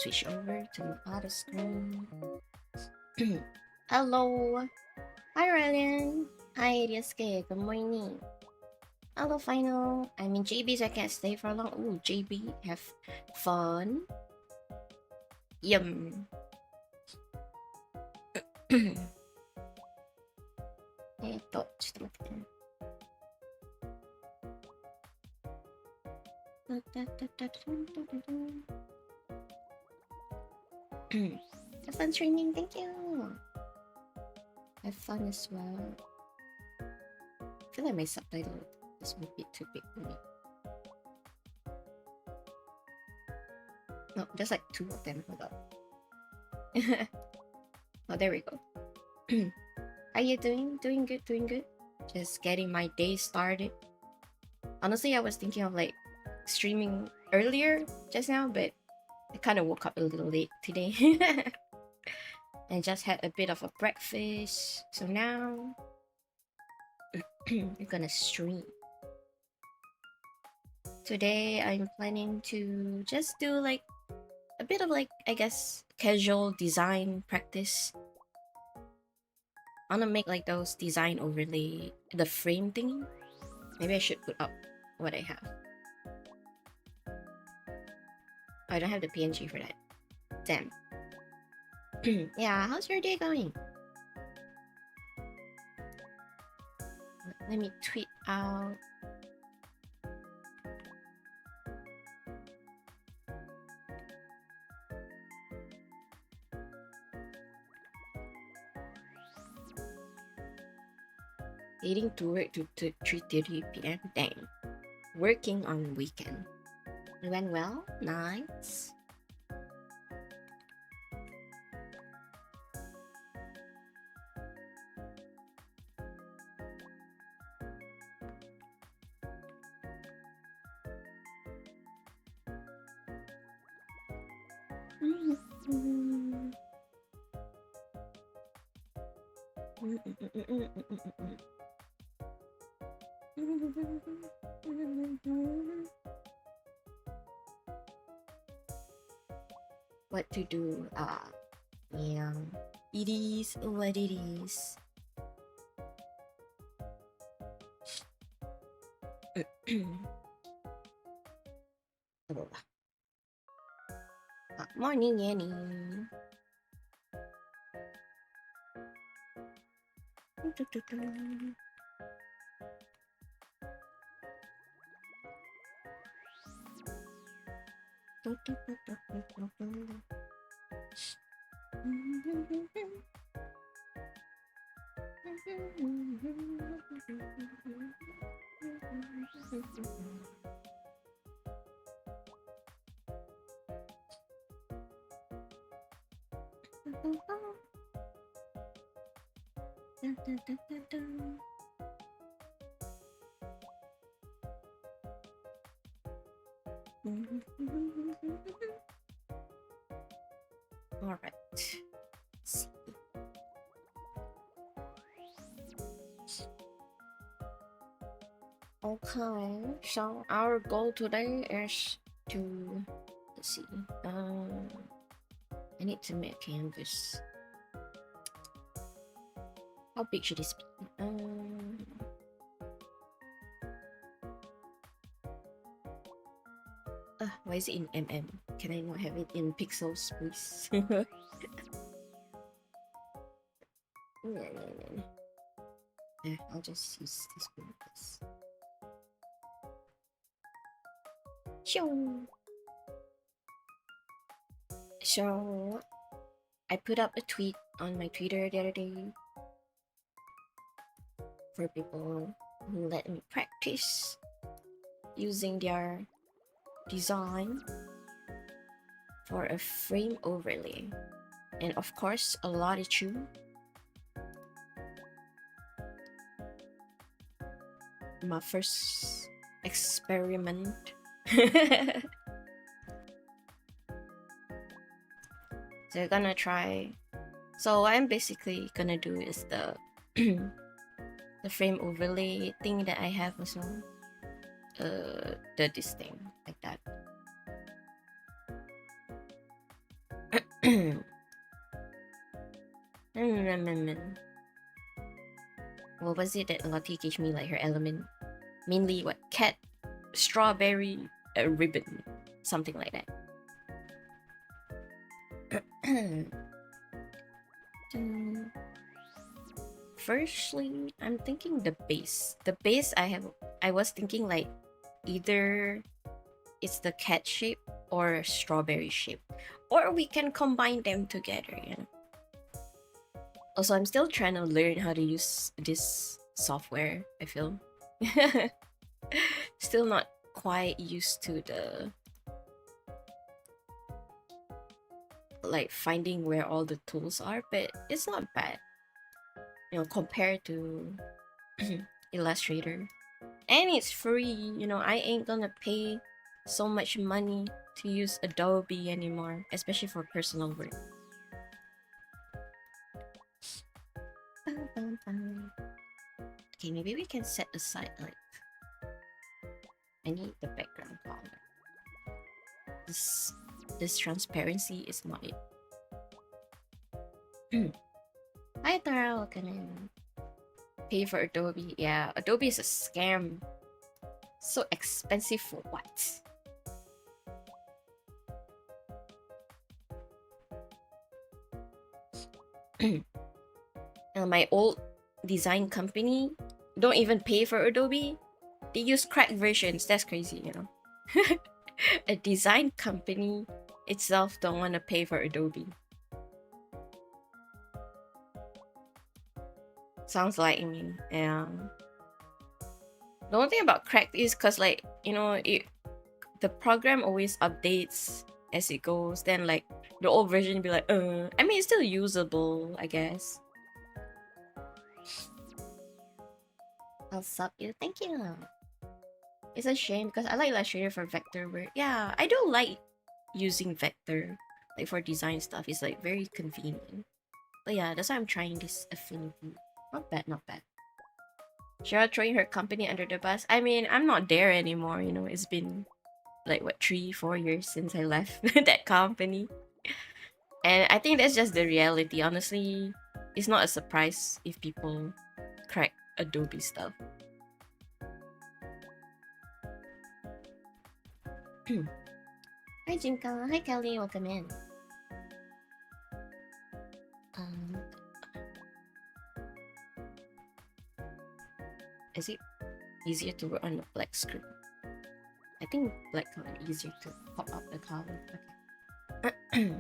switch over to my other screen. Hello. Hi, Ryan. Hi, Ryosuke. Good morning. Hello, Final. I'm in JB, so I can't stay for long. Ooh, JB, have fun. Yum. Have fun streaming, thank you. Have fun as well. I feel like my subtitle is a bit too big for me. No, just like 2 of them. Hold up. Oh, there we go. How you doing? Doing good, doing good. Just getting my day started. Honestly, I was thinking of like streaming earlier just now, but I kind of woke up a little late today. And just had a bit of a breakfast. So now we're gonna stream. Today I'm planning to just do like a bit of like, I guess, casual design practice. I wanna make like those design overlay, the frame thingy. Maybe I should put up what I have. Oh, I don't have the PNG for that. Damn. Yeah, how's your day going? Let me tweet out. Heading to work to 3:30 p.m. Dang. Working on weekend. It went well. Nice. What to do? Yeah. It is what it is. Morning, Yanni. All right. Okay, so our goal today is to, let's see, I need to make canvas. How big should this be? Why is it in mm? Can I not have it in pixels, please? I'll just use this one. So I put up a tweet on my Twitter the other day for people who let me practice using their design for a frame overlay, and of course a latitude. My first experiment. So we're gonna try. So what I'm basically gonna do is the the frame overlay thing that I have as well. This thing like that. What was it that Lottie gave me like her element? Mainly what? Cat, strawberry, ribbon, something like that. Firstly, I'm thinking the base. The base I was thinking like either it's the cat shape or strawberry shape, or we can combine them together. Also, I'm still trying to learn how to use this software. I feel still not quite used to the like finding where all the tools are, but it's not bad, compared to Illustrator. And it's free, I ain't gonna pay so much money to use Adobe anymore, especially for personal work. Okay, maybe we can set aside like I need the background color. This transparency is not it. Hi Tara, welcome in. Pay for Adobe. Yeah, Adobe is a scam. So expensive for what? My old design company don't even pay for Adobe. They use cracked versions. That's crazy, A design company itself don't want to pay for Adobe. Sounds like me. Yeah. The one thing about cracked is because like, the program always updates as it goes. Then like the old version be like, I mean, it's still usable, I guess. I'll sub you. Thank you. It's a shame because I like Illustrator for vector work. Yeah, I do like using vector like for design stuff. It's like very convenient. But yeah, that's why I'm trying this Affinity. Not bad, not bad. Cheryl throwing her company under the bus. I mean, I'm not there anymore, It's been like what 3-4 years since I left that company. And I think that's just the reality. Honestly, it's not a surprise if people crack Adobe stuff. Hi Jinka, hi Kelly, welcome in. Is it easier to work on a black screen? I think black color easier to pop up the color. Okay.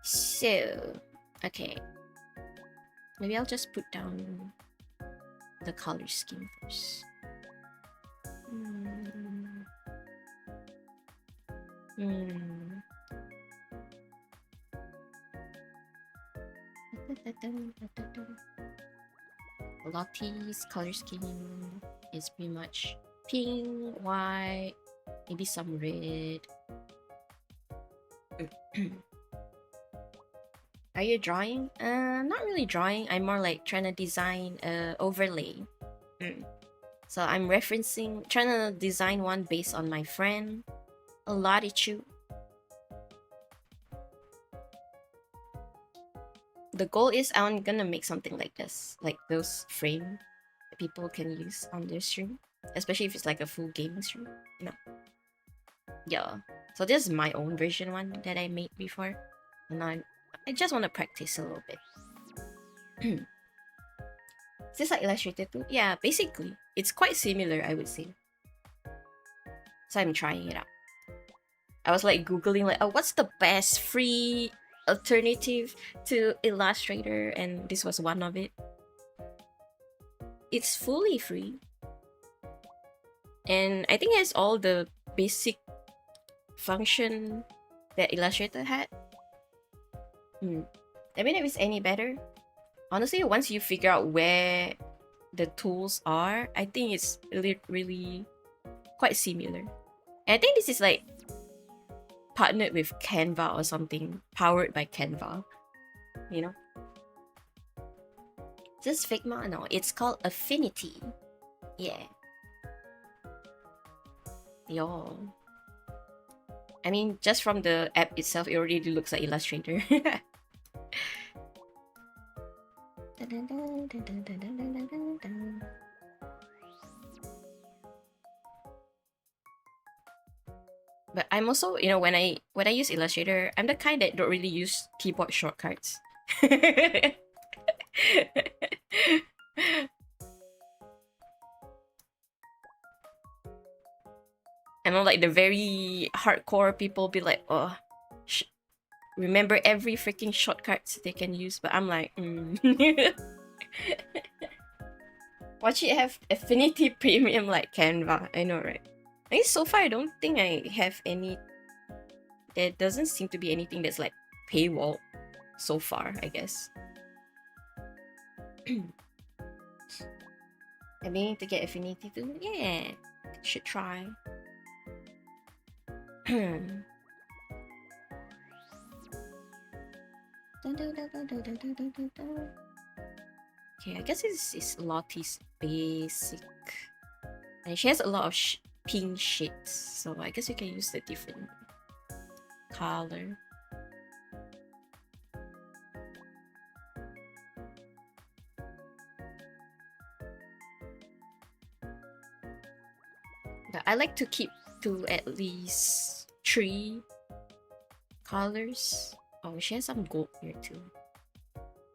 So, okay. Maybe I'll just put down the color scheme first. Lottie's color scheme is pretty much pink, white, maybe some red. Are you drawing? Not really drawing. I'm more like trying to design a overlay. So I'm trying to design one based on my friend, Latichu. The goal is I'm gonna make something like this, like those frame that people can use on their stream, especially if it's like a full gaming stream. Yeah. So this is my own version one that I made before, and I just want to practice a little bit. Is this like Illustrator too? Yeah, basically. It's quite similar, I would say. So I'm trying it out. I was like Googling like, oh, what's the best free alternative to Illustrator? And this was one of it. It's fully free. And I think it has all the basic function that Illustrator had. I mean, if it's any better. Honestly, once you figure out where the tools are, I think it's really quite similar. And I think this is like partnered with Canva or something, powered by Canva, Is this Figma? No, it's called Affinity. Yeah. Yo. I mean, just from the app itself, it already looks like Illustrator. But I'm also, when I use Illustrator, I'm the kind that don't really use keyboard shortcuts. I know, like the very hardcore people be like, oh, remember every freaking shortcuts they can use, but I'm like, watch it have Affinity Premium like Canva. I know, right? I think so far I don't think I have any. There doesn't seem to be anything that's like paywall so far, I guess. I mean, to get Affinity too. Yeah, should try. Okay, I guess it's Lottie's basic. And she has a lot of pink shades, so I guess you can use the different color. But I like to keep to at least 3 colors. Oh, she has some gold here too.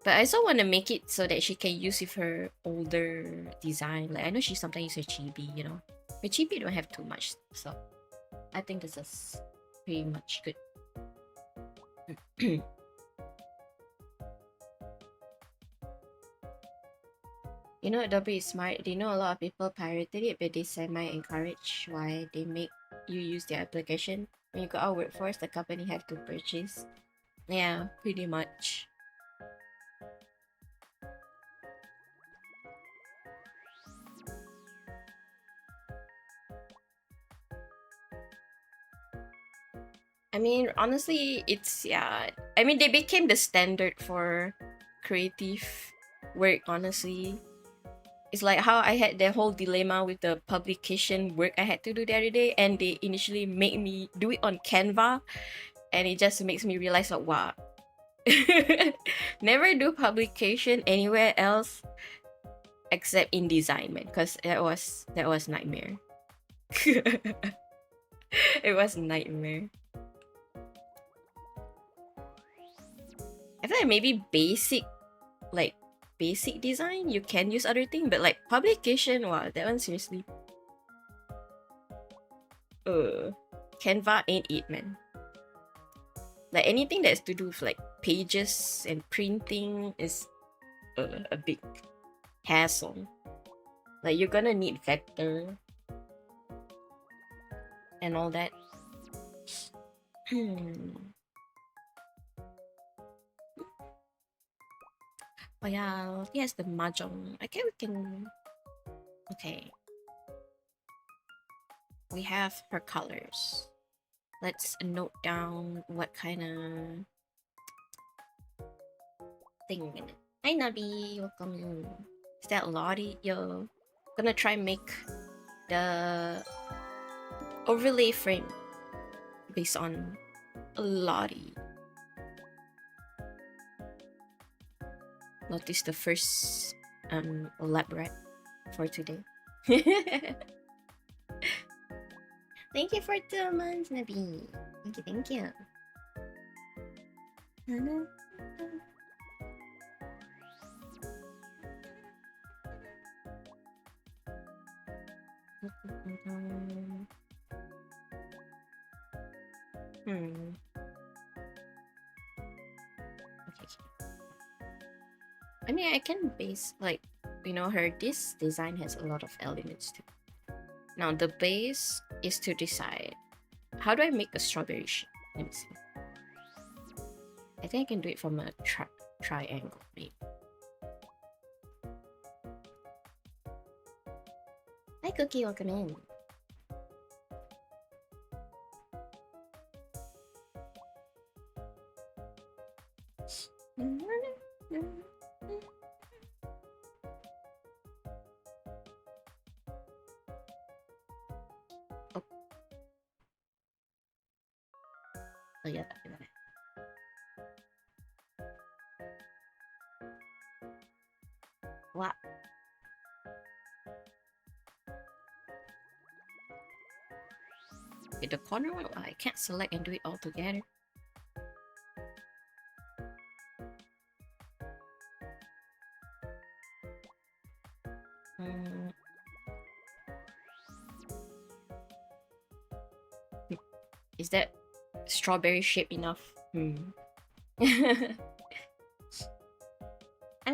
But I also want to make it so that she can use with her older design. Like, I know she sometimes uses chibi, But chibi don't have too much, so I think this is pretty much good. Adobe is smart. They know a lot of people pirated it, but they semi-encourage why they make you use their application. When you go out workforce, the company have to purchase. Yeah, pretty much. I mean, honestly, I mean, they became the standard for creative work, honestly. It's like how I had the whole dilemma with the publication work I had to do the other day, and they initially made me do it on Canva, and it just makes me realize, like, wow. Never do publication anywhere else except InDesign, man, because that was nightmare. It was nightmare. I feel like maybe basic design you can use other thing, but like publication, wow, that one seriously. Canva ain't it, man. Like anything that's to do with like pages and printing is a big hassle. Like you're gonna need vector and all that. Oh yeah, yes, the mahjong. Okay, we can. Okay, we have her colors. Let's note down what kind of thing. Hi Nabi, welcome in. Is that Lottie? Yo, gonna try make the overlay frame based on Lottie. Notice the first lab rat for today. Thank you for 2 months, Nabi. Thank you. Okay. I mean, I can base this design has a lot of elements too. Now the base is to decide how do I make a strawberry shape. Let me see. I think I can do it from a triangle, maybe. Hi Cookie, welcome in. Oh yeah, tapi mana? What? Okay, the corner one, I can't select and do it all together. Is that strawberry shape enough? I'm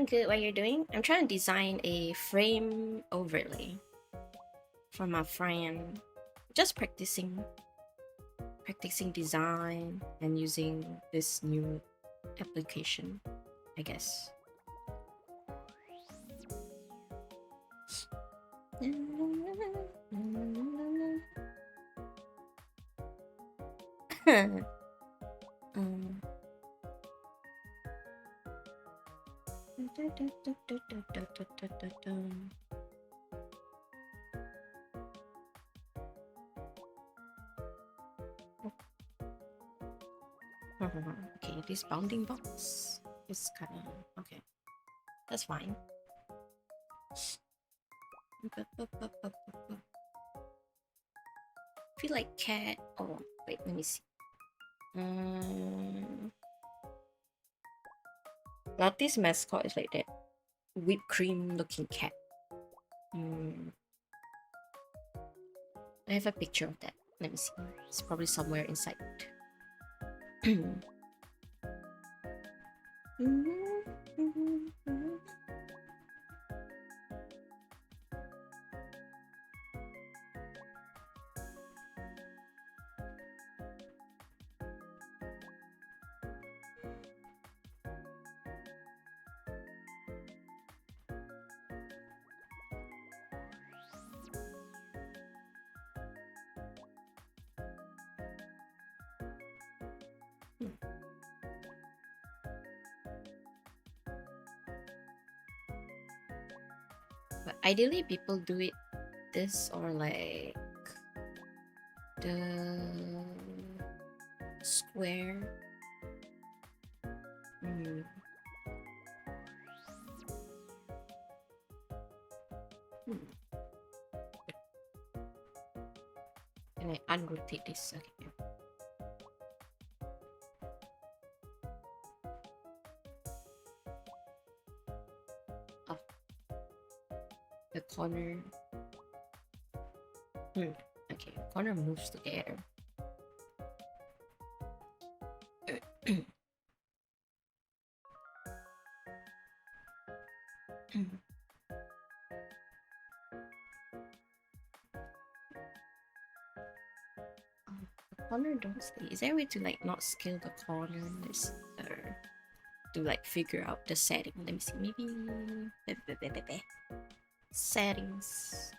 good. What you're doing? I'm trying to design a frame overlay for my friend. Just practicing design and using this new application, I guess. Okay, this bounding box is kind of okay. That's fine. Feel like cat. Oh wait, let me see. Latti's mascot is like that whipped cream looking cat. I have a picture of that. Let me see. It's probably somewhere inside. But ideally, people do it this or like the square. Can I unrotate this? Okay. Oh, the corner. Okay, corner moves together. Corner don't stay. Is there a way to like not scale the corners or to like figure out the setting? Let me see. Maybe settings.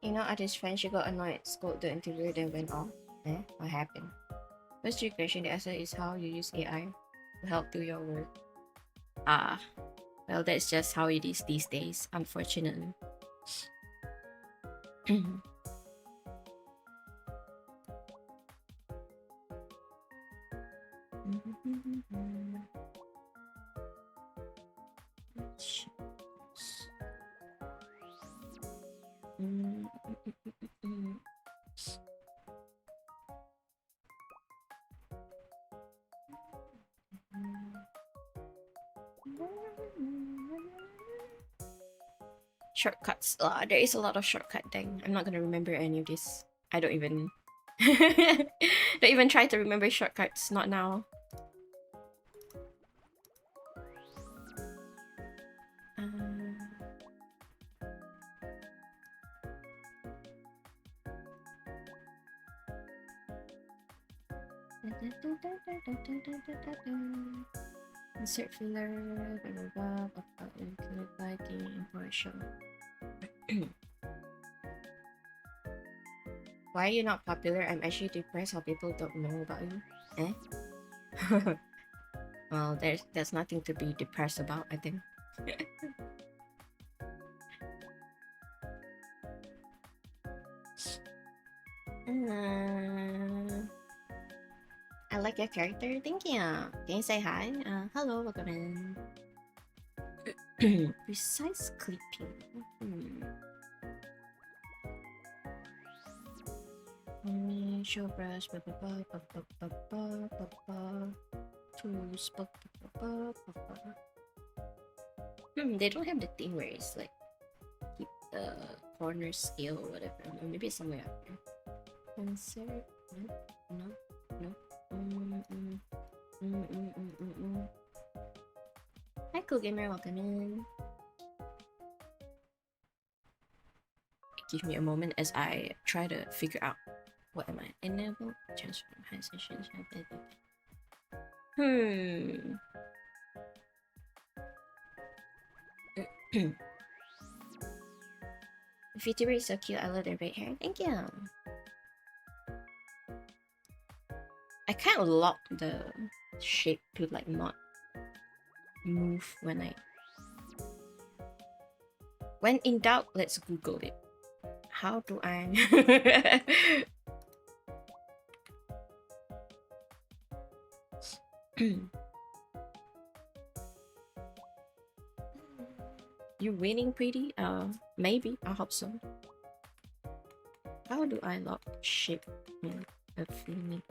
You know, at his friend, she got annoyed, scolded the interviewer, then went off. What happened? First trick question, the answer is how you use AI to help do your work. Well, that's just how it is these days, unfortunately. Shortcuts. There is a lot of shortcut thing. I'm not gonna remember any of this. I don't even don't even try to remember shortcuts. Not now. Insert filler, blah blah blah, include lighting and commercial. Why are you not popular? I'm actually depressed how people don't know about you. Eh? Well, there's nothing to be depressed about, I think. I like your character. Thank you. Can you say hi? Hello, welcome in. Precise clipping. Show brush. Tools. They don't have the thing where it's like keep the corner scale or whatever. Or maybe it's somewhere up there. Insert. No. Hi, Cool Gamer. Welcome in. Give me a moment as I try to figure out what am I enable transform high sessions. VTuber is so cute. I love their red hair. Thank you. I kind of lock the shape to like not move when in doubt, let's Google it. How do I You winning, pretty? Maybe. I hope so. How do I lock shape in Affinity?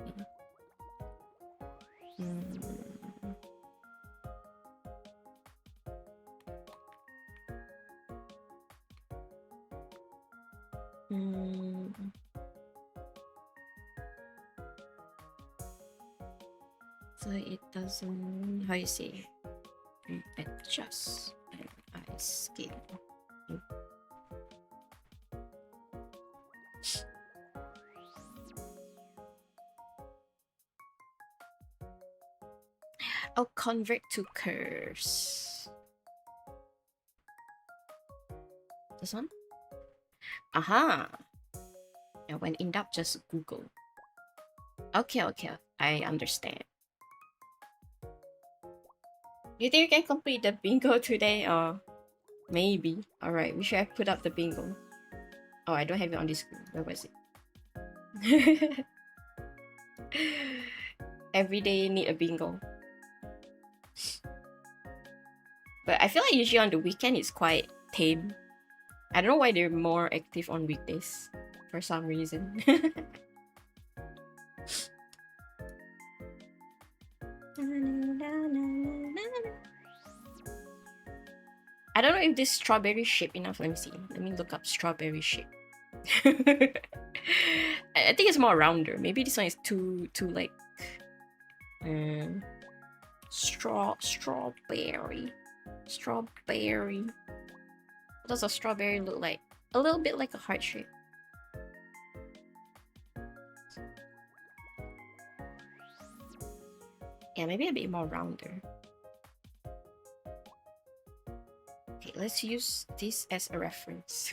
So it doesn't, how you say, adjust and I scale. Oh, convert to curves. This one? Aha! And when in doubt, just Google. Okay, I understand. You think you can complete the bingo today? Or maybe. Alright, we should have put up the bingo. Oh, I don't have it on this screen. Where was it? Every day need a bingo. But I feel like usually on the weekend it's quite tame. I don't know why they're more active on weekdays. For some reason. I don't know if this strawberry shape enough. Let me see. Let me look up strawberry shape. I think it's more rounder. Maybe this one is too like strawberry. What does a strawberry look like? A little bit like a heart shape. Yeah, maybe a bit more rounder. Okay, let's use this as a reference.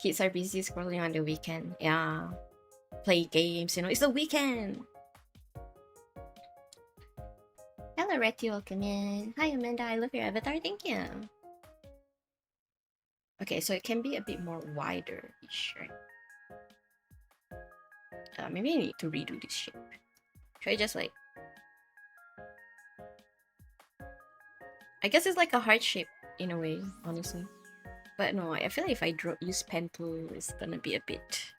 Kids are busy scrolling on the weekend. Yeah. Play games, you know, it's the weekend. Hello, Retty, welcome in. Hi, Amanda, I love your avatar, thank you. Okay, so it can be a bit more wider-ish, right? Maybe I need to redo this shape. Should I just like... I guess it's like a heart shape in a way, honestly. But no, I feel like if I use pen tool, it's gonna be a bit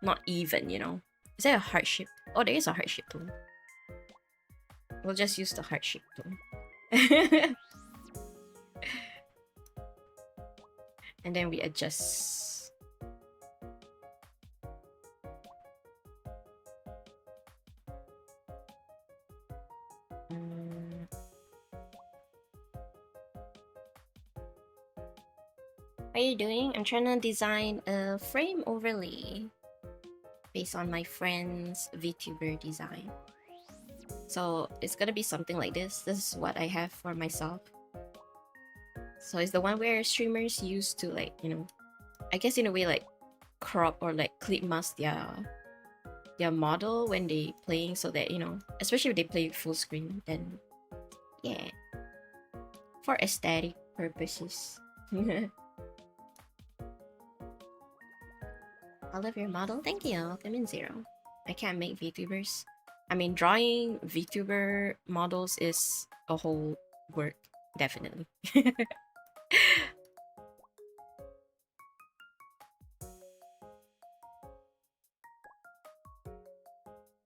not even, you know? Is that a heart shape? Oh, there is a heart shape tool. We'll just use the heart shape tool. And then we adjust. How are you doing? I'm trying to design a frame overlay based on my friend's VTuber design. So it's gonna be something like this. This is what I have for myself. So it's the one where streamers used to, like, you know, I guess in a way like crop or like clip mask their model when they playing, so that, you know, especially if they play full screen, then yeah, for aesthetic purposes. I love your model. Thank you. Welcome in Zero. I can't make VTubers. I mean, drawing VTuber models is a whole work, definitely.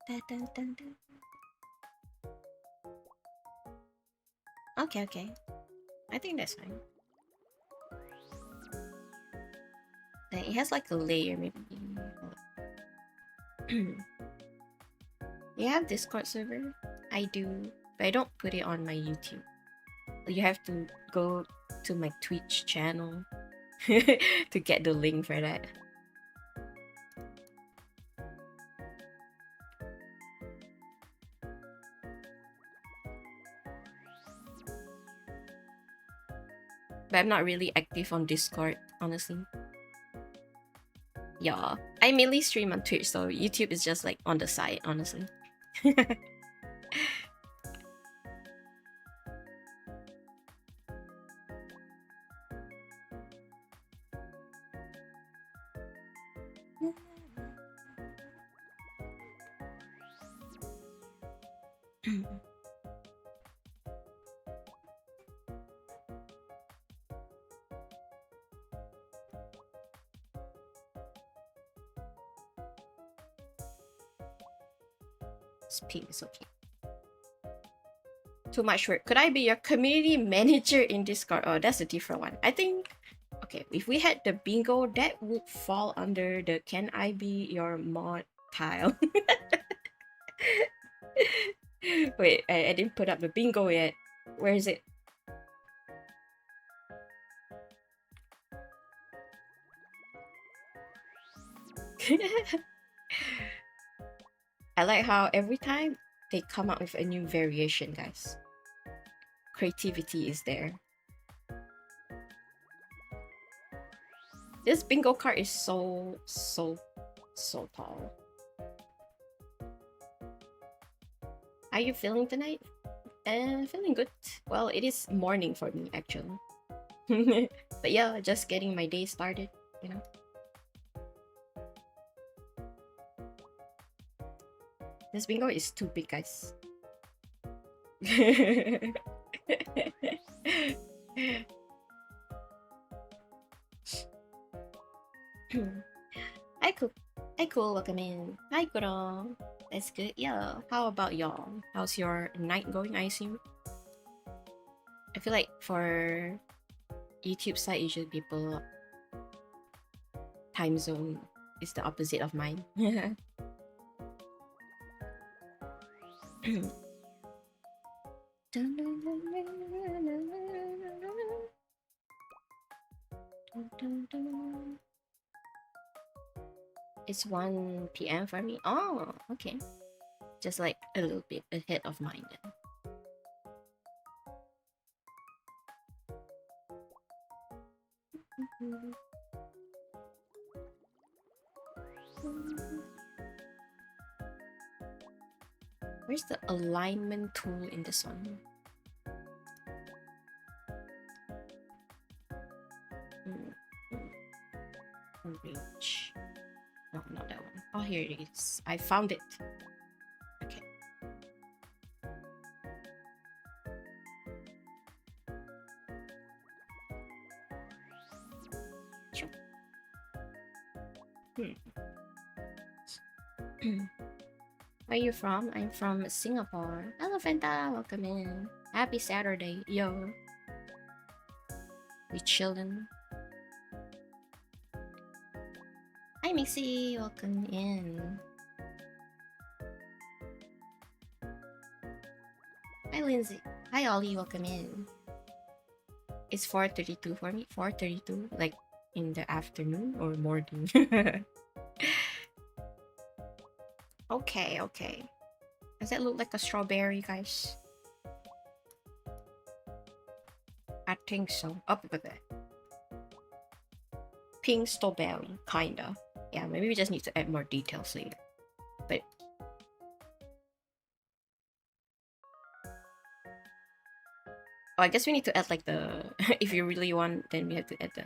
Dun, dun, dun, dun. Okay, okay. I think that's fine. It has like a layer, maybe. You have Discord server? I do, but I don't put it on my YouTube. You have to go to my Twitch channel to get the link for that. But I'm not really active on Discord, honestly. Yeah, I mainly stream on Twitch, so YouTube is just like on the side, honestly. Speak is okay. Too much work. Could I be your community manager in Discord? Oh, that's a different one. I think, okay, if we had the bingo, that would fall under the can I be your mod tile. Wait, I didn't put up the bingo yet. Where is it? I like how every time they come up with a new variation, guys. Creativity is there. This bingo card is so tall. How are you feeling tonight? Feeling good. Well, it is morning for me, actually. But yeah, just getting my day started, you know. This bingo is too big, guys. Hi, cool. Hi, cool. Welcome in. Hi, Kuro. That's good. Yeah. How about y'all? How's your night going, I assume? I feel like for YouTube side, usually people time zone is the opposite of mine. It's 1 p.m. for me. Oh, okay. Just like a little bit ahead of mine then. Where's the alignment tool in this one? Reach. No, not that one. Oh, here it is. I found it. Okay. Sure. Where are you from? I'm from Singapore. Hello, Fanta. Welcome in. Happy Saturday. Yo. We chillin'. Hi, Mixie. Welcome in. Hi, Lindsay. Hi, Ollie. Welcome in. It's 4:32 for me. 4:32. Like in the afternoon or morning. Okay, okay. Does that look like a strawberry, guys? I think so. Up with it. Pink strawberry, kinda. Yeah, maybe we just need to add more details later. But oh, I guess we need to add like the if you really want, then we have to add the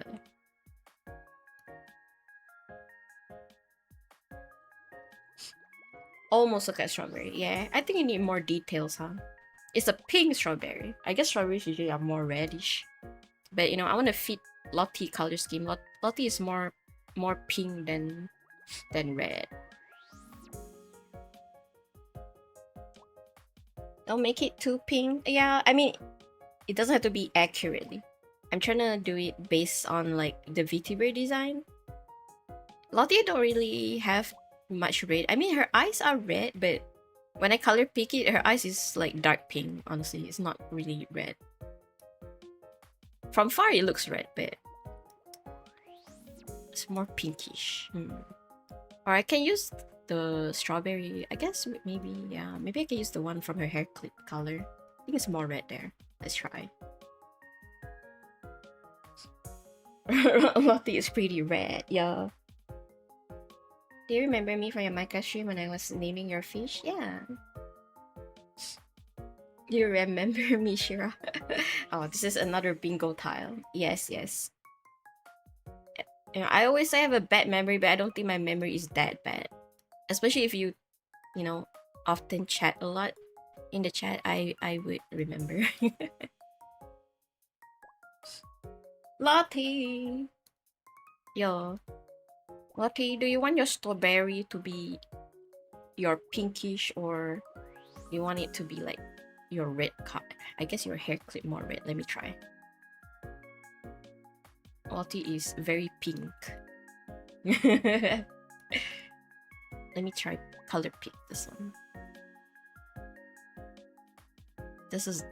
almost look like strawberry. Yeah, I think you need more details, huh? It's a pink strawberry. I guess strawberries usually are more reddish. But you know, I want to fit Lottie color scheme. Lottie is more pink than red. Don't make it too pink. Yeah, I mean, it doesn't have to be accurately. I'm trying to do it based on like the VTuber design. Lottie don't really have much red. I mean, her eyes are red, but when I color pick it, her eyes is like dark pink. Honestly, it's not really red. From far, it looks red, but it's more pinkish. Or I can use the strawberry. I guess maybe, yeah, maybe I can use the one from her hair clip color. I think it's more red there. Let's try. Lottie is pretty red, yeah. Do you remember me from your Minecraft stream when I was naming your fish? Yeah. Do you remember me, Shira? Oh, this is another bingo tile. Yes, yes. You know, I always say I have a bad memory, but I don't think my memory is that bad. Especially if you know, often chat a lot in the chat, I would remember. Lottie! Yo. Lottie, do you want your strawberry to be your pinkish or you want it to be like your red cut? I guess your hair clip more red. Let me try. Lottie is very pink. Let me try color pick this one. This is...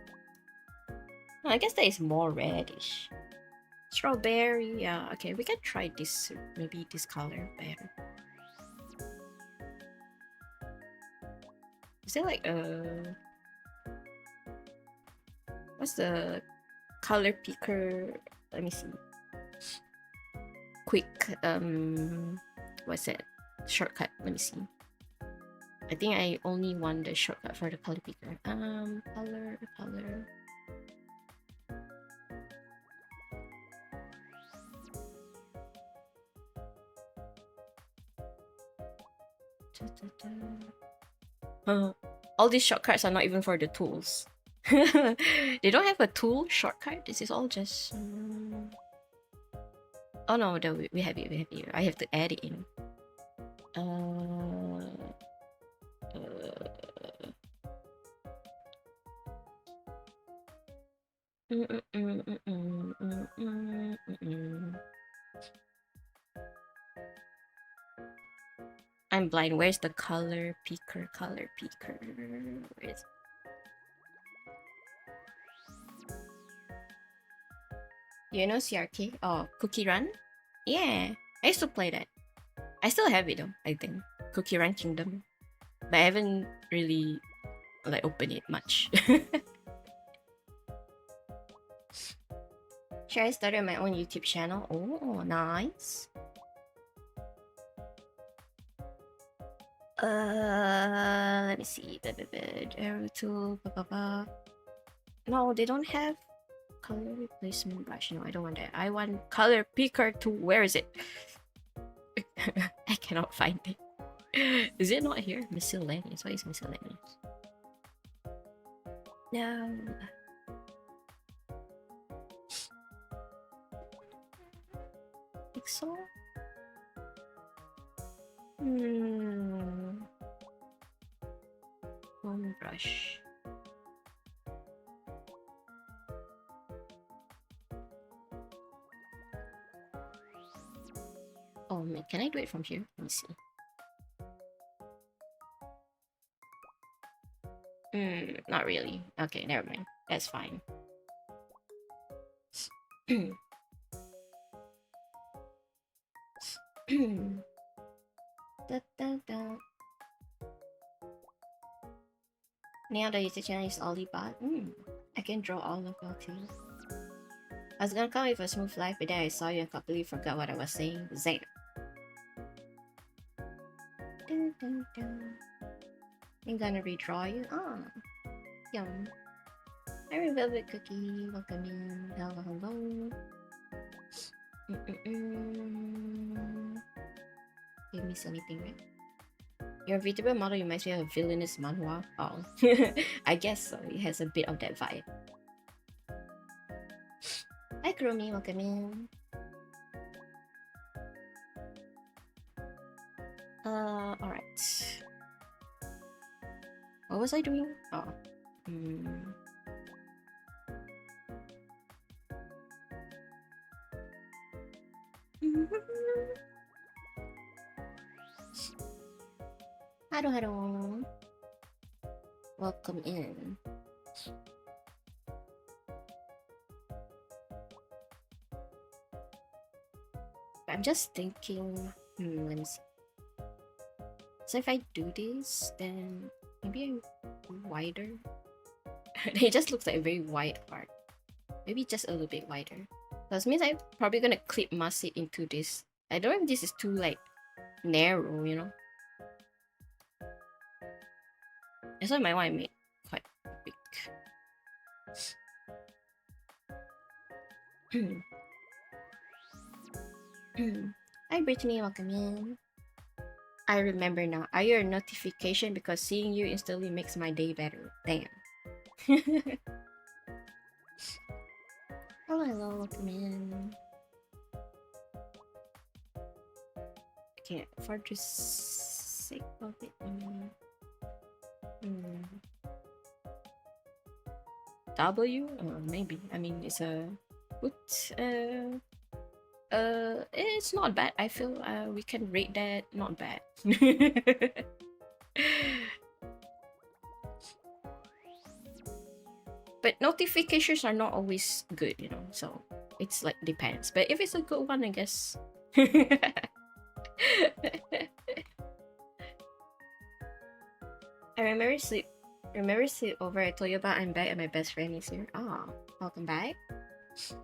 I guess that is more reddish. Strawberry, yeah. Okay, we can try this. Maybe this color better. Is there like a... What's the color picker? Let me see. Quick, what's it? Shortcut. Let me see. I think I only want the shortcut for the color picker. Color. All these shortcuts are not even for the tools. They don't have a tool shortcut. This is all just... Oh no, we have it. I have to add it in. I'm blind. Where's the color picker? Where is... You know CRK? Oh, Cookie Run? Yeah, I used to play that. I still have it though, I think. Cookie Run Kingdom. But I haven't really like opened it much. Should I start my own YouTube channel? Oh, nice. Let me see. Arrow tool. No, they don't have color replacement brush. No, I don't want that. I want color picker tool. Where is it? I cannot find it. Is it not here? Miscellaneous. Why is miscellaneous? No. Pixel? One brush. Oh man, can I do it from here? Let me see. Not really. Okay, never mind. That's fine. Da, da, da. Now the YouTube channel is Olibot. I can draw all of y'all too. I was gonna come with a smooth life, but then I saw you and completely forgot what I was saying. Zam. Dun, dun, dun. I'm gonna redraw you. Ah, yum. Iron Velvet Cookie, welcome in. Hello, hello. Give me anything, right? Your VTuber model reminds me of a villainous manhwa. Oh, I guess so. It has a bit of that vibe. Hi, Chromie, welcome in. Alright. What was I doing? Oh. Hello, hello. Welcome in. I'm just thinking, let me see. So if I do this, then maybe wider. It just looks like a very wide part. Maybe just a little bit wider. That means I'm probably gonna clip mask it into this. I don't know if this is too like narrow, you know. That's why my one I made quite big. Hi Brittany, welcome in. I remember now. Are you a notification because seeing you instantly makes my day better? Damn. Hello, hello, welcome in. Okay, for the sake of it, W? Maybe. I mean, it's a good. It's not bad. I feel we can rate that not bad. But notifications are not always good, you know, so it's like depends. But if it's a good one, I guess. I remember sleep over. I told you about I'm back and my best friend is here. Ah, welcome back.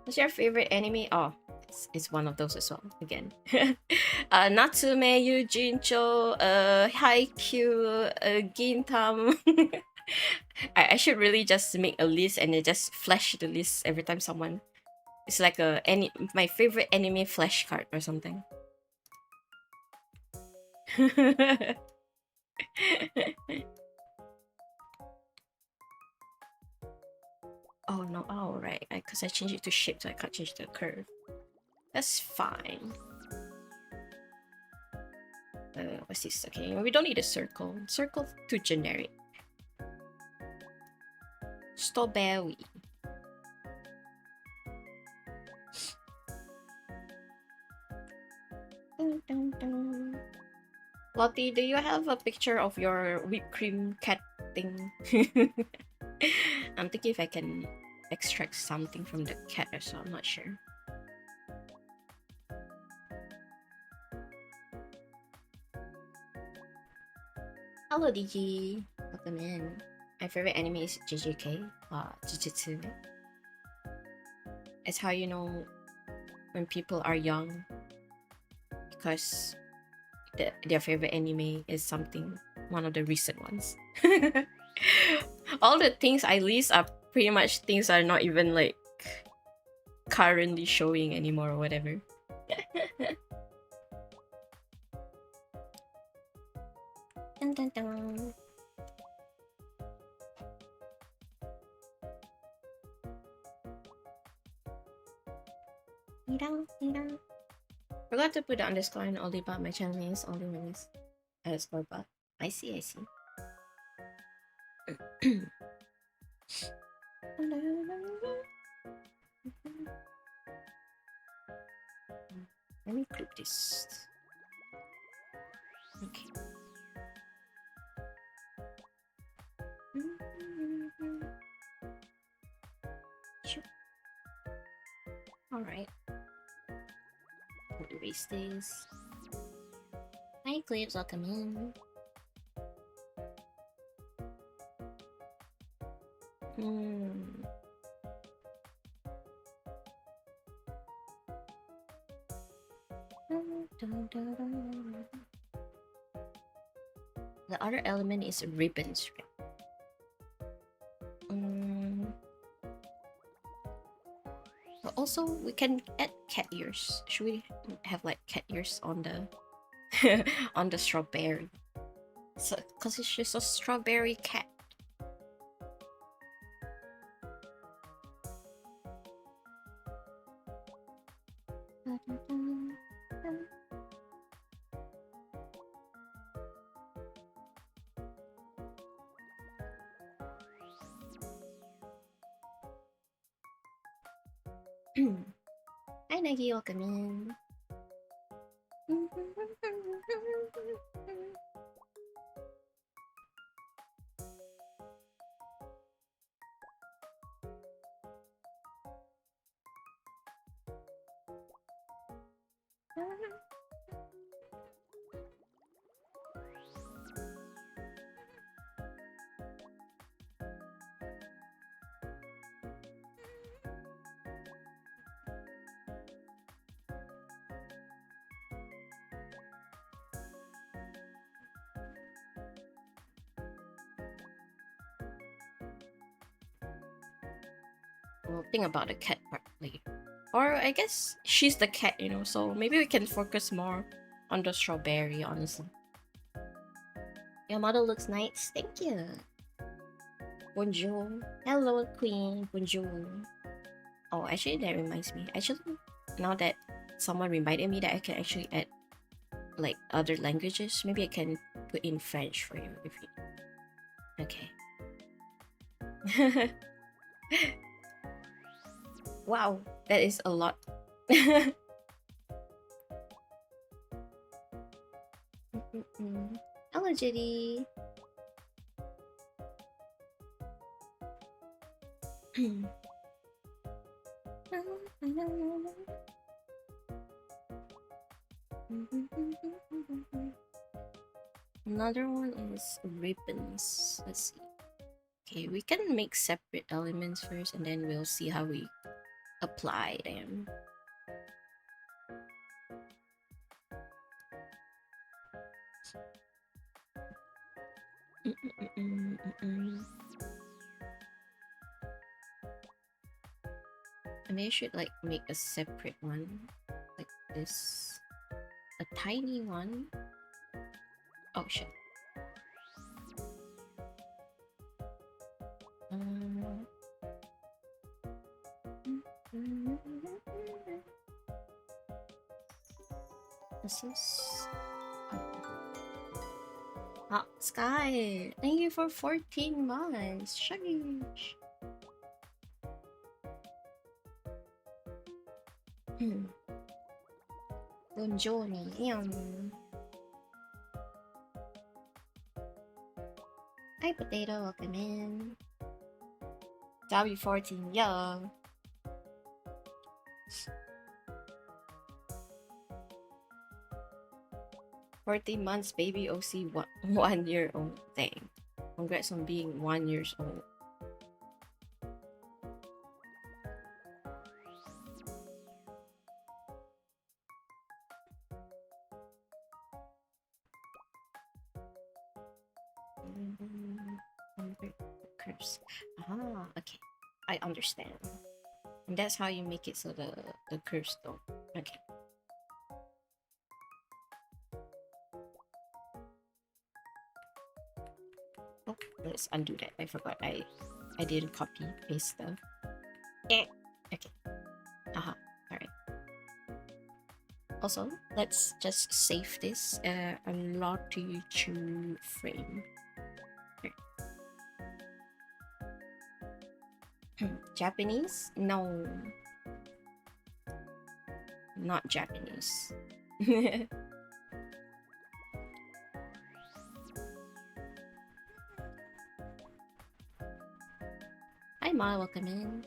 What's your favorite anime? Oh, it's one of those as well. Again, Natsume, Yujincho, Haikyuu, Gintam. I should really just make a list and then just flash the list every time someone. It's like my favorite anime flashcard or something. Oh no! Oh right, because I changed it to shape, so I can't change the curve. That's fine. What's this? Okay, we don't need a circle. Circle too generic. Strawberry. Lottie, do you have a picture of your whipped cream cat thing? I'm thinking if I can extract something from the cat or so. I'm not sure. Hello, DG. Welcome in. My favorite anime is JJK, Jujutsu. It's how you know when people are young, because their favorite anime is one of the recent ones. All the things I list are pretty much things that are not even like currently showing anymore or whatever. Dun, dun, dun. Forgot to put the underscore in Olibot. My channel name is only when it's underscore bot. I see. Let me clip this. Okay. Sure. Alright. Erase this. Hi, Clips, welcome in. Mm. The other element is ribbons. But also, we can add cat ears. Should we have like cat ears on the on the strawberry? So, cause it's just a strawberry cat. Hi, Nagi, welcome in. We'll think about the cat part later. Or I guess she's the cat, you know, so maybe we can focus more on the strawberry, honestly. Your model looks nice. Thank you. Bonjour. Hello, Queen. Bonjour. Oh, actually, that reminds me. Actually, now that someone reminded me that I can actually add like other languages, maybe I can put in French for you if you. Okay. Wow, that is a lot. Hello, Judy. Another one is ribbons. Let's see. Okay, we can make separate elements first and then we'll see how we apply them. And I should like make a separate one like this. A tiny one. Oh shit. This is Sky. Thank you for 14 months. Shush. Buongiorno. Hi, Potato. Welcome in. W14. Yeah. 14 months, baby OC, 1 year old. Dang. Congrats on being 1 year old. Curves. Ah, okay. I understand. And that's how you make it so the curves don't. Okay. Oh, let's undo that. I forgot. I didn't copy paste stuff. Yeah. Okay. Alright. Also, let's just save this unlock to YouTube frame. Japanese? No. Not Japanese. Hi Ma, welcome in.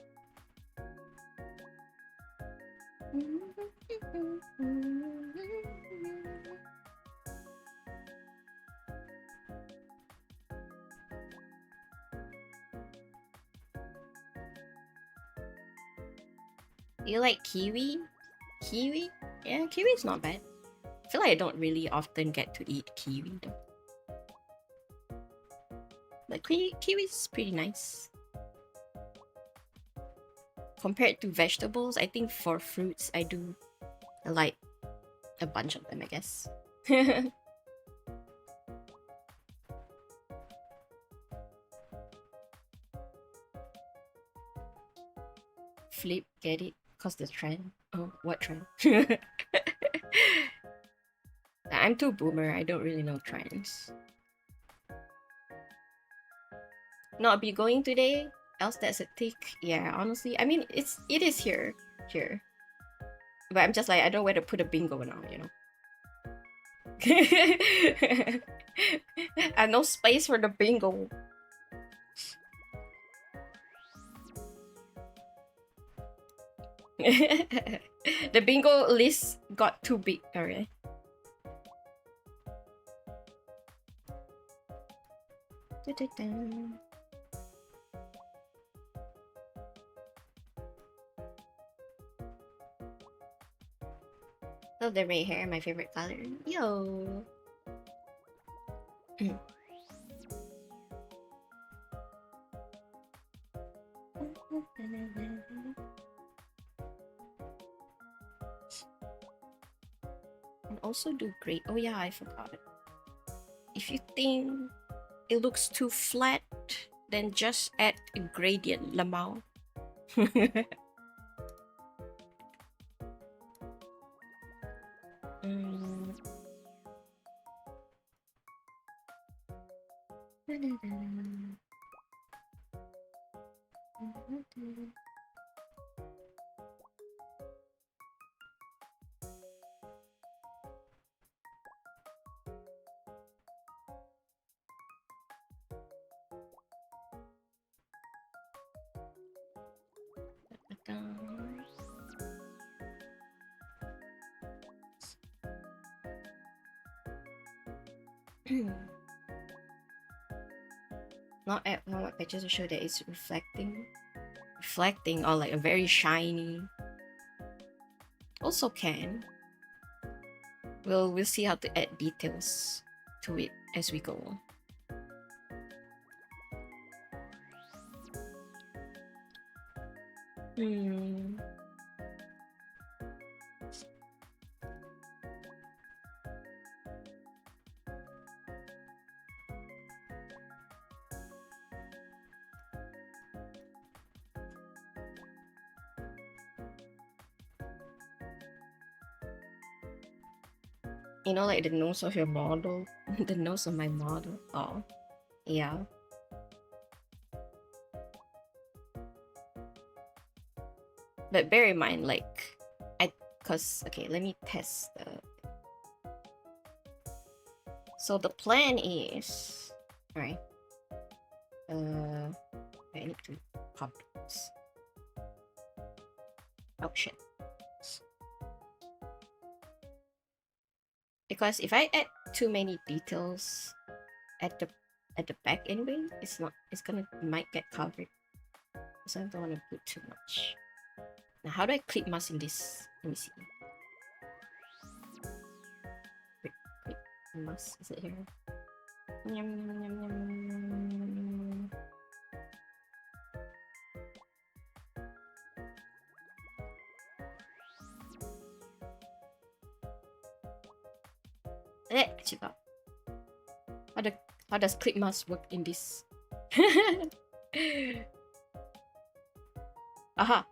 You like kiwi? Kiwi? Yeah, kiwi is not bad. I feel like I don't really often get to eat kiwi though. But kiwi is pretty nice. Compared to vegetables, I think for fruits, I do like a bunch of them, I guess. Flip, get it? Cause the trend. Oh, what trend? I'm too boomer, I don't really know trends. Not be going today, else that's a tick. Yeah, honestly, I mean, it is here. But I'm just like, I don't know where to put a bingo now, you know? And no space for the bingo. The bingo list got too big already. Love the red hair, my favorite color. Yo. And also do great. Oh yeah, I forgot. If you think it looks too flat, then just add a gradient, lamau. Not at one pictures to show that it's reflecting or like a very shiny. Also can. We'll see how to add details to it as we go. You know, like the nose of your model, the nose of my model. Oh, yeah. But bear in mind, like, okay, let me test the. So the plan is, right? I need to pop this. Oh shit. Because if I add too many details at the back anyway, it's might get covered. So I don't want to put too much. Now how do I clip mask in this? Let me see. Clip mask, is it here? How does clip mask work in this? Aha.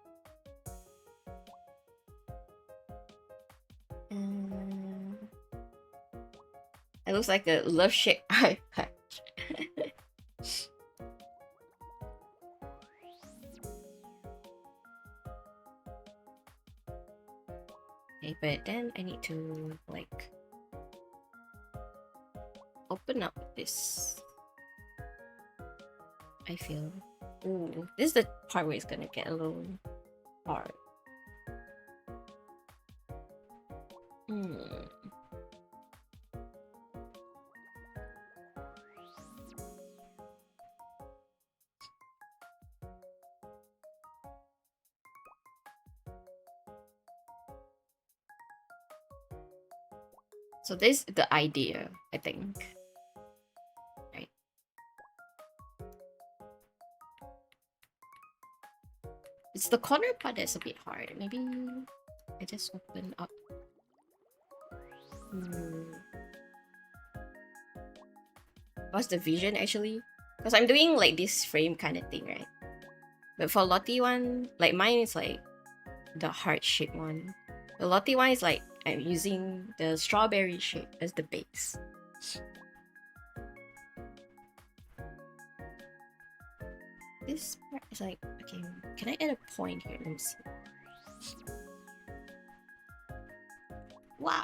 It looks like a love shape eye patch. Okay, but then I need to like open up this. I feel. Ooh, this is the part where it's gonna get a little hard. So this is the idea, I think. Right. It's the corner part that's a bit hard. Maybe I just open up. What's the vision actually? Because I'm doing like this frame kind of thing, right? But for Lottie one, like mine is like the heart shape one. The Lottie one is like I'm using the strawberry shape as the base. This part is like, okay, can I add a point here? Let me see. Wow.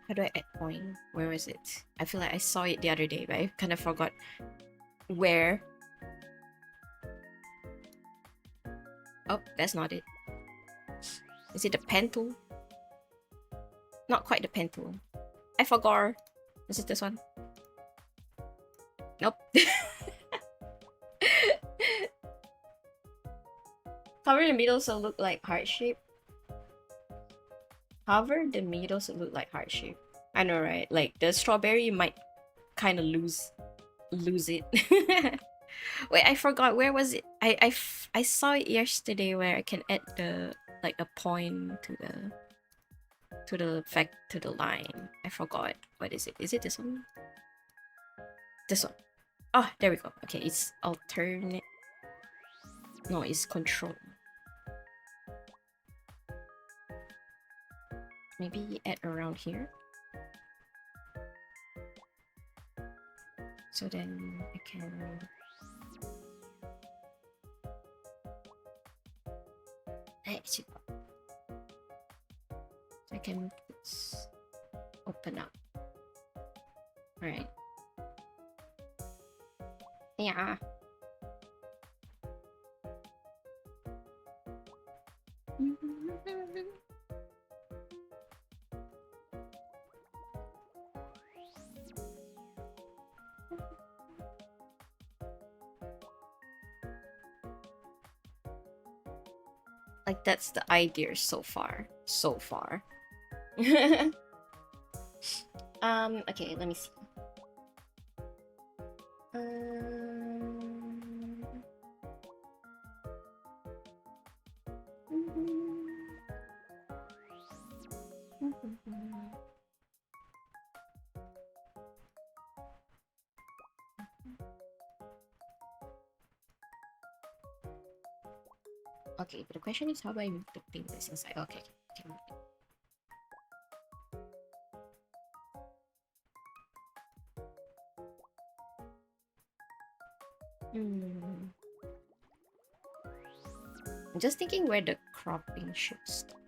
How do I add point? Where was it? I feel like I saw it the other day, but I kind of forgot where. Oh, that's not it. Is it the pen tool? Not quite the pen tool. I forgot. Is it this one? Nope. Cover the middle so look like heart shape. However, the middles look like heart shape. I know, right? Like the strawberry might kind of lose it. Wait, I forgot. Where was it? I saw it yesterday where I can add the like a point to the line. I forgot. What is it? Is it this one? This one. Oh, there we go. Okay, it's alternate. No, it's control. Maybe add around here. So then I can... So I can open up. Alright. Yeah. Like that's the idea so far. Okay, let me see. Okay, but the question is how do I move the fingers inside? Okay. I'm just thinking where the cropping should stop.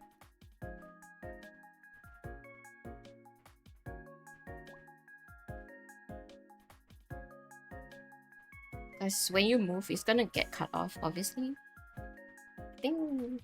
Because when you move, it's gonna get cut off, obviously. I think...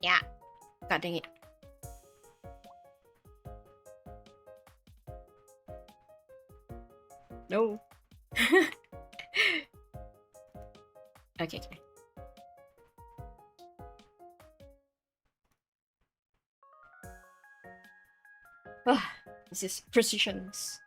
Yeah. God dang it. No. Okay. This is precisions.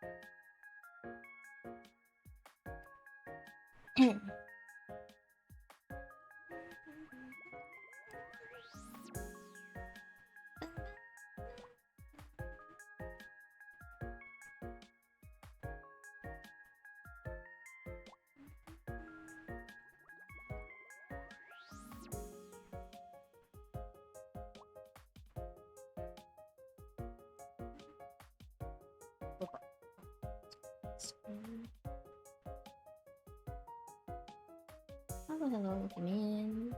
Hello, hello, come in.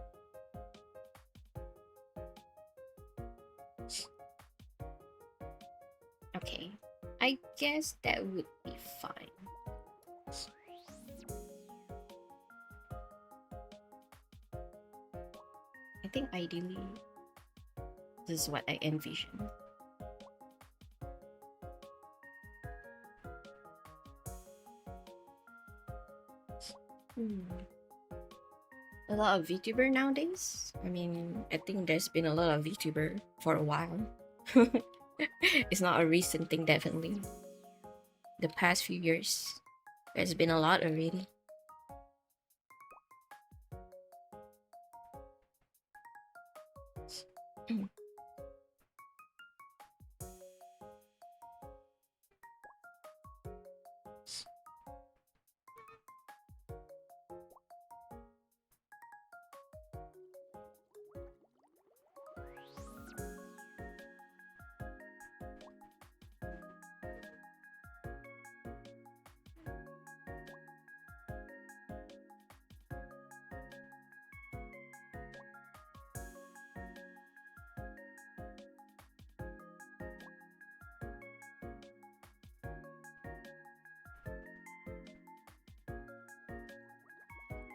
Okay, I guess that would be fine. I think ideally, this is what I envision. A lot of VTuber nowadays. I mean, I think there's been a lot of VTuber for a while. It's not a recent thing, definitely. The past few years, there's been a lot already.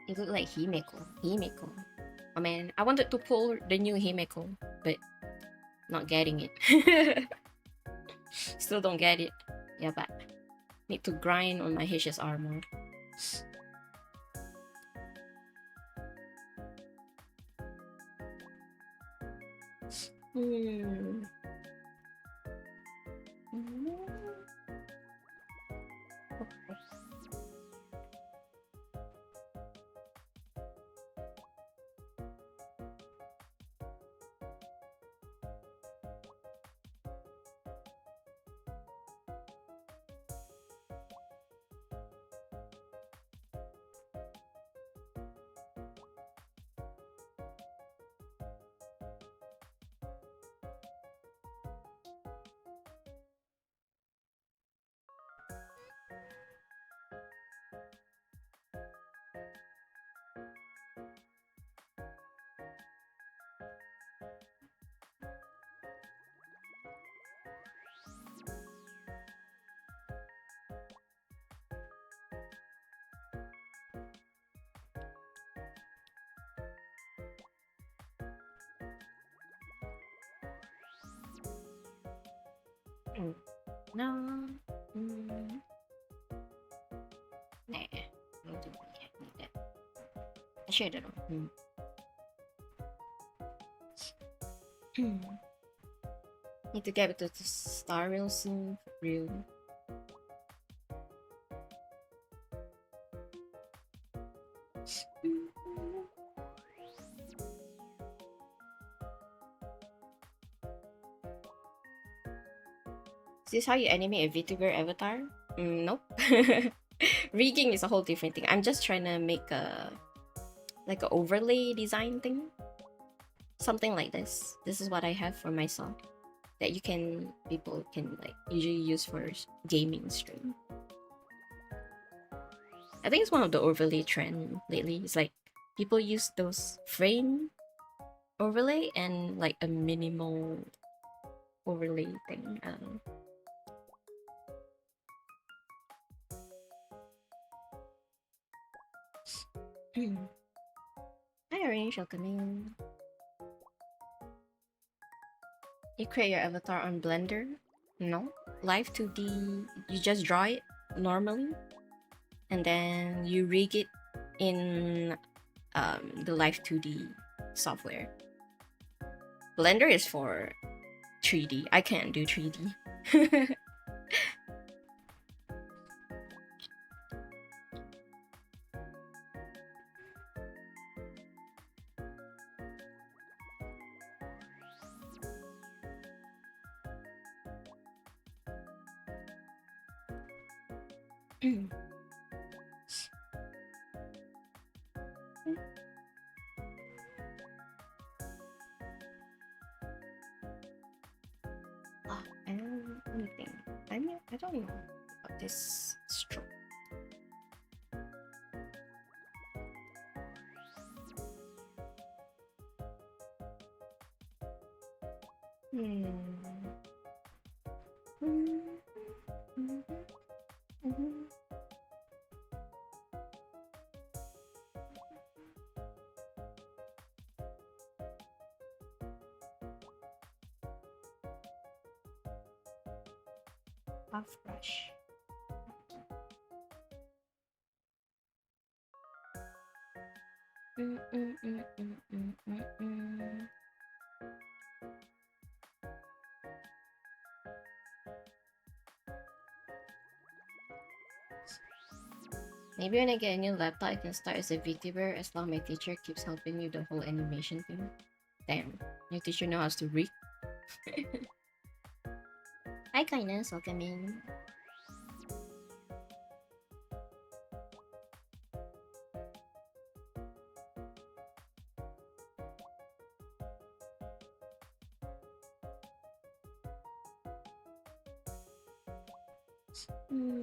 It looked like Himeko. Himeko. Oh man, I wanted to pull the new Himeko, but not getting it. Still don't get it. Yeah, but need to grind on my HS armor. Hmm. No. Nah. Need that. I should have done. Need to get to the Star Rail soon. For real. Is this how you animate a VTuber avatar? Nope. Rigging is a whole different thing. I'm just trying to make a like an overlay design thing. Something like this. This is what I have for myself. That people can like usually use for gaming stream. I think it's one of the overlay trend lately. It's like people use those frame overlay and like a minimal overlay thing. I don't know. Hi Orange, welcome in. You create your avatar on Blender? No. Live 2D, you just draw it normally and then you rig it in the Live 2D software. Blender is for 3D. I can't do 3D. Anything. I don't know about this stroke. Hmm. Mhm, mhm, mhm. Half brush. Mm, mm, mm, mm, mm, mm, mm. Maybe when I get a new laptop, I can start as a VTuber as long as my teacher keeps helping me with the whole animation thing. Damn, your teacher knows how to read. Hi, kindness, welcome in. Hmm.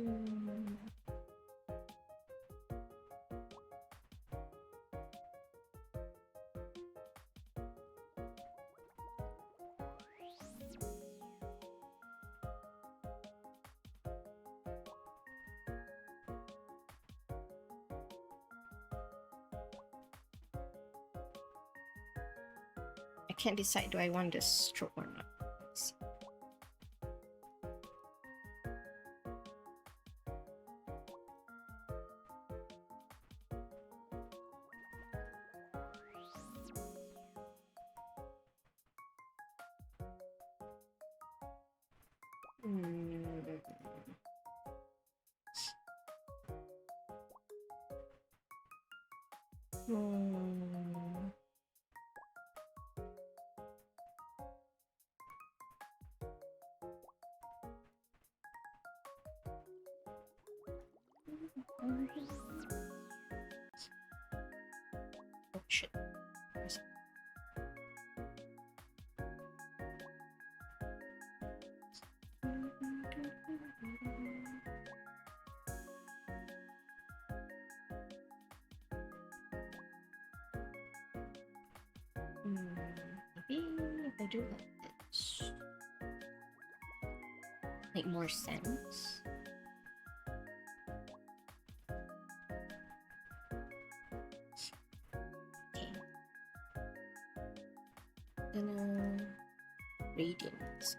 I can't decide, do I want this stroke or not? Let's see. Hmm. Hmm. Oh shit. Maybe if I do like this, make more sense. Okay. Gonna radiant.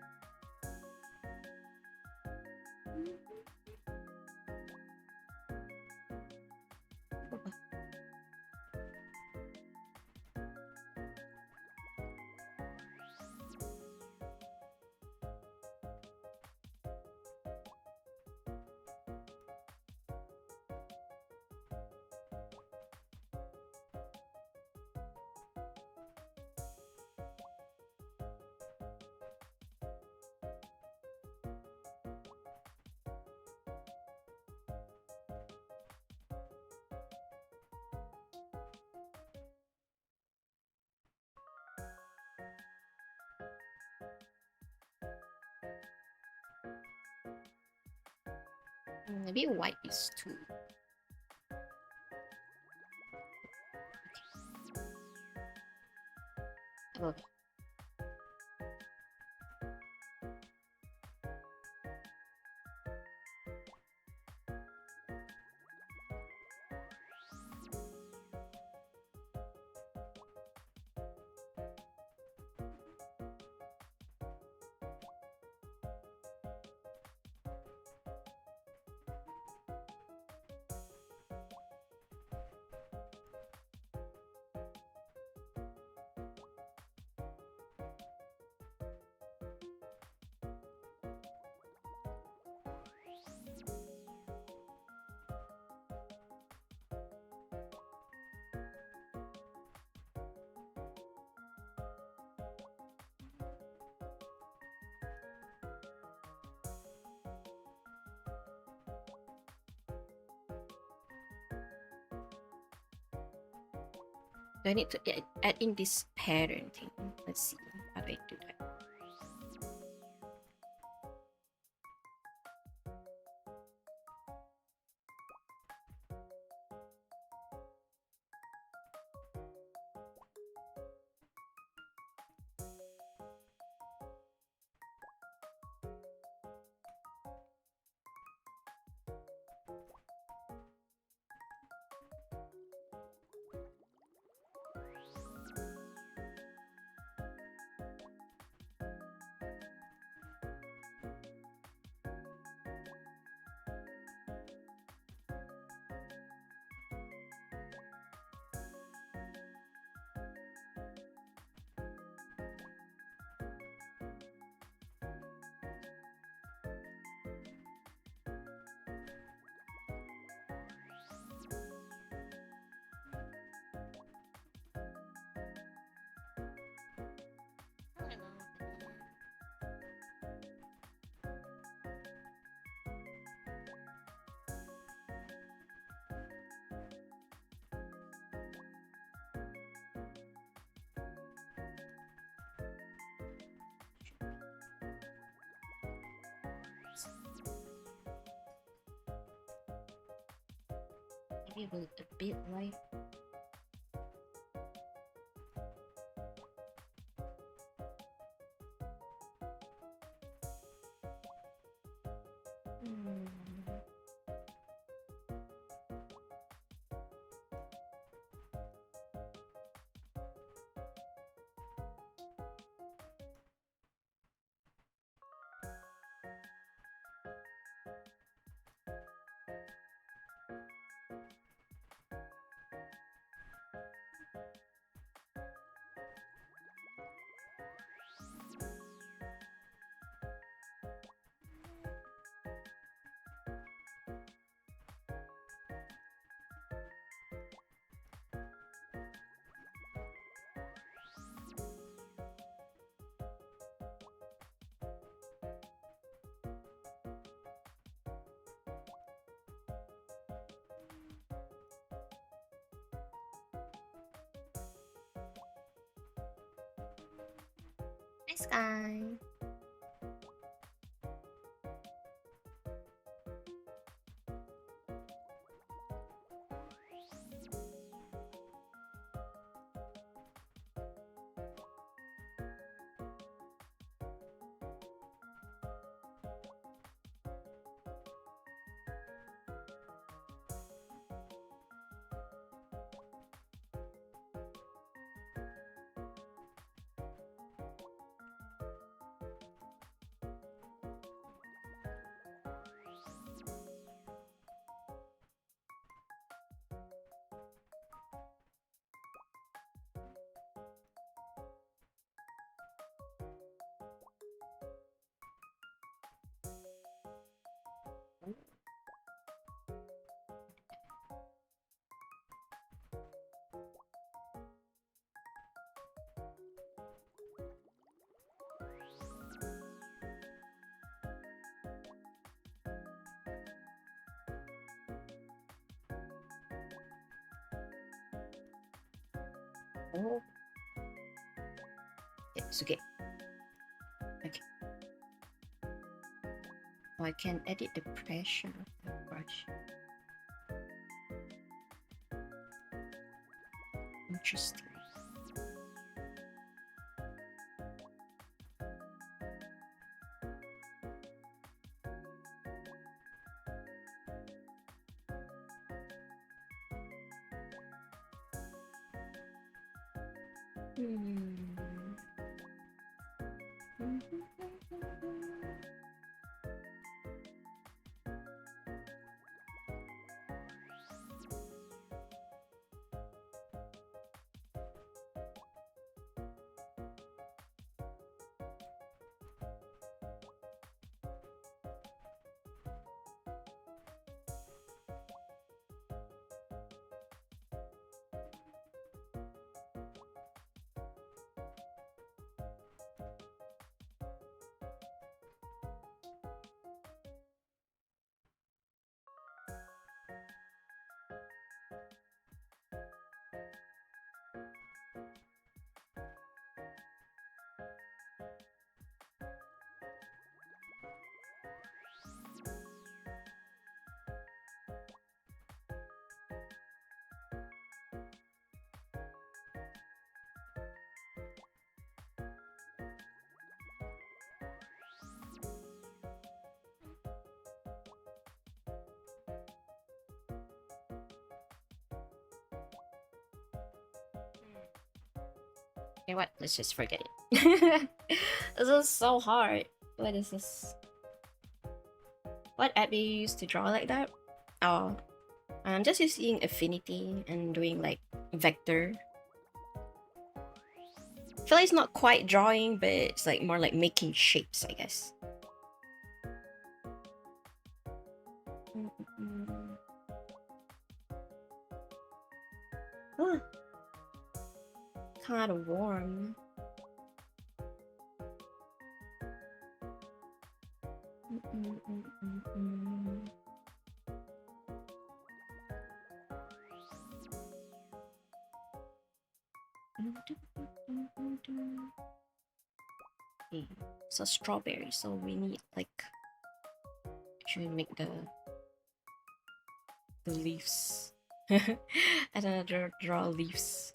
Maybe white is too. Okay. Do I need to add in this pattern thing? Let's see. How do I do that? Maybe a bit light. Hmm. Nice guy. Oh, it's okay. Okay. Oh, I can edit the pressure of the brush. Interesting. Hmm. You know what? Let's just forget it. This is so hard. What is this? What app do you use to draw like that? Oh, I'm just using Affinity and doing like vector. I feel like it's not quite drawing, but it's like more like making shapes, I guess. Oh, kind of warm. Okay, so strawberry. So we need like should we make the leaves? And another draw leaves.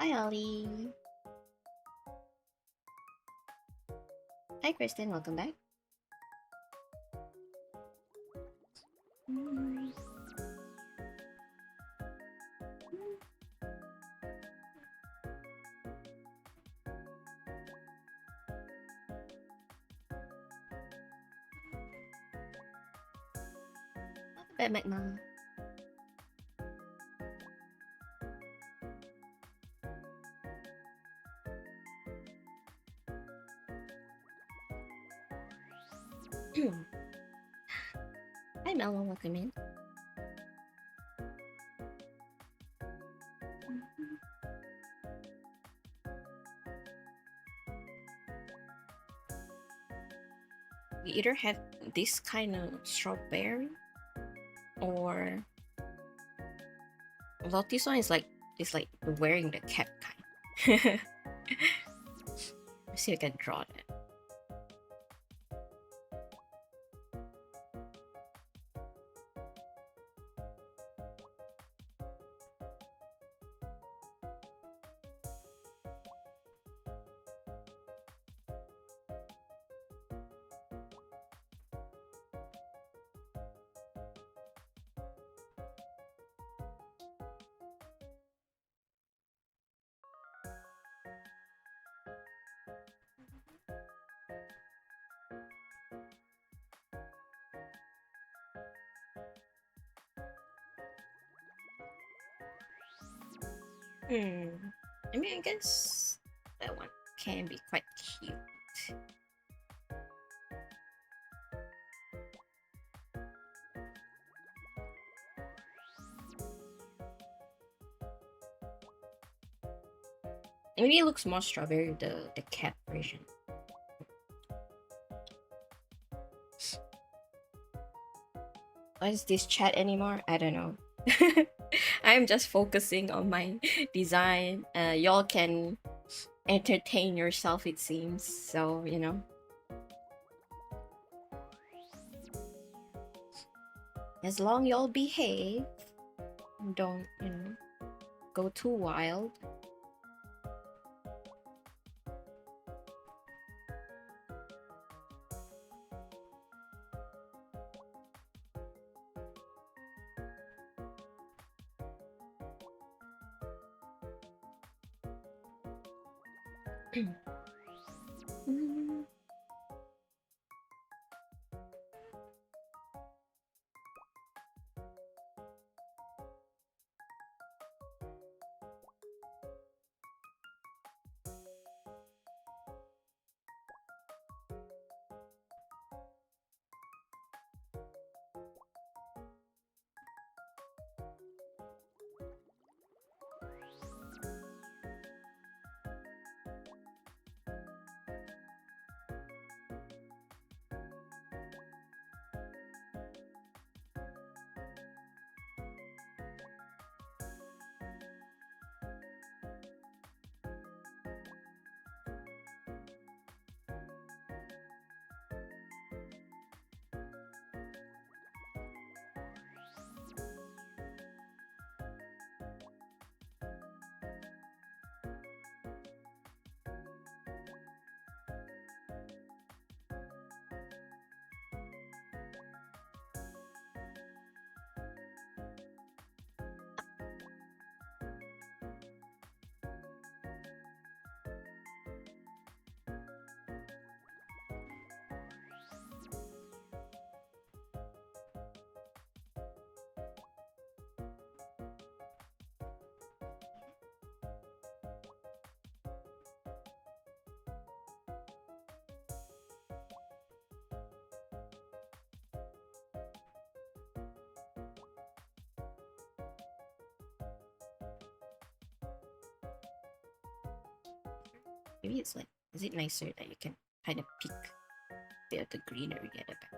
Hi, Ollie. Hi, Kristen. Welcome back. Mm. Welcome back, Mom. Hi, Melon. Welcome in. We either have this kind of strawberry or well, this one is like wearing the cap kind. Let's see if I can draw that. Hmm. I mean, I guess that one can be quite cute. Maybe it looks more strawberry, the cat version. What is this chat anymore? I don't know. I'm just focusing on my design. Y'all can entertain yourself, it seems. So, you know. As long y'all behave, don't, you know, go too wild. Mm. Maybe it's like, is it nicer that you can kind of peek the greenery at the back?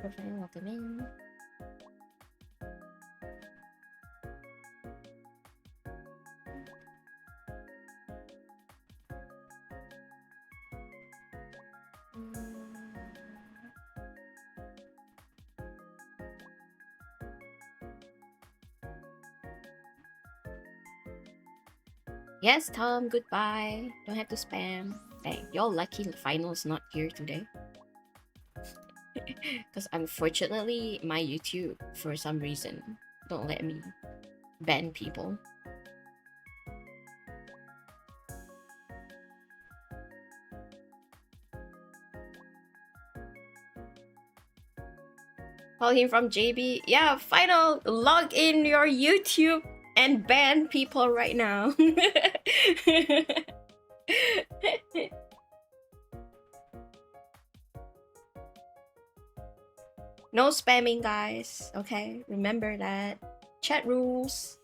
Profile, welcome in. Yes, Tom, goodbye. Don't have to spam. Dang, y'all lucky the final's not here today. Because unfortunately, my YouTube, for some reason, don't let me ban people. Call him from JB. Yeah, final. Log in your YouTube and ban people right now. No spamming, guys. Okay, remember that. Chat rules.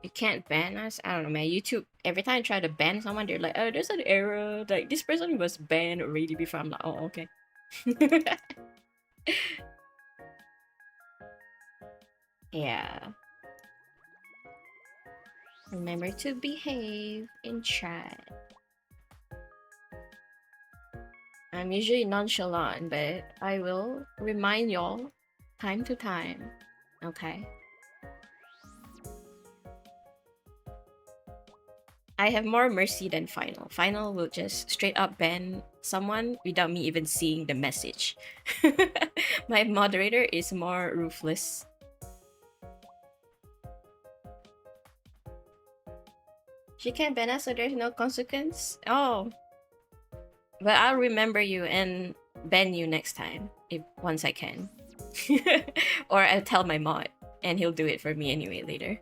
You can't ban us? I don't know, man. YouTube, every time I try to ban someone, they're like, oh, there's an error. Like, this person was banned already before. I'm like, oh, okay. Yeah. Remember to behave in chat. I'm usually nonchalant, but I will remind y'all time to time. Okay? I have more mercy than Final. Final will just straight up ban someone without me even seeing the message. My moderator is more ruthless. She can't ban us, so there's no consequence? Oh. But I'll remember you and ban you next time, if once I can. Or I'll tell my mod, and he'll do it for me anyway later.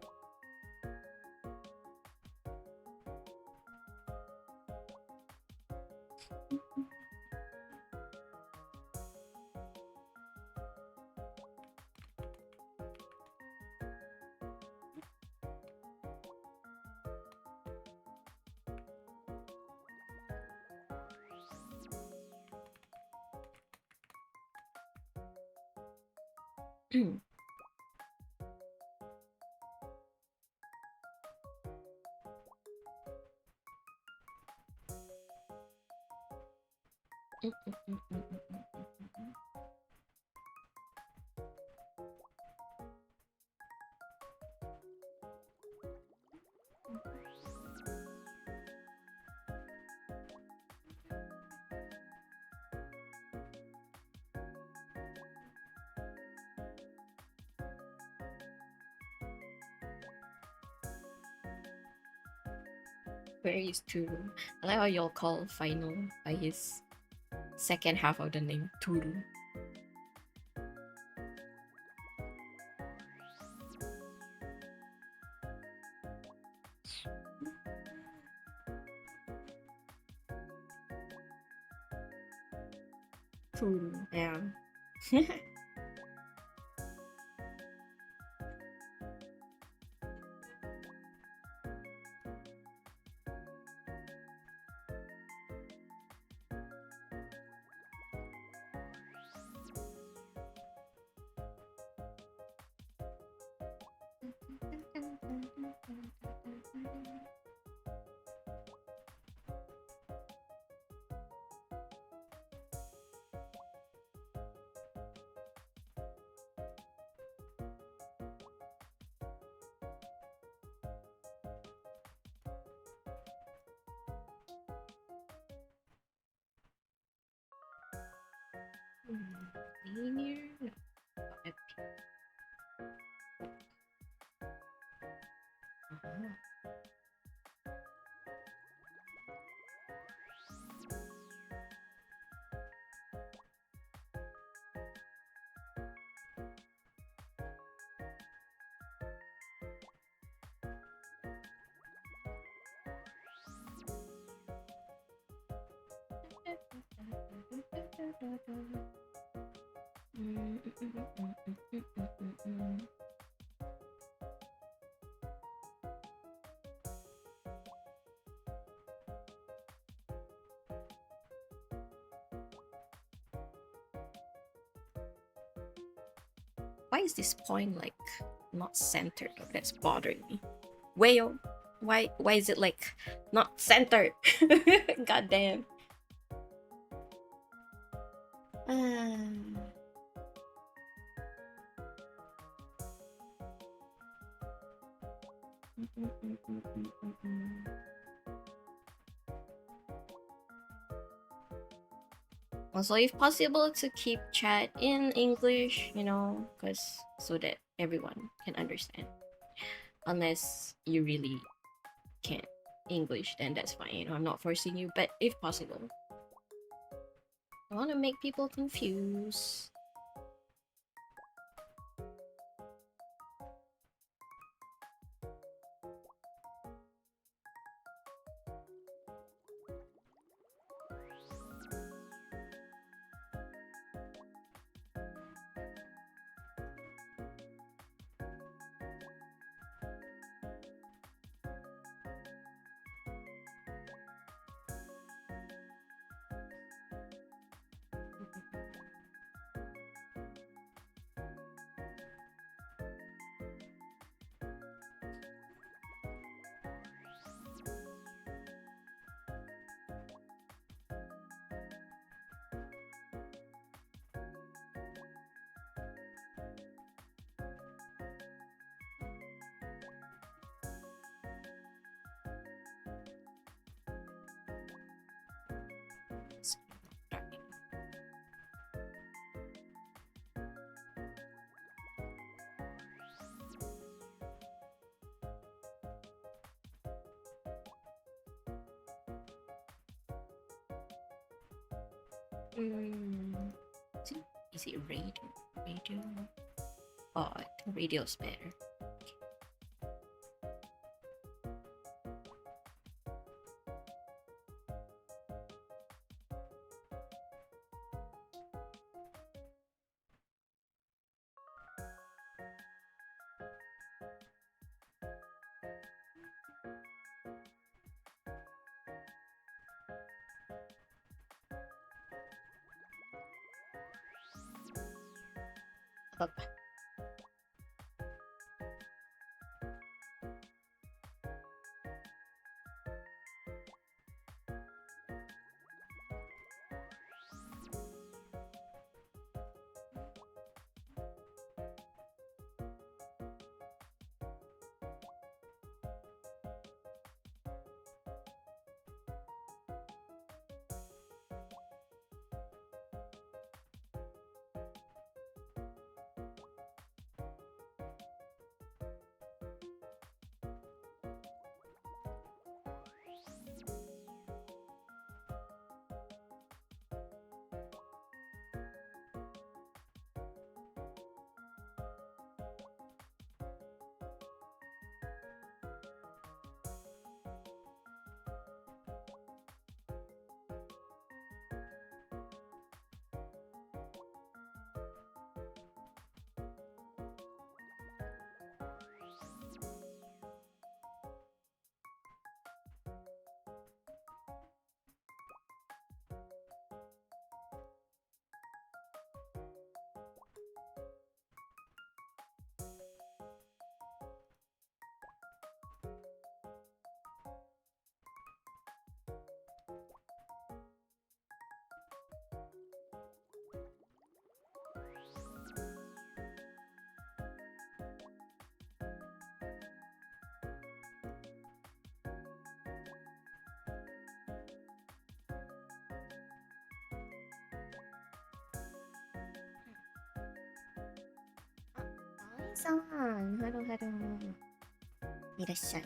Where is Turu? I like how y'all call Final by his second half of the name, Turu. Turu, yeah. Linear? No. why is this point like not centered? That's bothering me. Whale, why is it like not centered? God damn. Also, if possible, to keep chat in English, you know, because so that everyone can understand. Unless you really can't English, then that's fine. You know, I'm not forcing you, but if possible, I want to make people confused. Is it radio? Radio? Oh, I think radio's better. Up. Sa, hello, hello. いらっしゃい。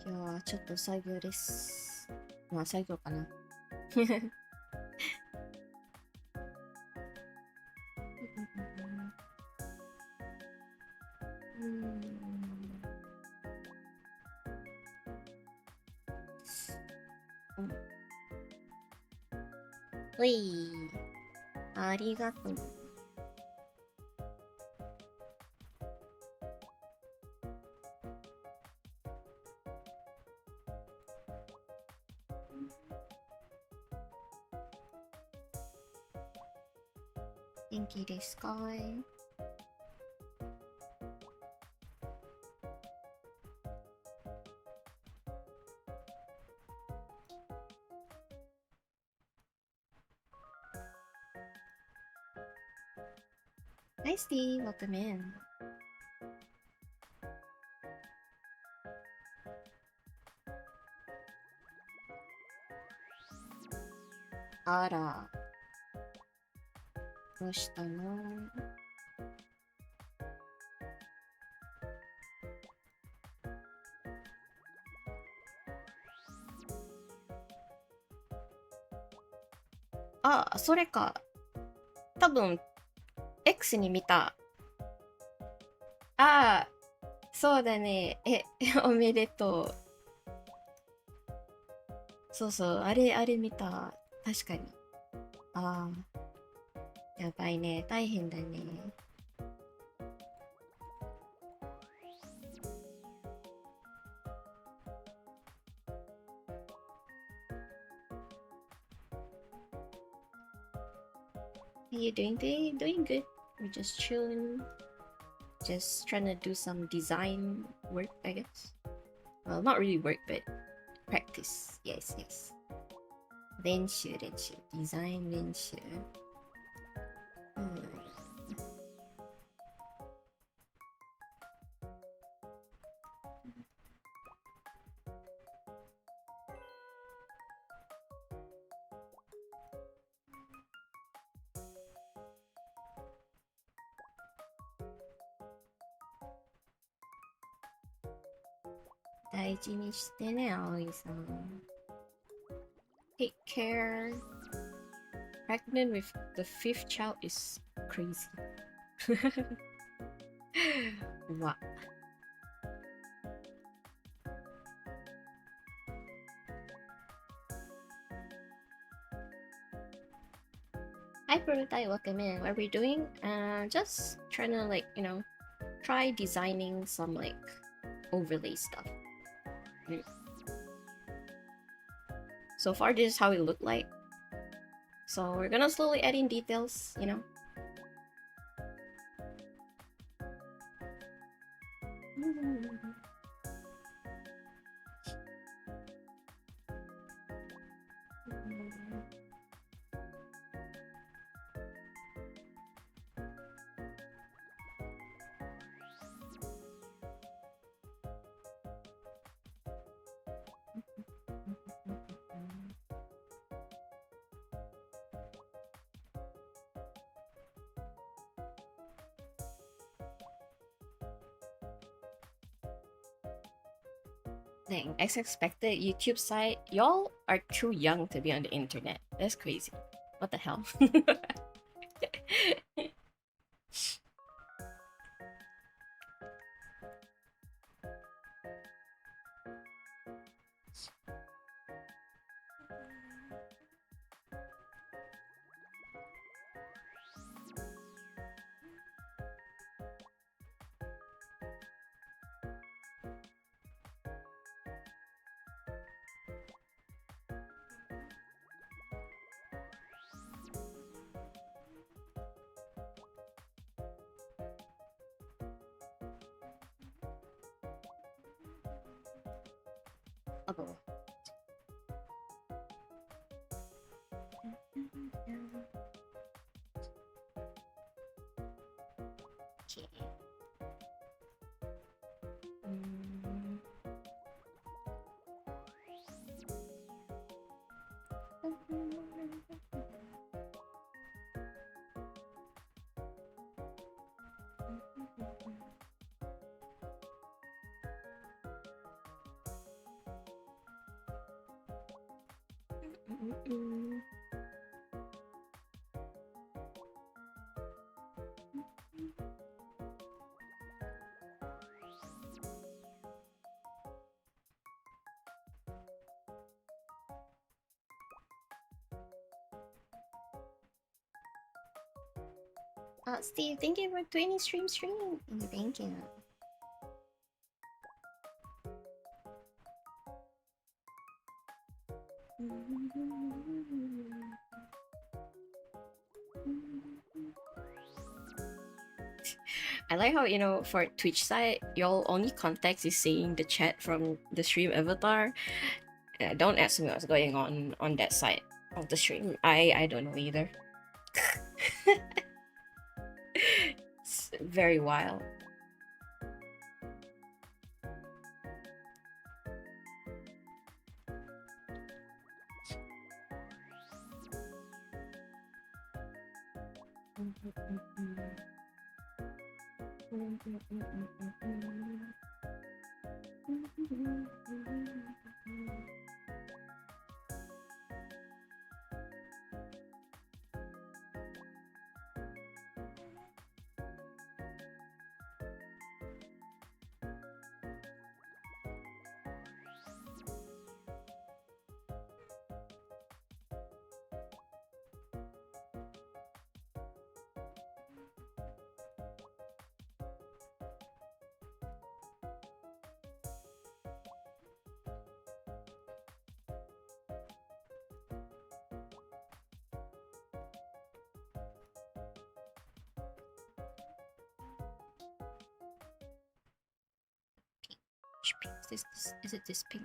今日はちょっと作業です。まあ作業かな。ほい。ありがとう。Genki desu ka? Hi Steve, welcome in. Ara. どうしたの？あ、それか。多分、X に見た。ああ、そうだね。おめでとう。そうそう、あれ見た。確かに。ああ、やばいね。大変だね。How you doing today? Doing good. We're just chilling. Just trying to do some design work, I guess. Well, not really work, but practice. Yes, yes. 練習、練習。デザイン練習。うん。大事にしてね、葵さん。Take care. Pregnant with the fifth child is crazy. わ。Hi, Prototype. Welcome in. What are we doing? Just trying to try designing some overlay stuff. So far, this is how it looked like. So we're gonna slowly add in details, you know. Dang, as expected, YouTube site, y'all are too young to be on the internet. That's crazy. What the hell? Oh. Okay. Steve, thank you for 20 stream. Thank you. I like how, you know, for Twitch side, your only context is seeing the chat from the stream avatar. Don't ask me what's going on that side of the stream. I don't know either. It's very wild. Is it this pink?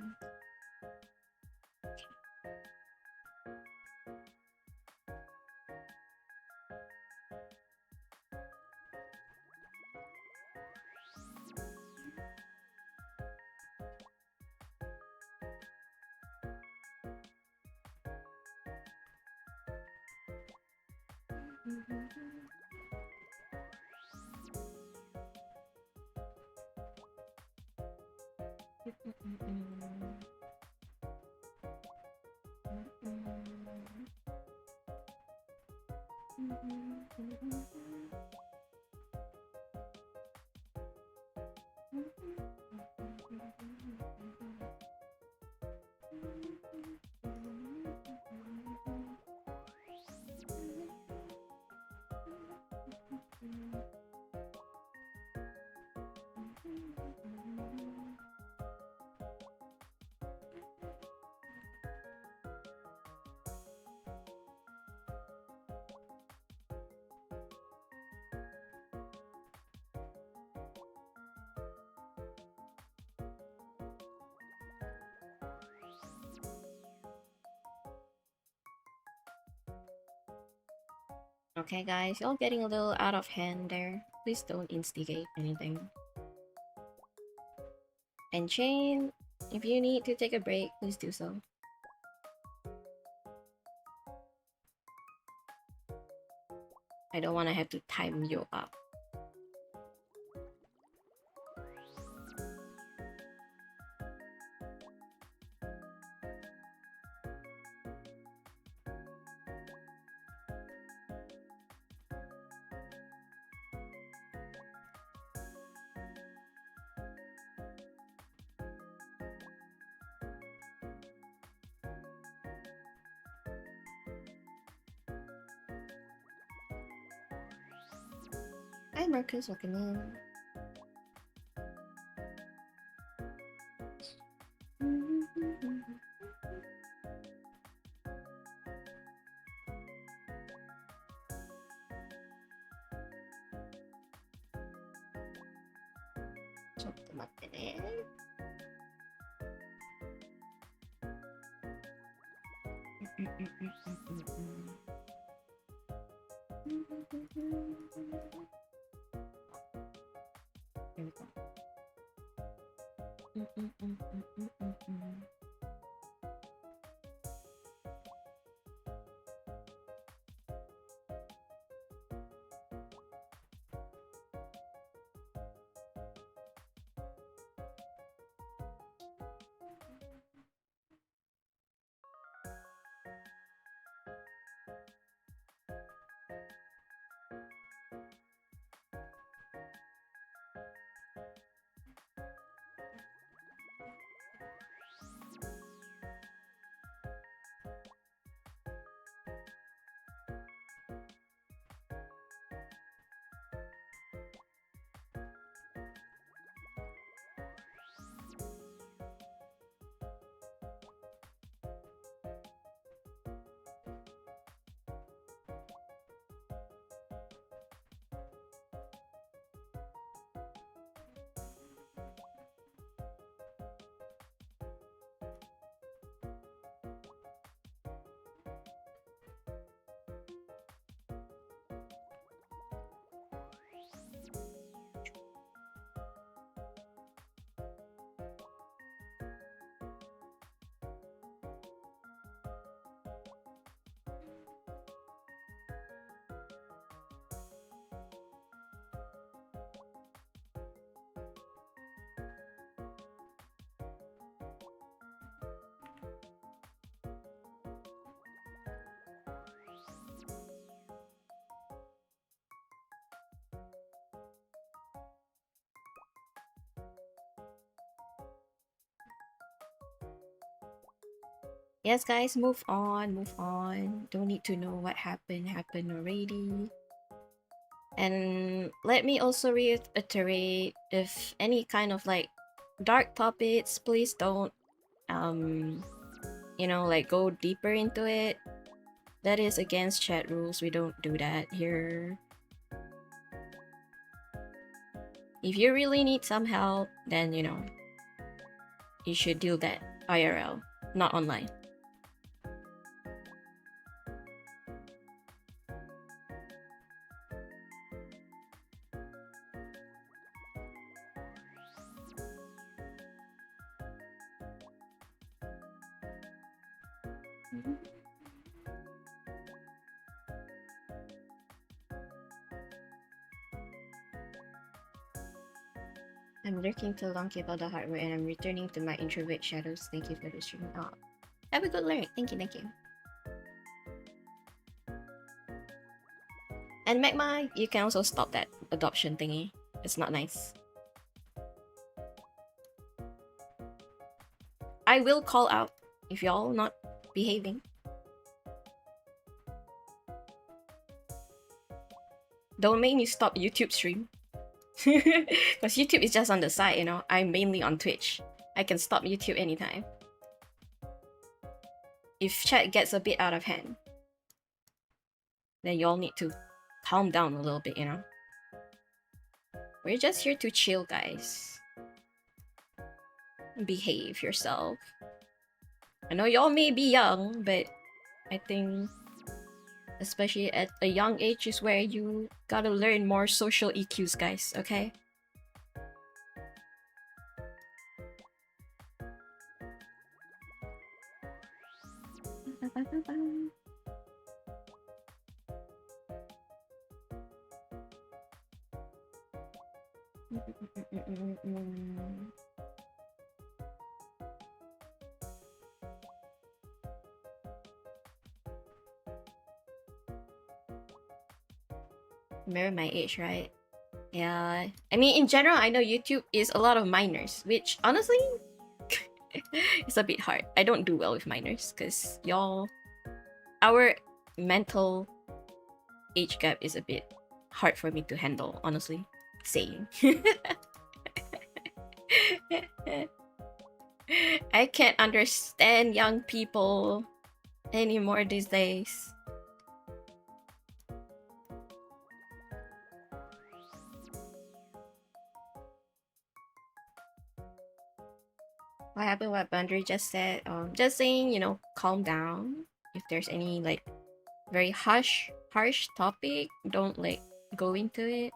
Okay, guys, y'all getting a little out of hand there. Please don't instigate anything. And Jane, if you need to take a break, please do so. I don't want to have to time you up. Hi, Marcus, welcome in. Here we go. Yes, guys, move on, move on. Don't need to know what happened already. And let me also reiterate, if any kind of like dark topics, please don't like go deeper into it. That is against chat rules. We don't do that here. If you really need some help, then you should do that IRL, not online. I'm lurking to long about the hardware and I'm returning to my introvert shadows. Thank you for the stream. Oh, have a good lurk. Thank you, thank you. And Magma, you can also stop that adoption thingy. It's not nice. I will call out if y'all not behaving. Don't make me stop YouTube stream. Because YouTube is just on the side, I'm mainly on Twitch. I can stop YouTube anytime. If chat gets a bit out of hand, then y'all need to calm down a little bit, We're just here to chill, guys. Behave yourself. I know y'all may be young, but I think especially at a young age is where you gotta learn more social EQs, guys, okay? Mirror my age, right? Yeah. I mean, in general, I know YouTube is a lot of minors, which honestly, it's a bit hard. I don't do well with minors because our mental age gap is a bit hard for me to handle, honestly. Saying. I can't understand young people anymore these days. What happened? What Boundary just said? Just saying, calm down. If there's any like very harsh topic, don't like go into it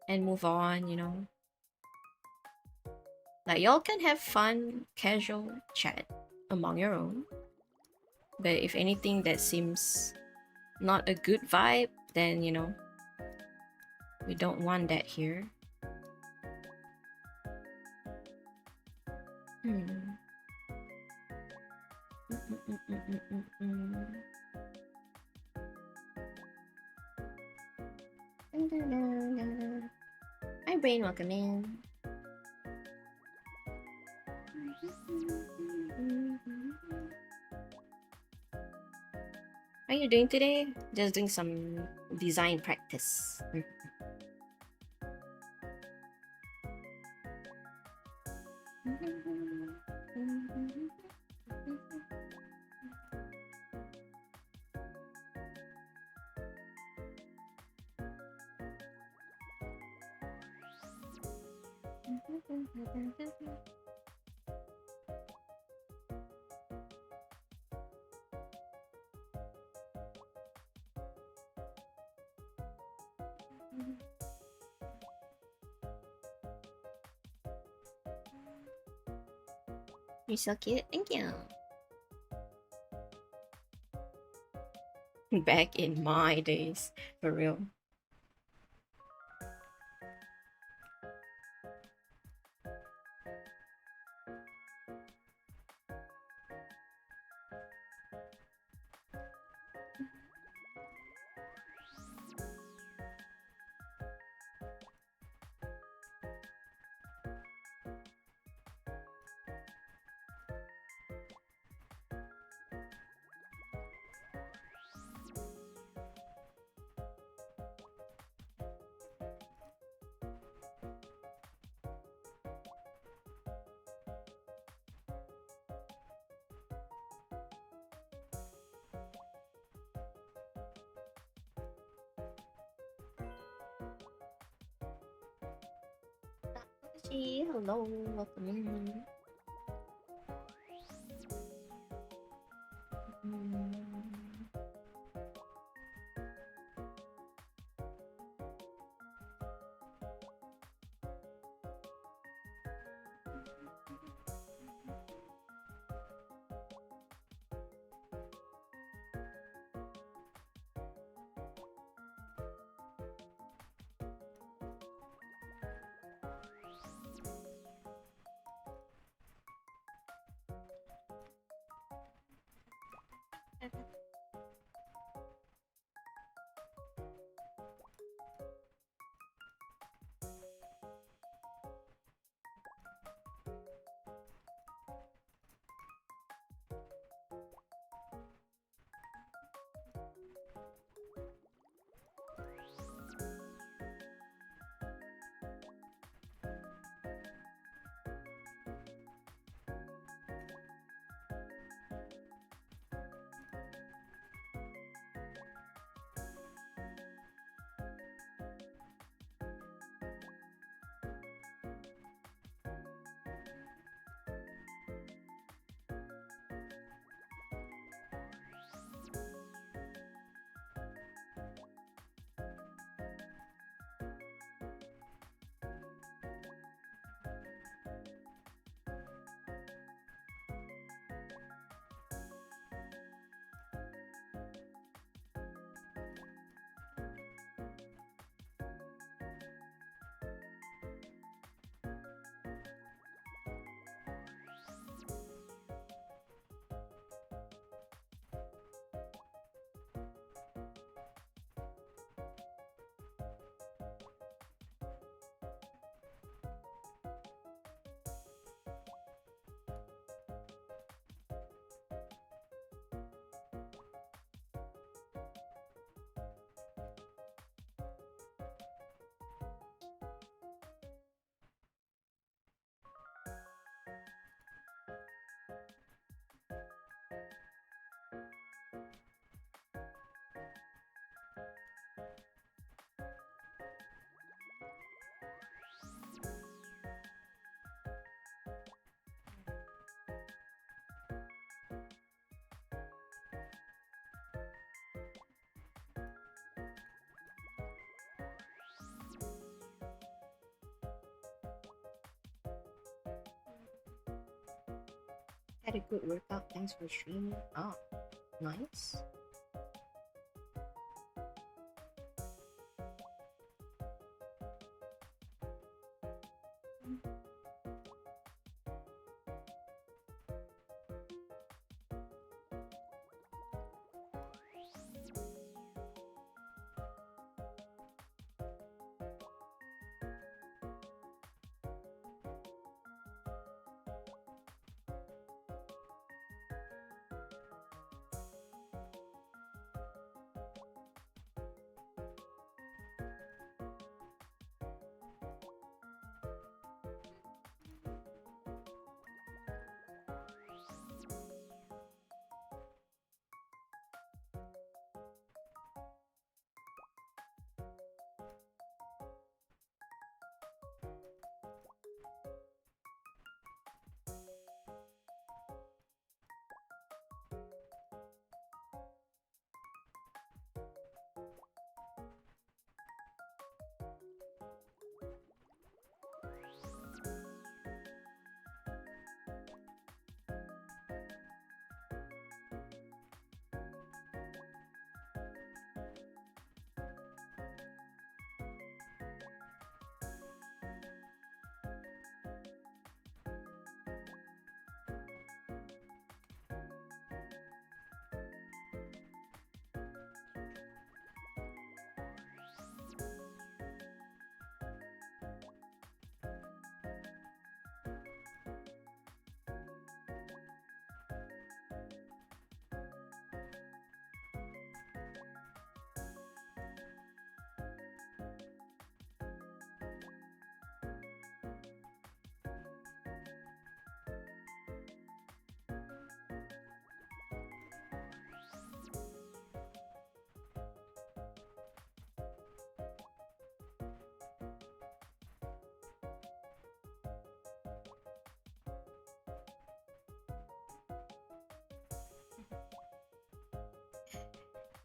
and move on. Like y'all can have fun, casual chat among your own. But if anything that seems not a good vibe, then we don't want that here. Hi Brain, welcome in. How are you doing today? Just doing some design practice. You're so cute. Thank you. Back in my days, for real. Chi, hello, welcome in. Mm. Had a good workout. Thanks for streaming. Oh, nice.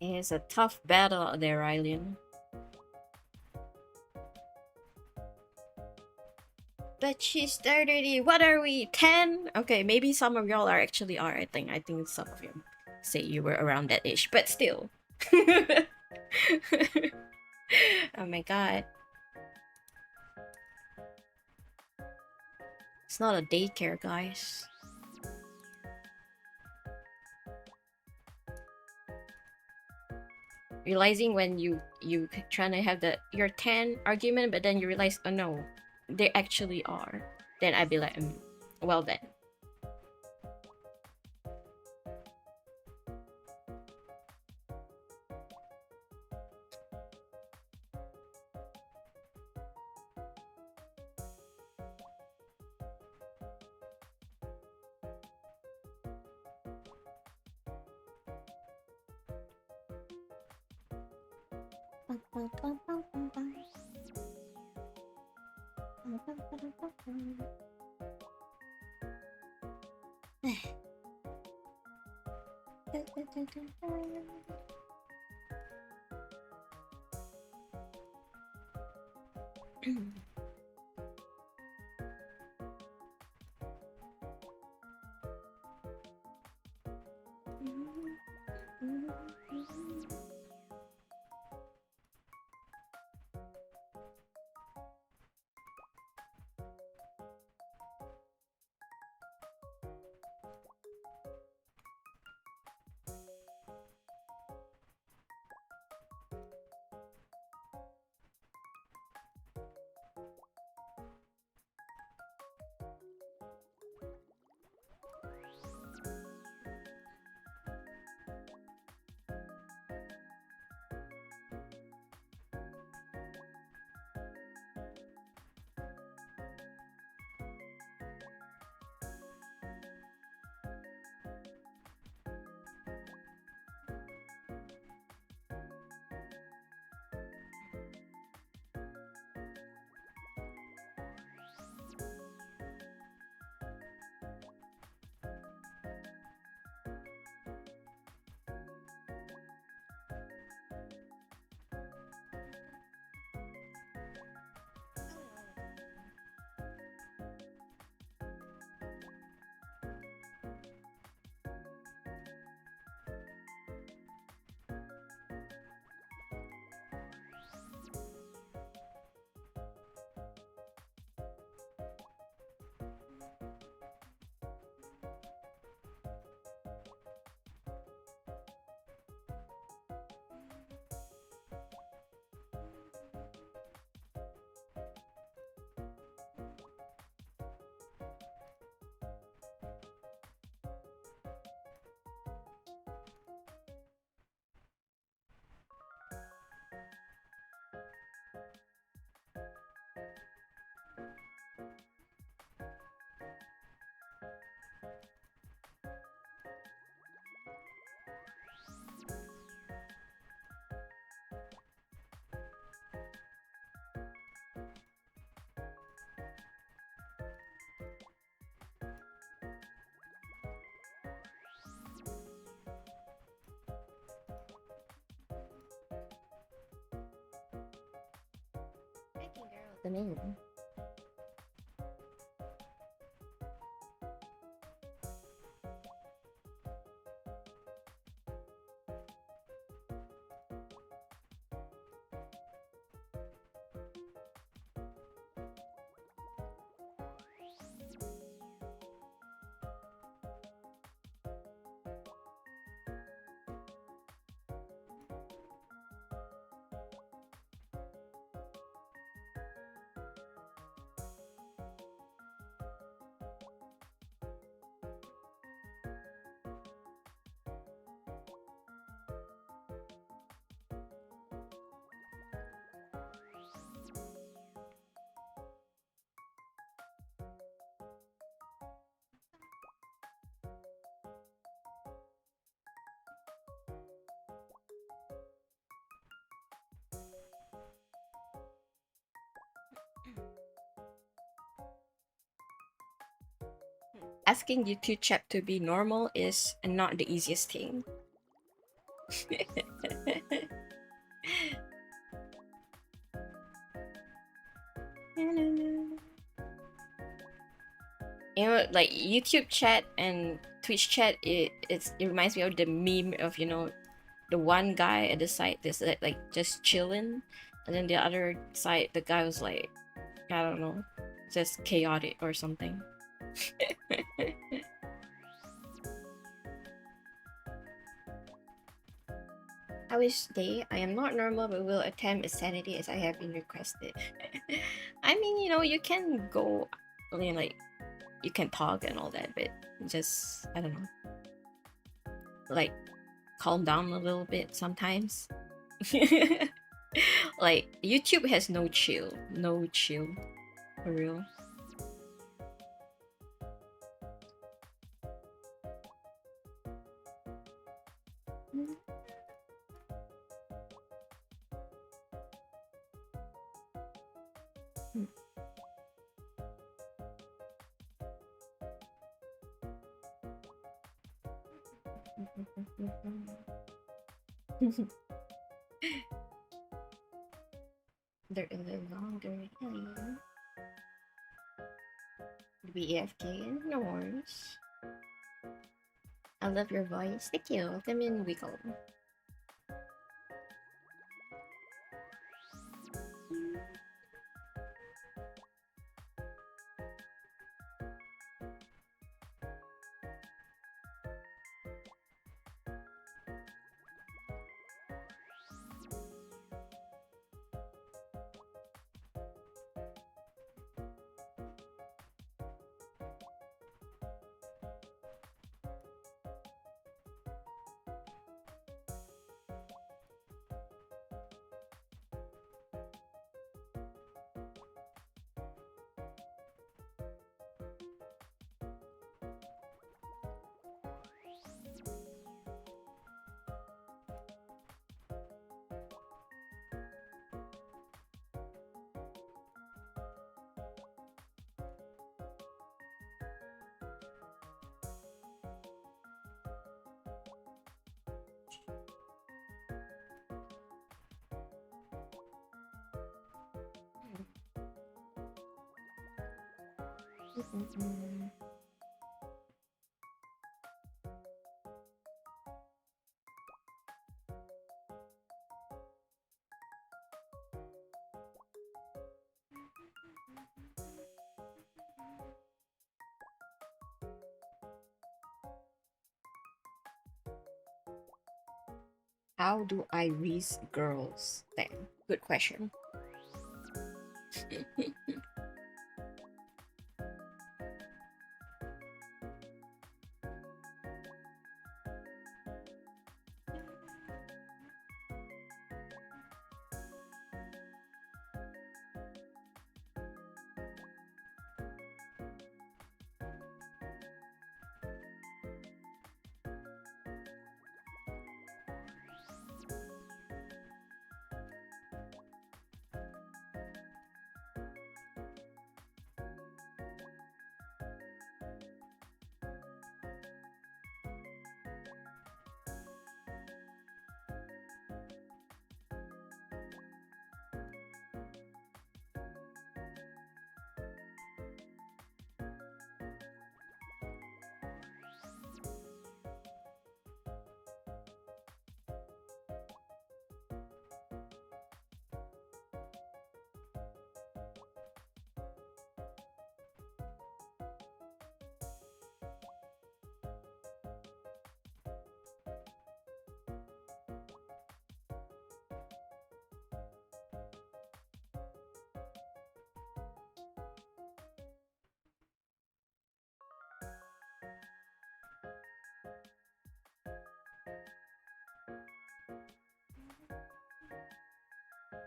It's a tough battle there, Rylian. But she's 30. What are we? 10? Okay, maybe some of y'all are actually are. I think some of you say you were around that age, but still. Oh my god. It's not a daycare, guys. Realizing when you trying to have the your 10 argument, but then you realize, oh no, they actually are. Then I'd be like, well then. The name. Asking YouTube chat to be normal is not the easiest thing. You know, like YouTube chat and Twitch chat, it reminds me of the meme of, you know, the one guy at the side that's like just chilling, and then the other side the guy was like, I don't know, just chaotic or something. I wish day. I am not normal but will attempt insanity as I have been requested. I mean, you know, you can go, I mean, like, you can talk and all that, but just, I don't know, like, calm down a little bit sometimes. Like, YouTube has no chill. No chill. For real. They're a little longer. Hello. BFK, no worries. I love your voice. Thank you. Come in, Wiggle. How do I raise girls then? Good question.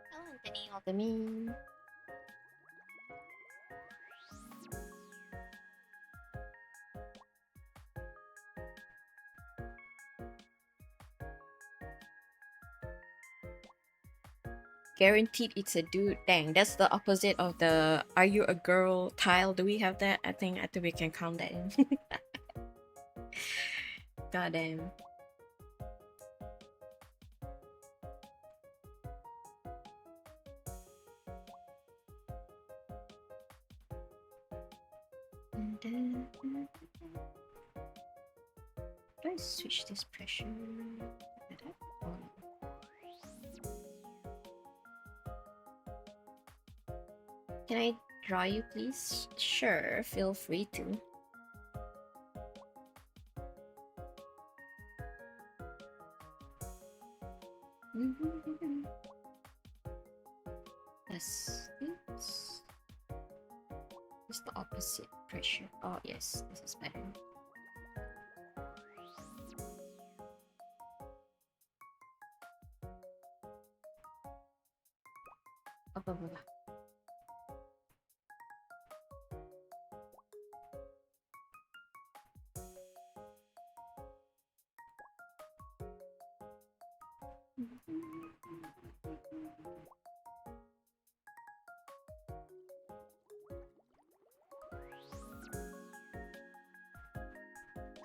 Hello, Anthony. Welcome in. Guaranteed it's a dude. Dang, that's the opposite of the "Are you a girl" tile. Do we have that? I think we can count that in. God damn. Do I switch this pressure? Oh. Can I draw you, please? Sure, feel free to. Yes, it's the opposite pressure. Oh yes, this is better. Up, up, up.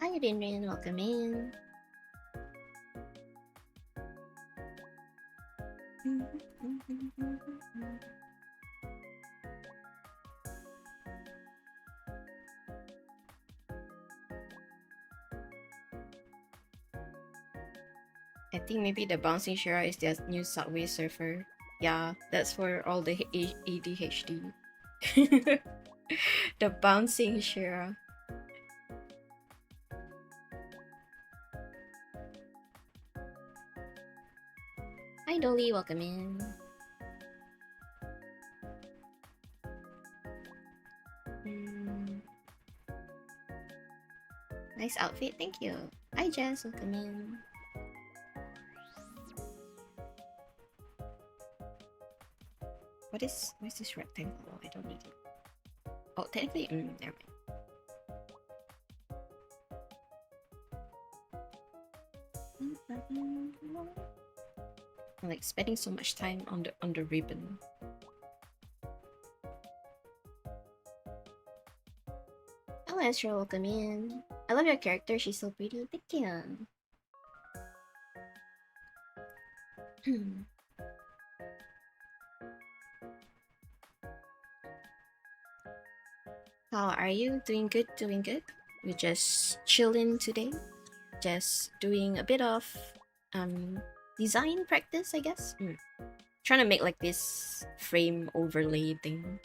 Hi, Rinrin, welcome in. I think maybe the bouncing Shira is their new Subway Surfer. Yeah, that's for all the ADHD. The bouncing Shira. Hi Dolly, welcome in. Nice outfit, thank you. Hi Jess, welcome in. What's this rectangle? Oh, I don't need it. Oh, technically, never mind. I'm like spending so much time on the ribbon. Hello Astro, welcome in. I love your character, she's so pretty. Thank you. How are you? Doing good, doing good. We're just chilling today. Just doing a bit of design practice, I guess. Trying to make like this frame overlay thing.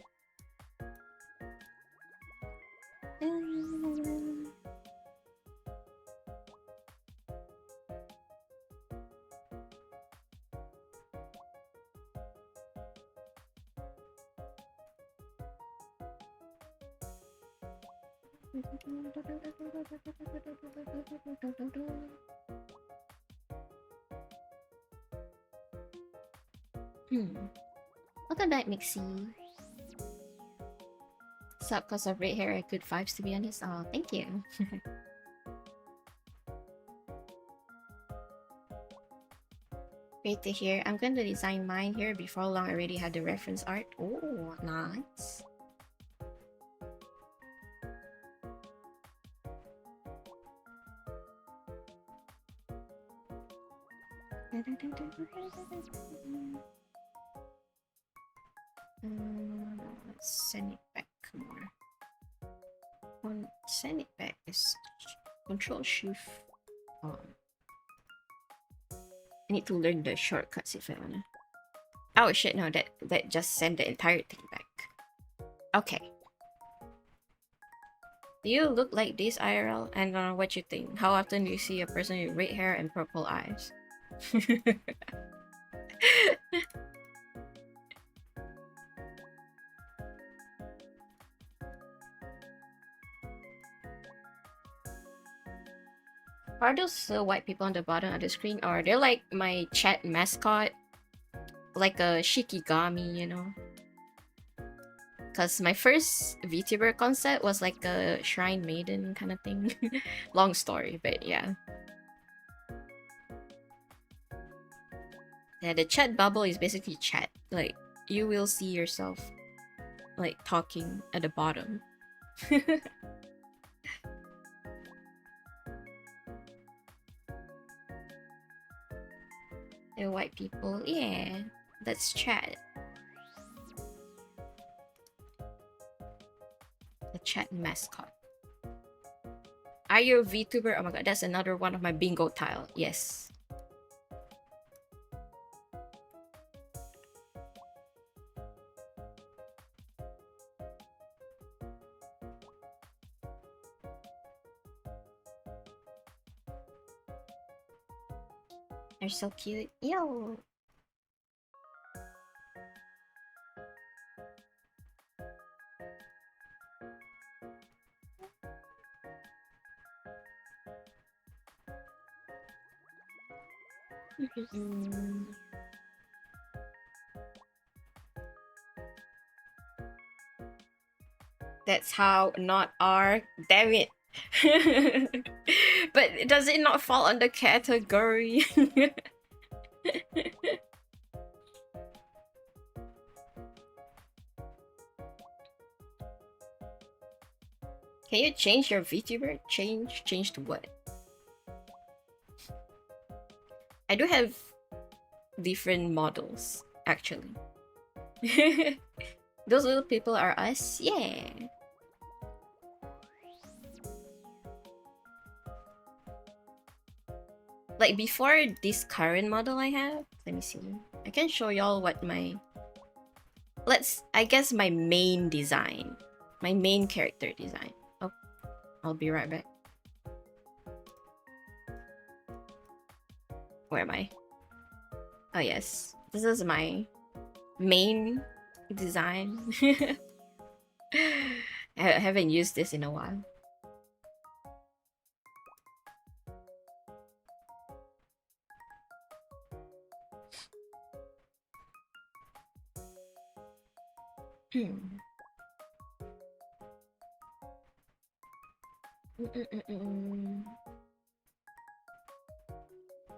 Welcome back, Mixie. Sup, cause of red hair, good vibes to be honest. Oh, thank you. Great to hear. I'm going to design mine here. Before long, I already have the reference art. Oh, nice. Let's send it back more. Send it back is Control Shift. I need to learn the shortcuts if I wanna. Oh shit! No, that just sent the entire thing back. Okay. Do you look like this IRL? And what you think? How often do you see a person with red hair and purple eyes? Are those white people on the bottom of the screen? Or they're like my chat mascot? Like a Shikigami, you know? Because my first VTuber concept was like a Shrine Maiden kind of thing. Long story, but yeah. Yeah, the chat bubble is basically chat. Like, you will see yourself, like, talking at the bottom. They're white people. Yeah, that's chat. The Chat mascot. Are you a VTuber? Oh my god, that's another one of my bingo tile. Yes. They're so cute. Yo. That's how, not R. Damn it. But does it not fall under category? Can you change your VTuber? Change to what? I do have different models, actually. Those little people are us? Yeah. Like before this current model I have, let me see. I can show y'all what my... I guess my main design. My main character design. Oh, I'll be right back. Where am I? Oh yes, this is my main design. I haven't used this in a while.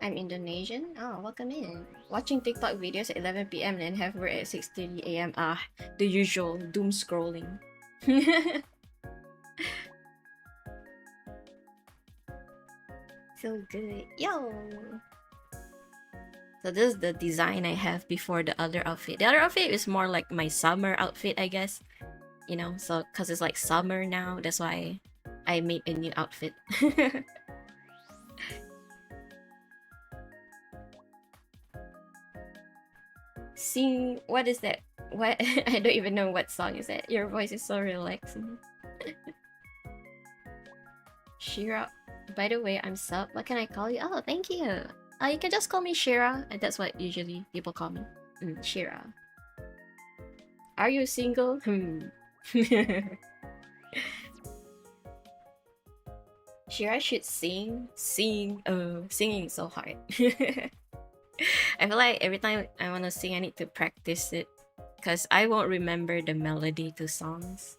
I'm Indonesian. Oh, welcome in. Watching TikTok videos at 11 p.m. and have work at 6:30 a.m. Ah, the usual doom scrolling. So good. Yo! So this is the design I have before the other outfit. The other outfit is more like my summer outfit, I guess. You know, so because it's like summer now, that's why I made a new outfit. Sing, what is that? What? I don't even know what song is that. Your voice is so relaxing. Shira, by the way, I'm sub. What can I call you? Oh, thank you. You can just call me Shira. And that's what usually people call me. Shira. Are you single? Shira should sing. Singing is so hard. I feel like every time I want to sing, I need to practice it. Because I won't remember the melody to songs.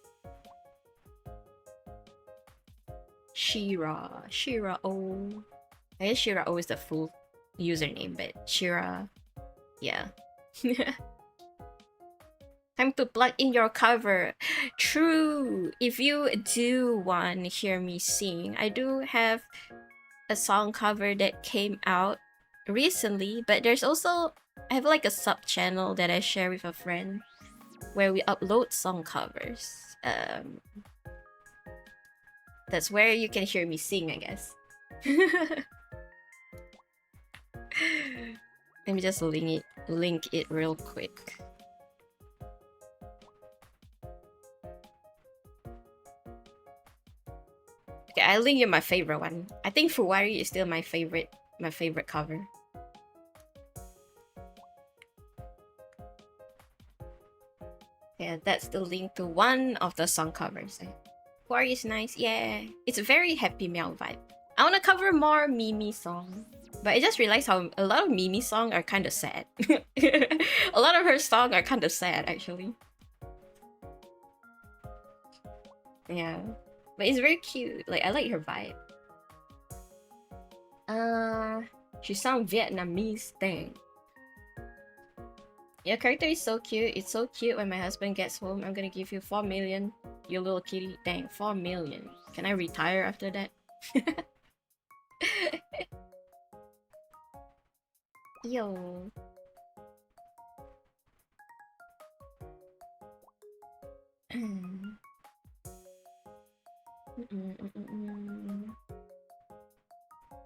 Shira. Shira O. I guess Shira O is the full username, but Shira. Yeah. Time to plug in your cover. True. If you do want to hear me sing, I do have a song cover that came out recently, but there's also, I have like a sub channel that I share with a friend where we upload song covers. That's where you can hear me sing, I guess. Let me just link it real quick. Okay, I'll link you my favorite one. I think Fuwari is still my favorite cover. Yeah, that's the link to one of the song covers. Fuwari is nice, yeah. It's a very happy meow vibe. I wanna cover more Mimi songs. But I just realized how a lot of Mimi songs are kind of sad. A lot of her songs are kind of sad, actually. Yeah. But it's very cute. Like, I like her vibe. She sounds Vietnamese thing. Your character is so cute. It's so cute. When my husband gets home, I'm gonna give you 4 million. You little kitty. Dang, 4 million. Can I retire after that? Yo.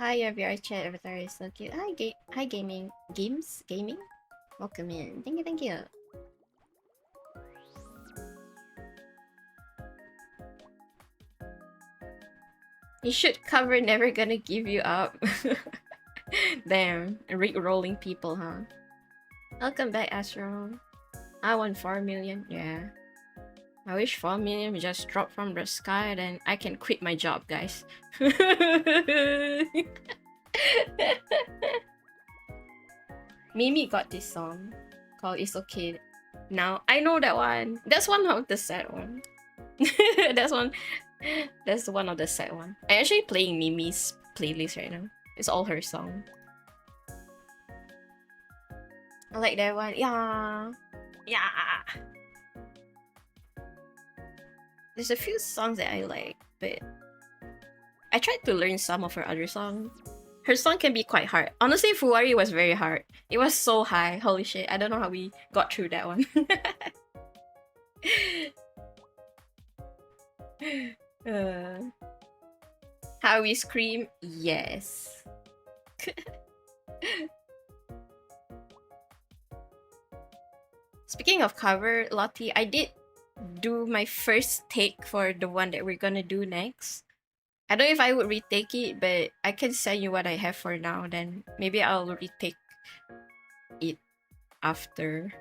Hi, your VR chat avatar is so cute. Hi, gaming. Gaming? Welcome in. Thank you. You should cover Never Gonna Give You Up. Damn, rolling people, huh? Welcome back, Astro. I want 4 million. Yeah. I wish 4 million would just drop from the sky, then I can quit my job, guys. Mimi got this song called It's Okay Now. I know that one. That's one of the sad one. That's one. That's one of the sad one. I'm actually playing Mimi's playlist right now. It's all her song. I like that one. Yeah. Yeah. There's a few songs that I like, but I tried to learn some of her other songs. Her song can be quite hard. Honestly, Fuwari was very hard. It was so high. Holy shit. I don't know how we got through that one. How we scream? Yes. Speaking of cover, Lottie, I did do my first take for the one that we're gonna do next. I don't know if I would retake it, but I can send you what I have for now. Then maybe I'll retake it after.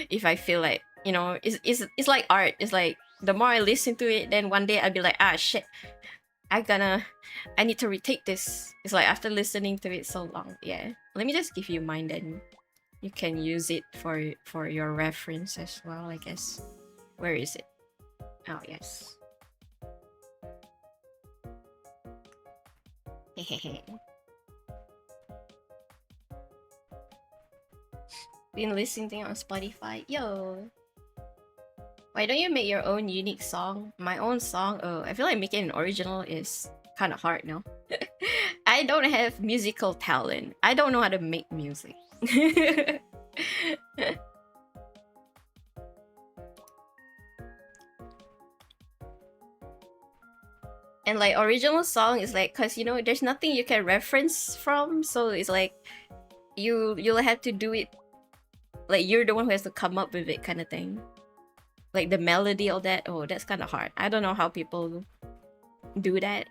If I feel like, you know, it's like art. It's like the more I listen to it, then one day I'll be like, ah shit, I need to retake this. It's like after listening to it so long. Yeah. Let me just give you mine, then you can use it for your reference as well, I guess. Where is it? Oh yes. Been listening on Spotify. Yo. Why don't you make your own unique song? My own song? Oh, I feel like making an original is kind of hard, no? I don't have musical talent. I don't know how to make music. And like original song is like, cause you know there's nothing you can reference from, so it's like you'll have to do it. Like you're the one who has to come up with it, kind of thing. Like the melody, all that. Oh, that's kind of hard. I don't know how people do that.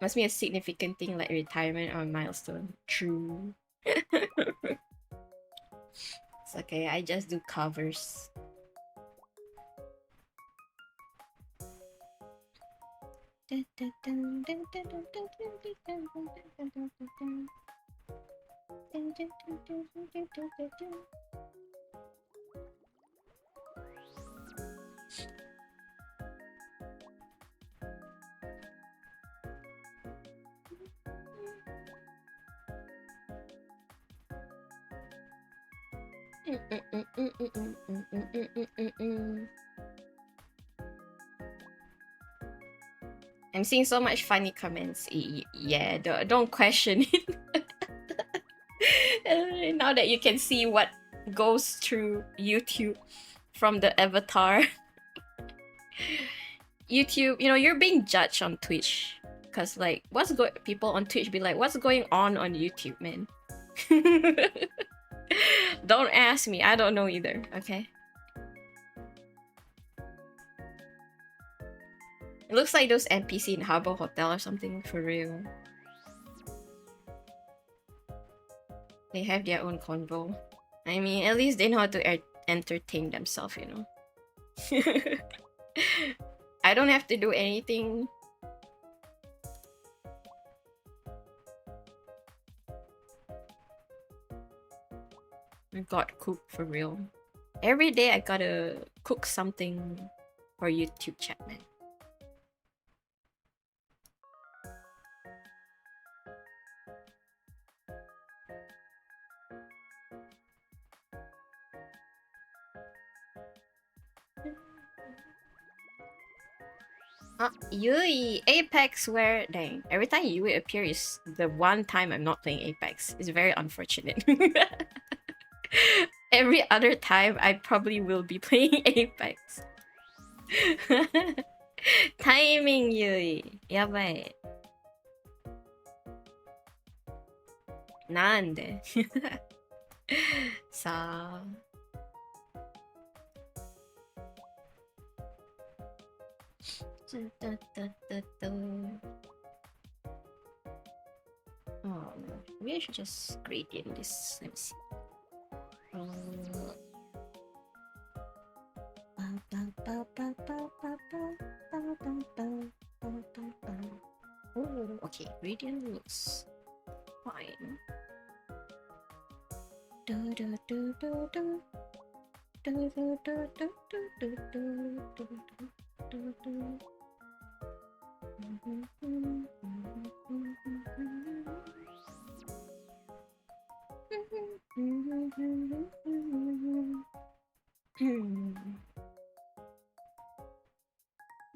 Must be a significant thing like retirement or milestone. True. It's okay. I just do covers. I'm seeing so much funny comments. Yeah, don't question it. Now that you can see what goes through YouTube from the avatar. YouTube, you know, you're being judged on Twitch. Cause like, people on Twitch be like, what's going on YouTube, man? Don't ask me, I don't know either, okay? It looks like those NPC in Habbo Hotel or something, for real. They have their own convo. I mean, at least they know how to entertain themselves, you know? I don't have to do anything. I got cook for real. Every day I gotta cook something for YouTube chat, man. Yui! Apex where... Dang, every time Yui appears is the one time I'm not playing Apex. It's very unfortunate. Every other time I probably will be playing Apex. タイミング優位。やばい。なんでさあ。Oh no. Maybe I should just gradient this. Let me see. Oh, okay. Gradient looks fine.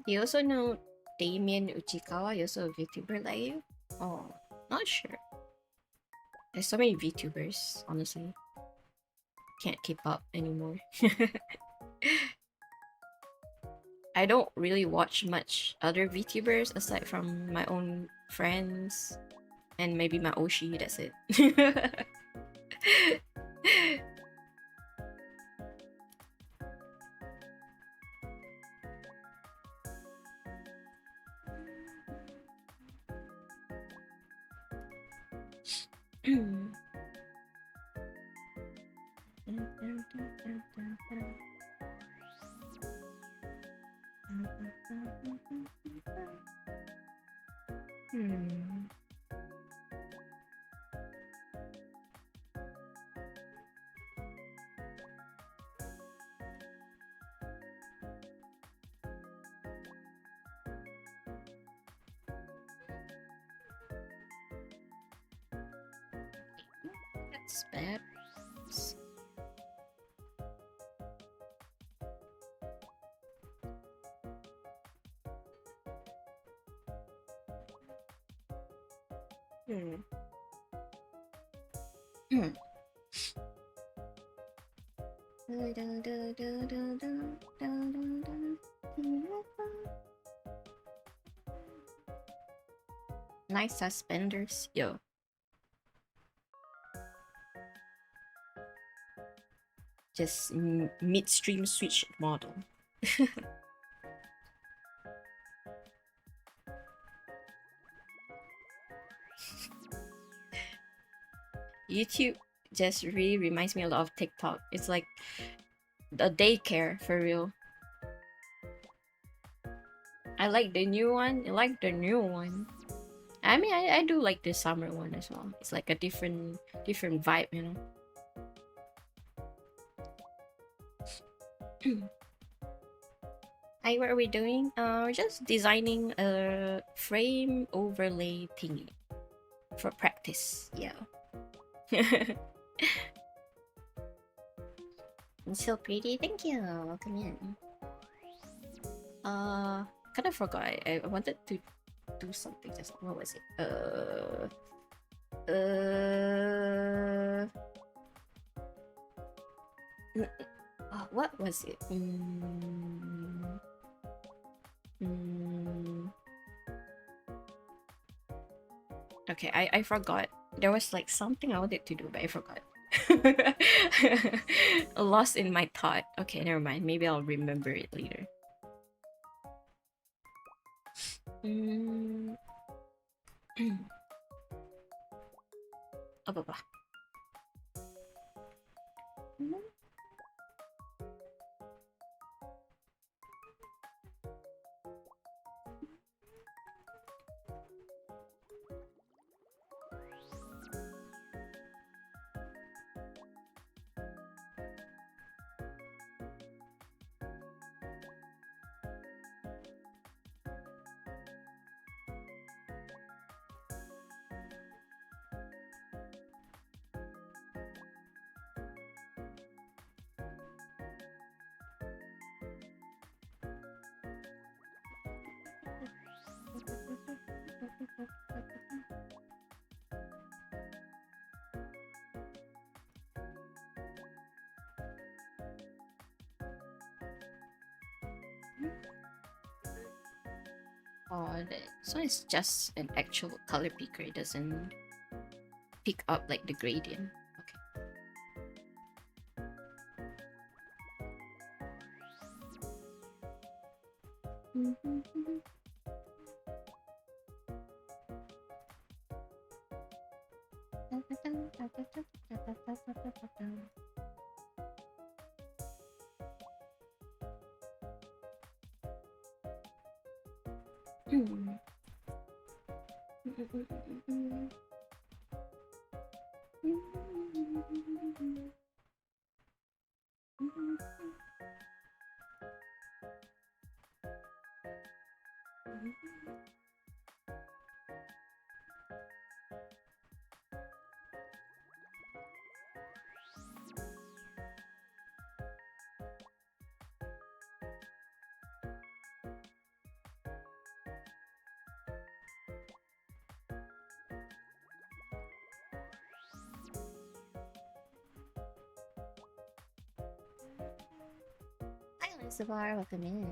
You also know Damien Uchikawa? You also a VTuber like you? Oh, not sure. There's so many VTubers, honestly. Can't keep up anymore. I don't really watch much other VTubers aside from my own friends and maybe my Oshi, that's it. Hmm. That's bad. Hmm. Hmm. Nice suspenders, yo. Just midstream switch model. YouTube just really reminds me a lot of TikTok. It's like a daycare for real. I like the new one. I like the new one. I mean, I do like the summer one as well. It's like a different vibe, you know. Hi, what are we doing? We're just designing a frame overlay thingy for practice. Yeah. It's so pretty. Thank you. Welcome in. Kind of forgot. I wanted to do something. Just what was it? What was it? Okay, I forgot. There was like something I wanted to do, but I forgot. Lost in my thought. Okay, never mind. Maybe I'll remember it later. Apa apa? Oh, this one is just an actual color picker. It doesn't pick up like the gradient. Okay. Hi, Elizabeth. Welcome in.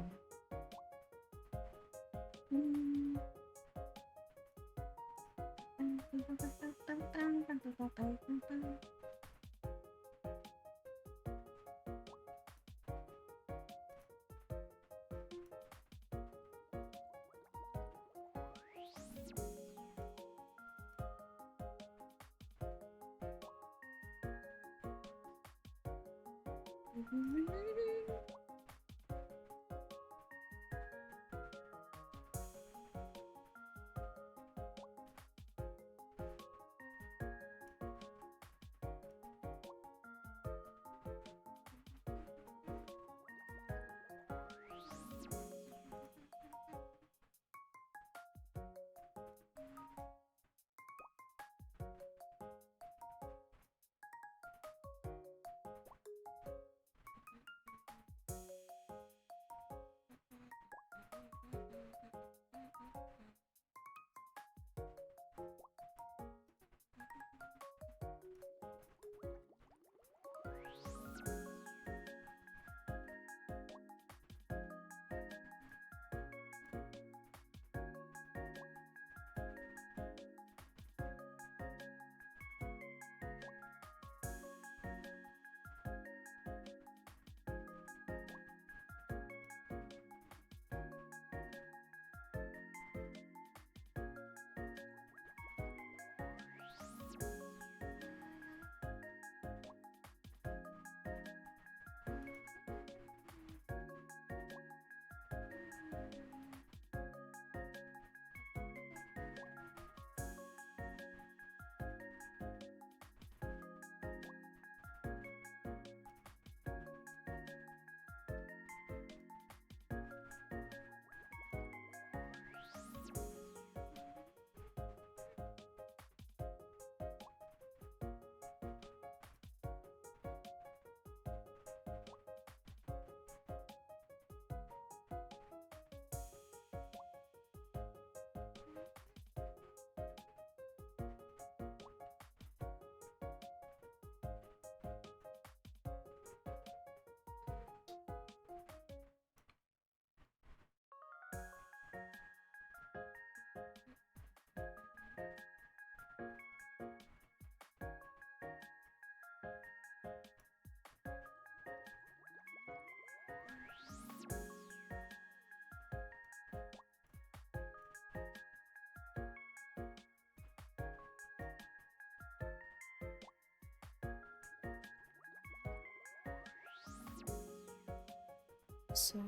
So,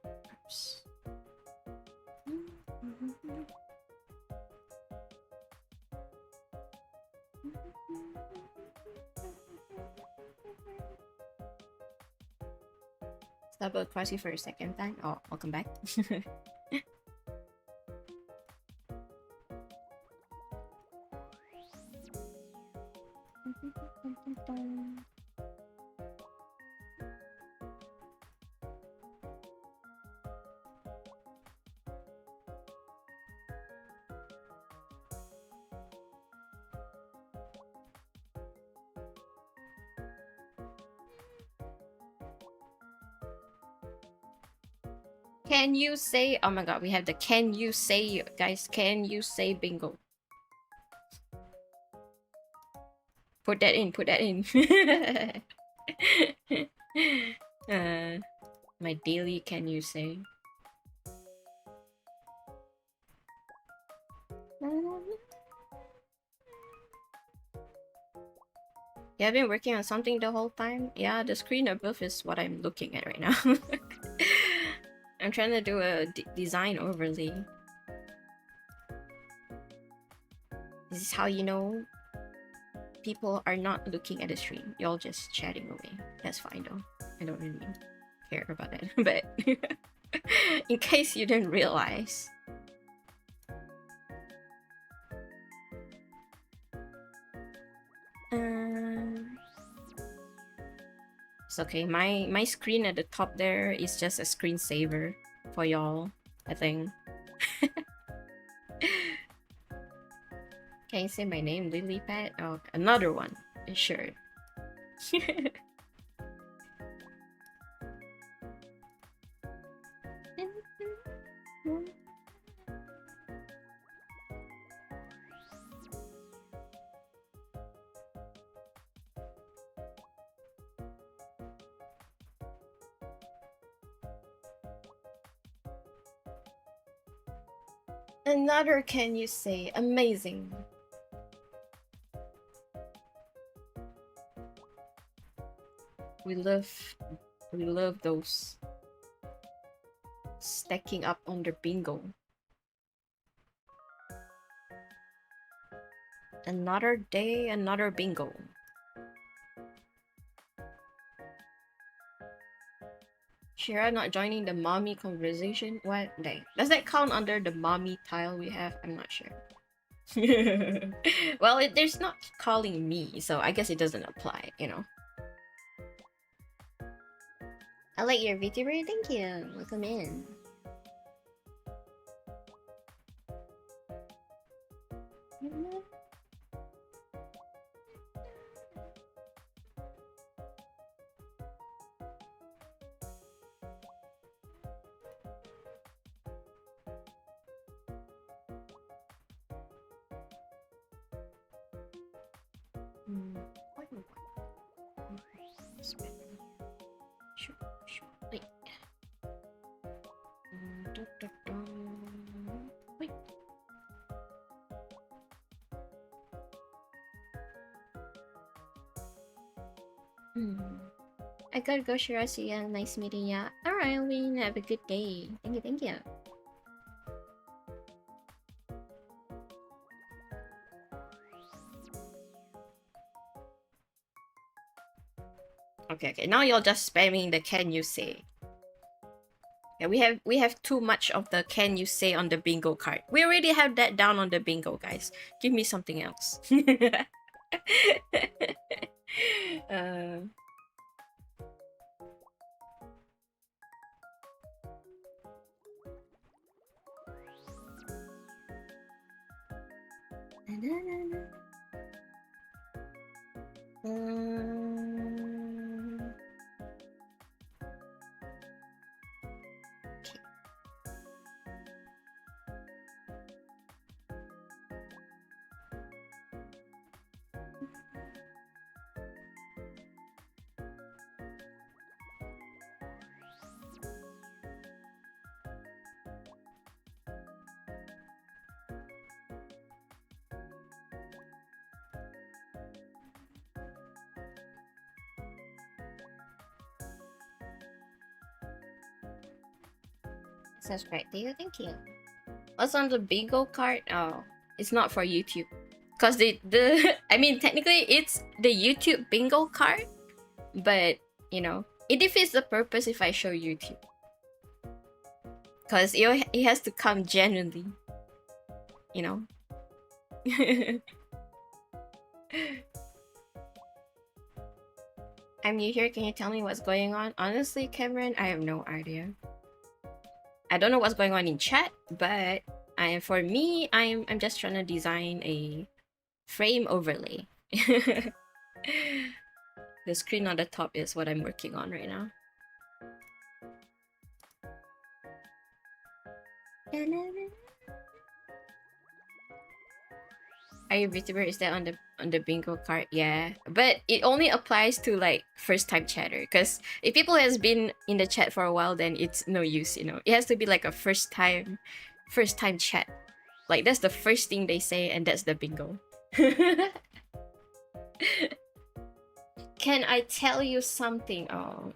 perhaps. Stumble across you for a second time. Oh, welcome back. Can you say? Oh my god, we have the can you say, guys? Can you say bingo? Put that in. Put that in. My daily can you say? Yeah, I've been working on something the whole time. Yeah, the screen above is what I'm looking at right now. I'm trying to do a design overlay. This is how you know people are not looking at the stream. Y'all just chatting away. That's fine though. I don't really care about that. But in case you didn't realize. It's okay. My screen at the top there is just a screensaver for y'all, I think. Can you say my name, Lilypad? Oh, another one. Sure. Another can you say? Amazing. We love those stacking up on the bingo. Another day, another bingo. Shira not joining the mommy conversation? What day? Does that count under the mommy tile we have? I'm not sure. Well, there's not calling me, so I guess it doesn't apply, you know. I like your VTuber, thank you. Welcome in. Wait. Wait. I gotta go, Shira. See ya. Nice meeting ya. Alright, Win. Have a good day. Thank you, thank you. Okay. Now you're just spamming the can you say. Yeah, we have too much of the can you say on the bingo card. We already have that down on the bingo, guys. Give me something else. Subscribe to you, thank you. What's on the bingo card? Oh, it's not for YouTube. Cause the I mean technically it's the YouTube bingo card, but you know, it defeats the purpose if I show YouTube. Cause it has to come genuinely. You know? I'm new here, can you tell me what's going on? Honestly, Cameron, I have no idea. I don't know what's going on in chat, but for me, I'm just trying to design a frame overlay. The screen on the top is what I'm working on right now. Are you VTuber? Is that on the bingo card? Yeah, but it only applies to like first time chatter. Because if people has been in the chat for a while, then it's no use. You know, it has to be like a first time chat. Like that's the first thing they say, and that's the bingo. Can I tell you something? Oh,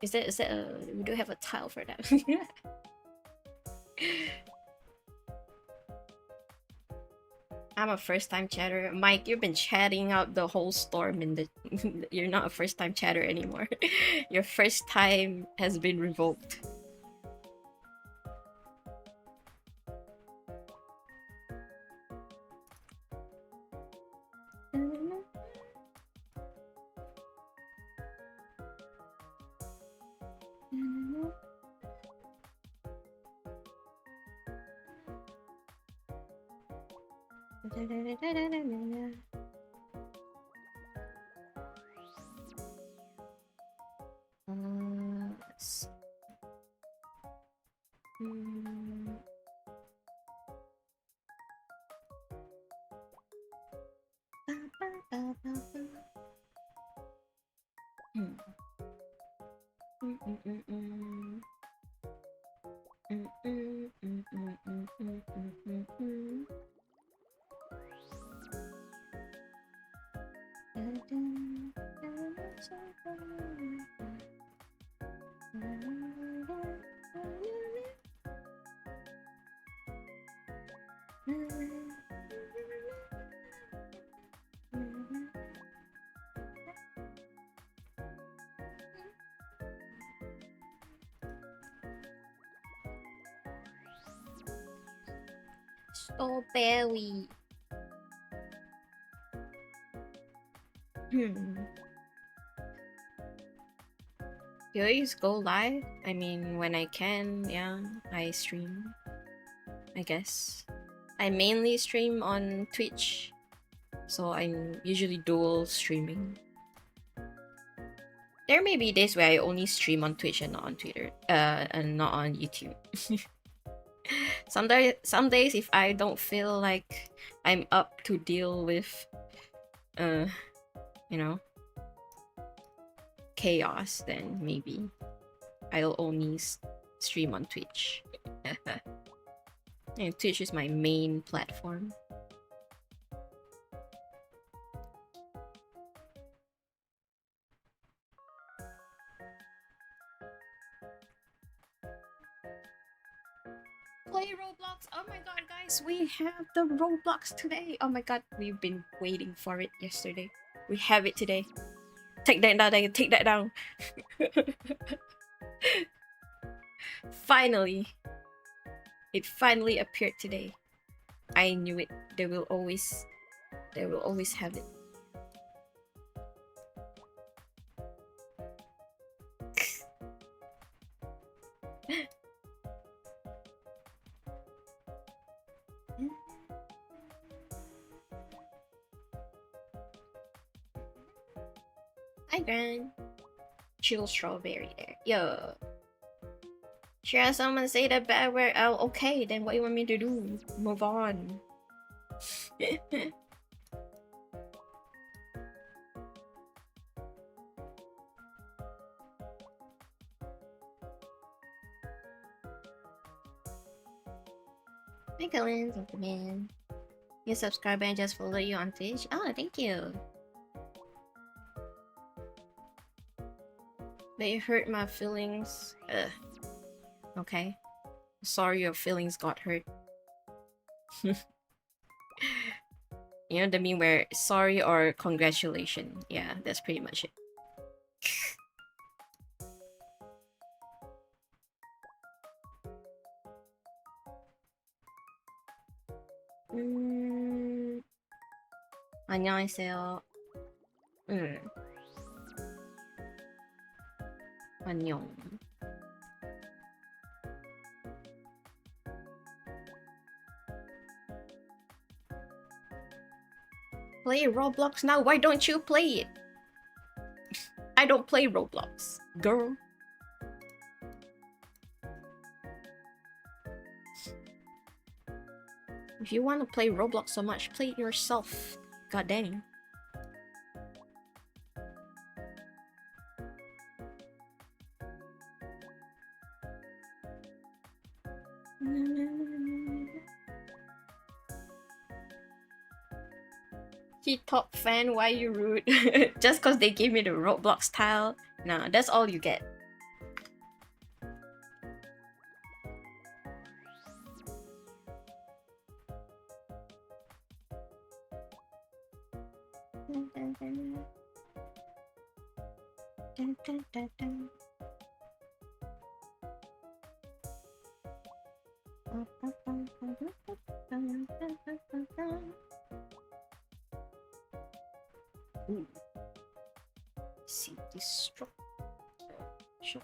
is that we do have a tile for that? I'm a first time chatter. Mike, you've been chatting out the whole storm in the you're not a first time chatter anymore. Your first time has been revoked. Let's see. Strawberry. You always go live? I mean, when I can, yeah, I stream. I guess. I mainly stream on Twitch, so I'm usually dual streaming. There may be days where I only stream on Twitch and not on Twitter, and not on YouTube. Some days if I don't feel like I'm up to deal with, you know, chaos, then maybe I'll only stream on Twitch. And Twitch is my main platform. Play Roblox. Oh my god, guys, we have the Roblox today. Oh my god, we've been waiting for it yesterday. We have it today. Take that down, take that down. Finally. It finally appeared today. I knew it. They will always have it. Hi, Gran. Chill strawberry there. Yo. Sure, someone say the bad word. Oh, okay. Then what you want me to do? Move on. Hi, Colin. Man. You subscribe and just follow you on Twitch. Oh, thank you. They hurt my feelings. Ugh. Okay. Sorry your feelings got hurt. You know the meme where sorry or congratulations. Yeah, that's pretty much it. 안녕하세요. 안녕. Play Roblox now. Why don't you play it? I don't play Roblox, girl. If you want to play Roblox so much, play it yourself. God dang. T-top fan, why you rude? Just cause they gave me the Roblox tile? Nah, that's all you get. Ooh. See this stroke. Sure.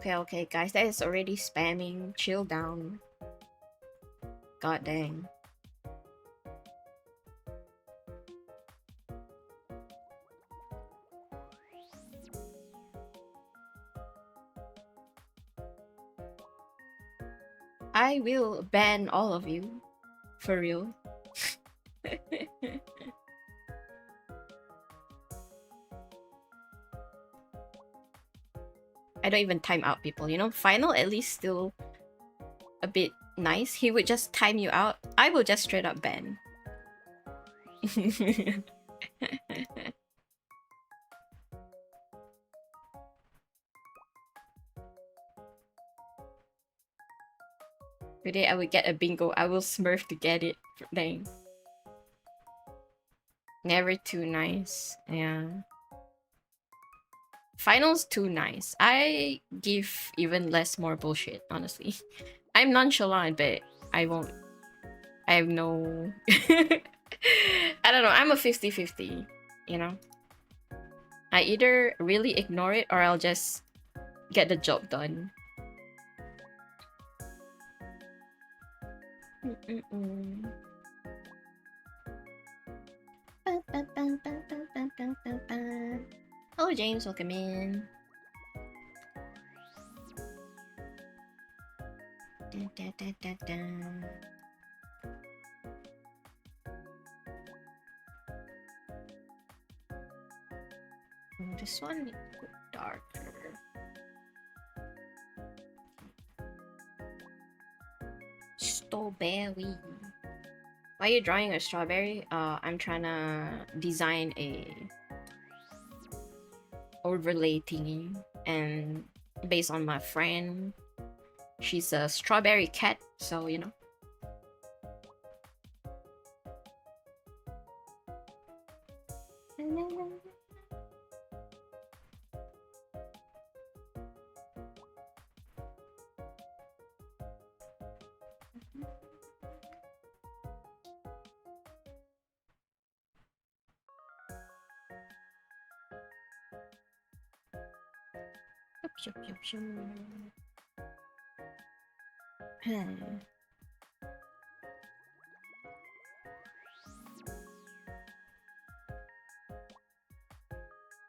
Okay, guys, that is already spamming. Chill down. God dang. I will ban all of you. For real. I don't even time out people, you know? Final at least still a bit nice. He would just time you out. I will just straight up ban. Today I will get a bingo. I will smurf to get it. Dang. Never too nice. Yeah. Finals too nice. I give even less more bullshit, honestly. I'm nonchalant, but I won't. I have no... I don't know. I'm a 50-50, you know? I either really ignore it or I'll just get the job done. Hello, James. Welcome in. This one darker. Strawberry. Why are you drawing a strawberry? I'm trying to design a overlay thingy, and based on my friend, she's a strawberry cat, so you know.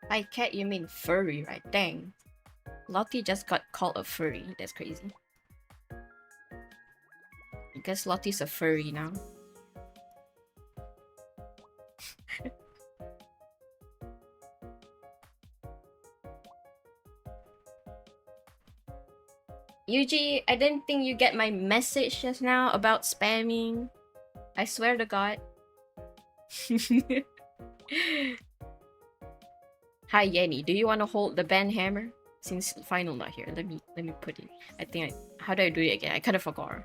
By cat, you mean furry, right? Dang. Lottie just got called a furry. That's crazy. I guess Lottie's a furry now. Yuji, I didn't think you get my message just now about spamming. I swear to God. Hi Yenny, do you want to hold the band hammer? Since final not here, let me put it. I think how do I do it again? I kind of forgot.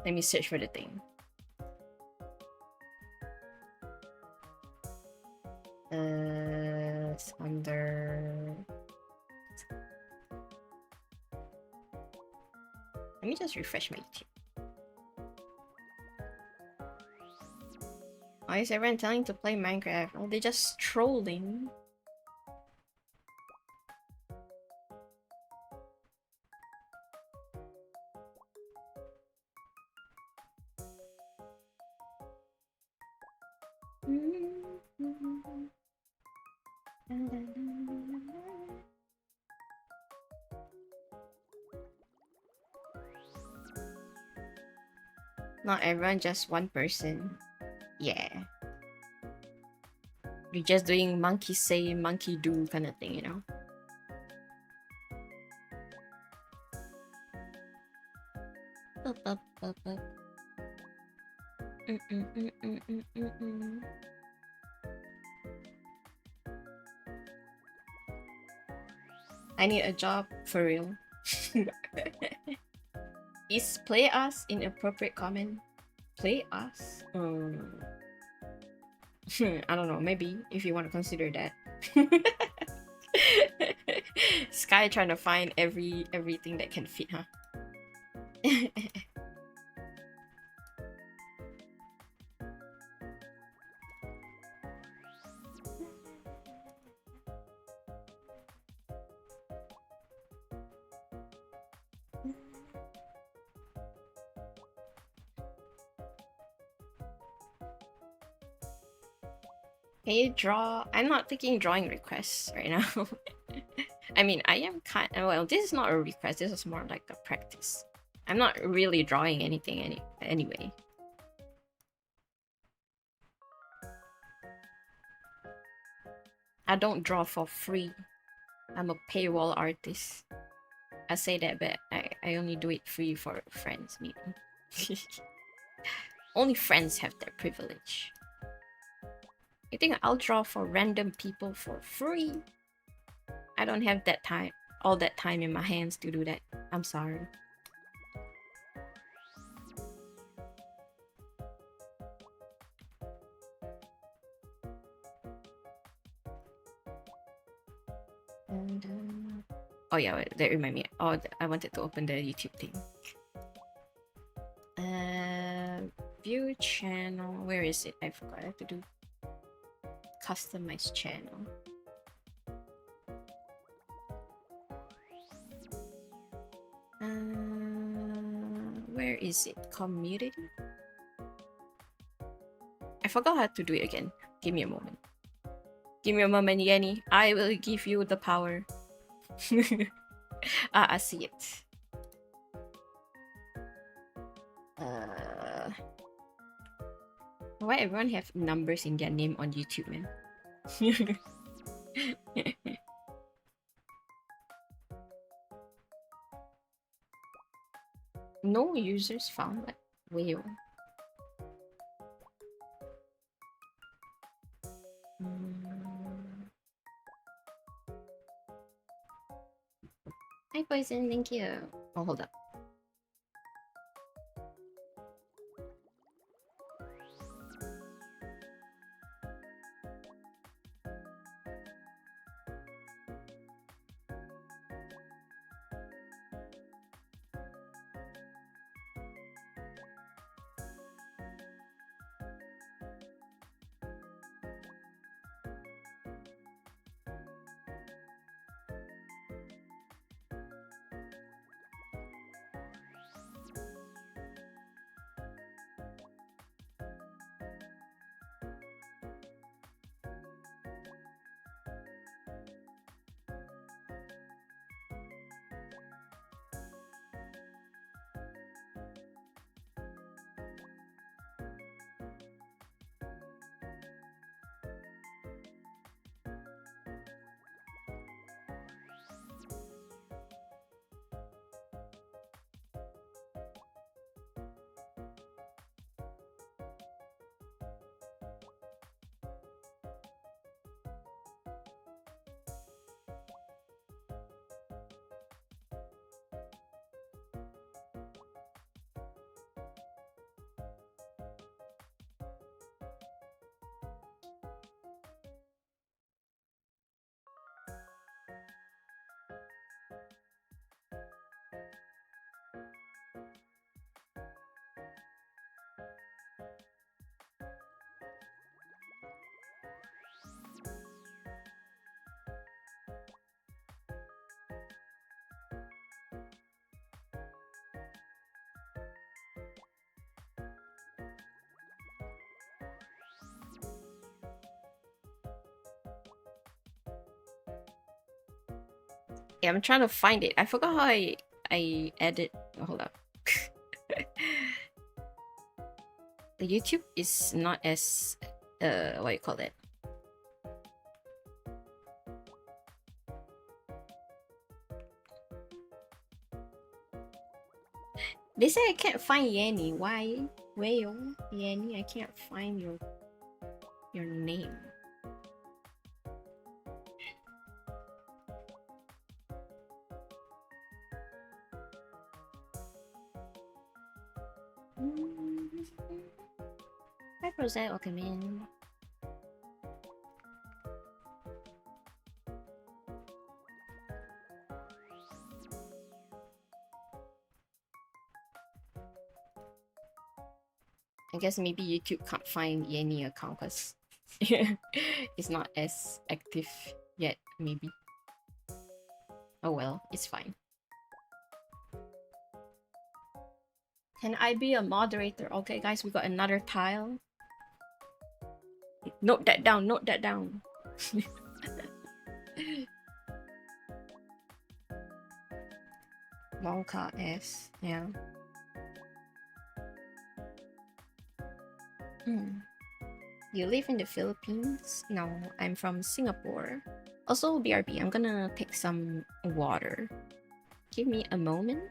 Let me search for the thing. It's under. Let me just refresh my YouTube. Why is everyone telling to play Minecraft? Oh, they're just trolling. Not everyone, just one person. Yeah. You're just doing monkey say, monkey do kind of thing, you know? I need a job for real. Is play us inappropriate comment? Play us? I don't know, maybe if you want to consider that. Sky trying to find everything that can fit, huh? Can you draw? I'm not taking drawing requests right now. I mean, I am kind of, well, this is not a request, this is more like a practice. I'm not really drawing anything anyway. I don't draw for free. I'm a paywall artist. I say that, but I only do it free for friends, maybe. Only friends have that privilege. You think I'll draw for random people for free? I don't have that time, all that time in my hands to do that. I'm sorry. And, oh yeah, wait, that remind me. Oh, I wanted to open the YouTube thing. View channel. Where is it? I forgot. I have to do customize channel. Where is it? Community? I forgot how to do it again. Give me a moment. Give me a moment, Yenny. I will give you the power. I see it. Why everyone have numbers in their name on YouTube, man? No users found, like, whale. Hi, Poison, thank you. Oh, hold up. Yeah, I'm trying to find it. I forgot how I edit. Oh, hold up. The YouTube is not as what you call it. They say I can't find Yanni. Why? Whale, Yanni, I can't find your name. Hi, Rosette. Welcome in. I guess maybe YouTube can't find Yanni account because it's not as active yet, maybe. Oh well, it's fine. Can I be a moderator? Okay, guys, we got another tile. Note that down, note that down. Monka S, yeah. You live in the Philippines? No, I'm from Singapore. Also, BRB, I'm gonna take some water. Give me a moment.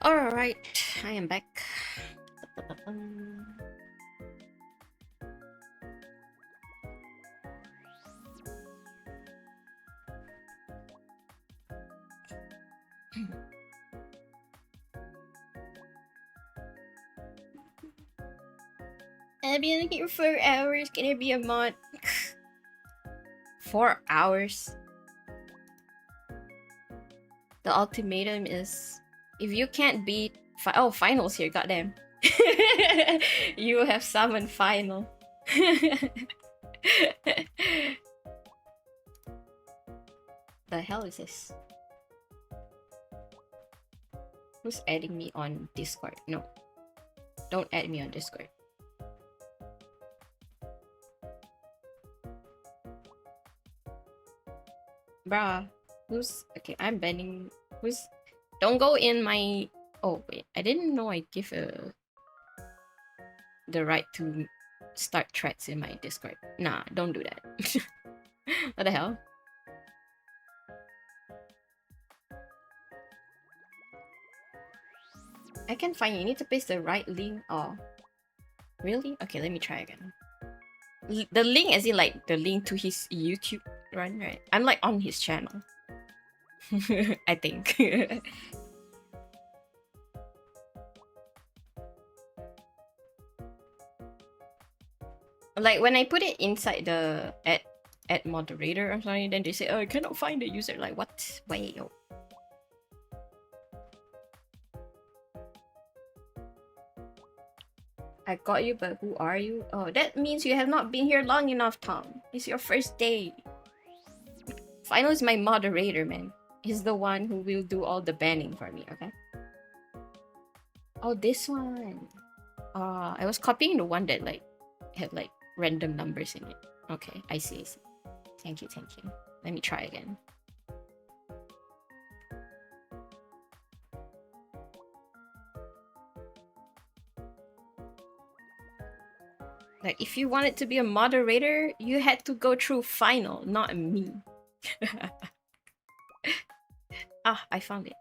Alright, I am back. I've been here 4 hours. Can I be a mod? 4 hours? The ultimatum is if you can't beat oh, finals here, goddamn. You have summoned final. The hell is this? Who's adding me on Discord? No. Don't add me on Discord. Bruh. Who's okay, I'm banning who's don't go in my oh wait, I didn't know I give the right to start threads in my Discord. Nah, don't do that. What the hell? I can find you need to paste the right link. Oh, really? Okay, let me try again. The link as in like the link to his YouTube run, right? I'm like on his channel. I think. Like when I put it inside the at moderator or something, then they say, "Oh, I cannot find the user." Like what? Wait. Oh. I got you, but who are you? Oh, that means you have not been here long enough, Tom. It's your first day. Final is my moderator, man. He's the one who will do all the banning for me, okay? Oh, this one. I was copying the one that like had like random numbers in it. Okay, I see. Thank you. Let me try again. Like, if you wanted to be a moderator, you had to go through final, not me. Ah, I found it.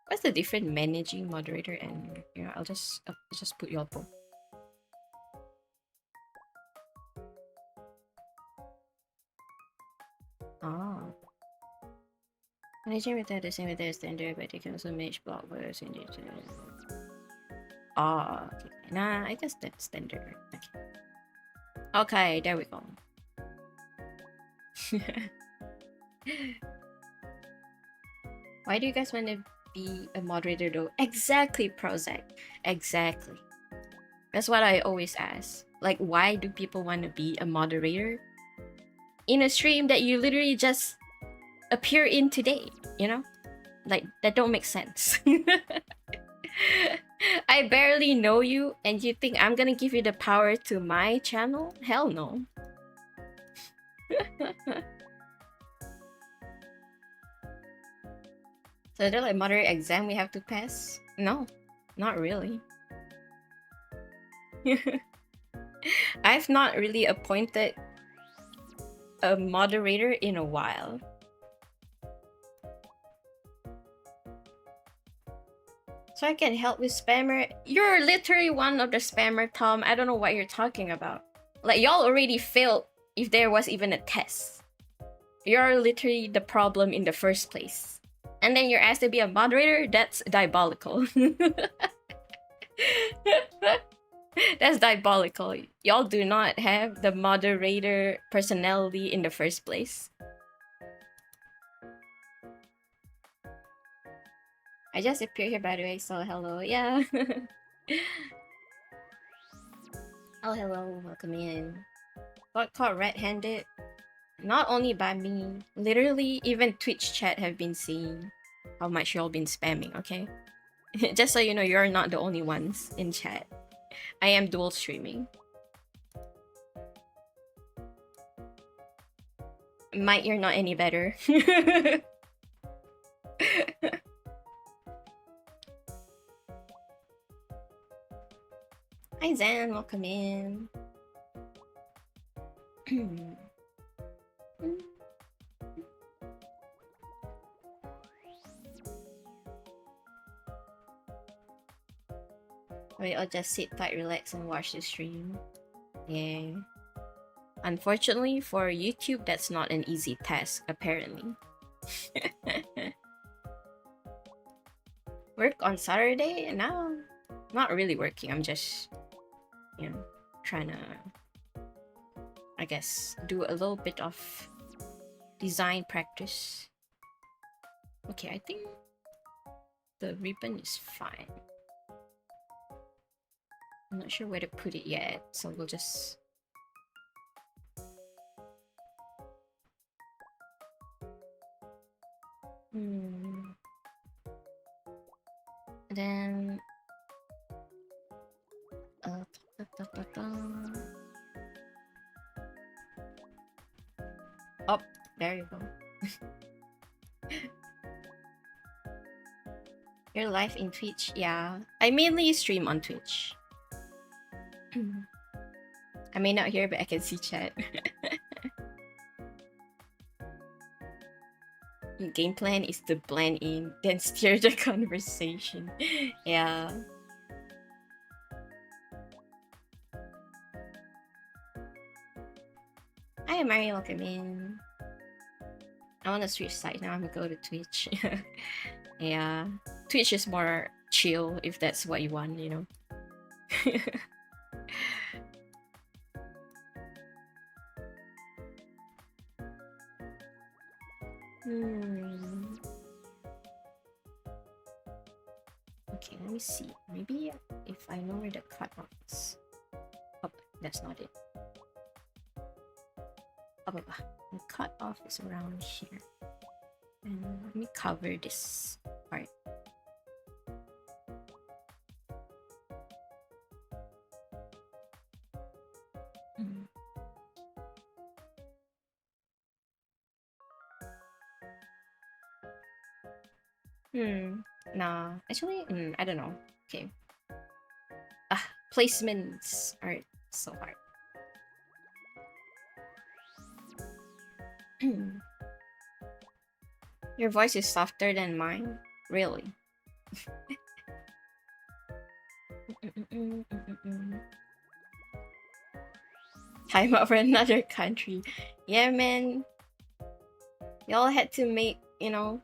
What's the difference managing moderator and I'll just put your both. Ah. Managing with that the same with the standard, but they can also manage block words in it. Ah, okay. Nah, I guess that's standard. Okay, there we go. Why do you guys want to be a moderator though? Exactly, Prozac. Exactly. That's what I always ask. Like, why do people want to be a moderator in a stream that you literally just appear in today? You know, like that don't make sense. I barely know you, and you think I'm gonna give you the power to my channel? Hell no. So they're like moderate exam we have to pass? No, not really. I've not really appointed a moderator in a while. So I can help with spammer. You're literally one of the spammer, Tom. I don't know what you're talking about. Like, y'all already failed if there was even a test. You're literally the problem in the first place. And then you're asked to be a moderator? That's diabolical. That's diabolical. Y'all do not have the moderator personality in the first place. I just appeared here, by the way, so hello. Yeah. Oh, hello. Welcome in. Got caught red-handed. Not only by me. Literally, even Twitch chat have been seeing how much y'all been spamming, okay? Just so you know, you're not the only ones in chat. I am dual streaming. Might you're not any better. Hi Zan, welcome in. Wait, I'll just sit tight, relax, and watch the stream. Yeah. Unfortunately, for YouTube, that's not an easy task, apparently. Work on Saturday? No, not really working. I'm just, you know, trying to, I guess, do a little bit of design practice. Okay, I think the ribbon is fine. I'm not sure where to put it yet, so we'll just... Then... ta, ta, ta, ta. Oh, there you go. You're live in Twitch? Yeah. I mainly stream on Twitch. I may not hear, but I can see chat. Game plan is to blend in, then steer the conversation. Yeah. Hi, Mario. Welcome in. I want to switch side now. I'm gonna go to Twitch. Yeah. Twitch is more chill if that's what you want, you know. Okay, let me see. Maybe if I know where the cutoff is. Oh, that's not it. Oh, the cutoff is around here. And let me cover this part. Nah. Actually, I don't know. Okay. Placements are so hard. Your voice is softer than mine? Really? Time out for another country. Yeah, man. Y'all had to make, you know...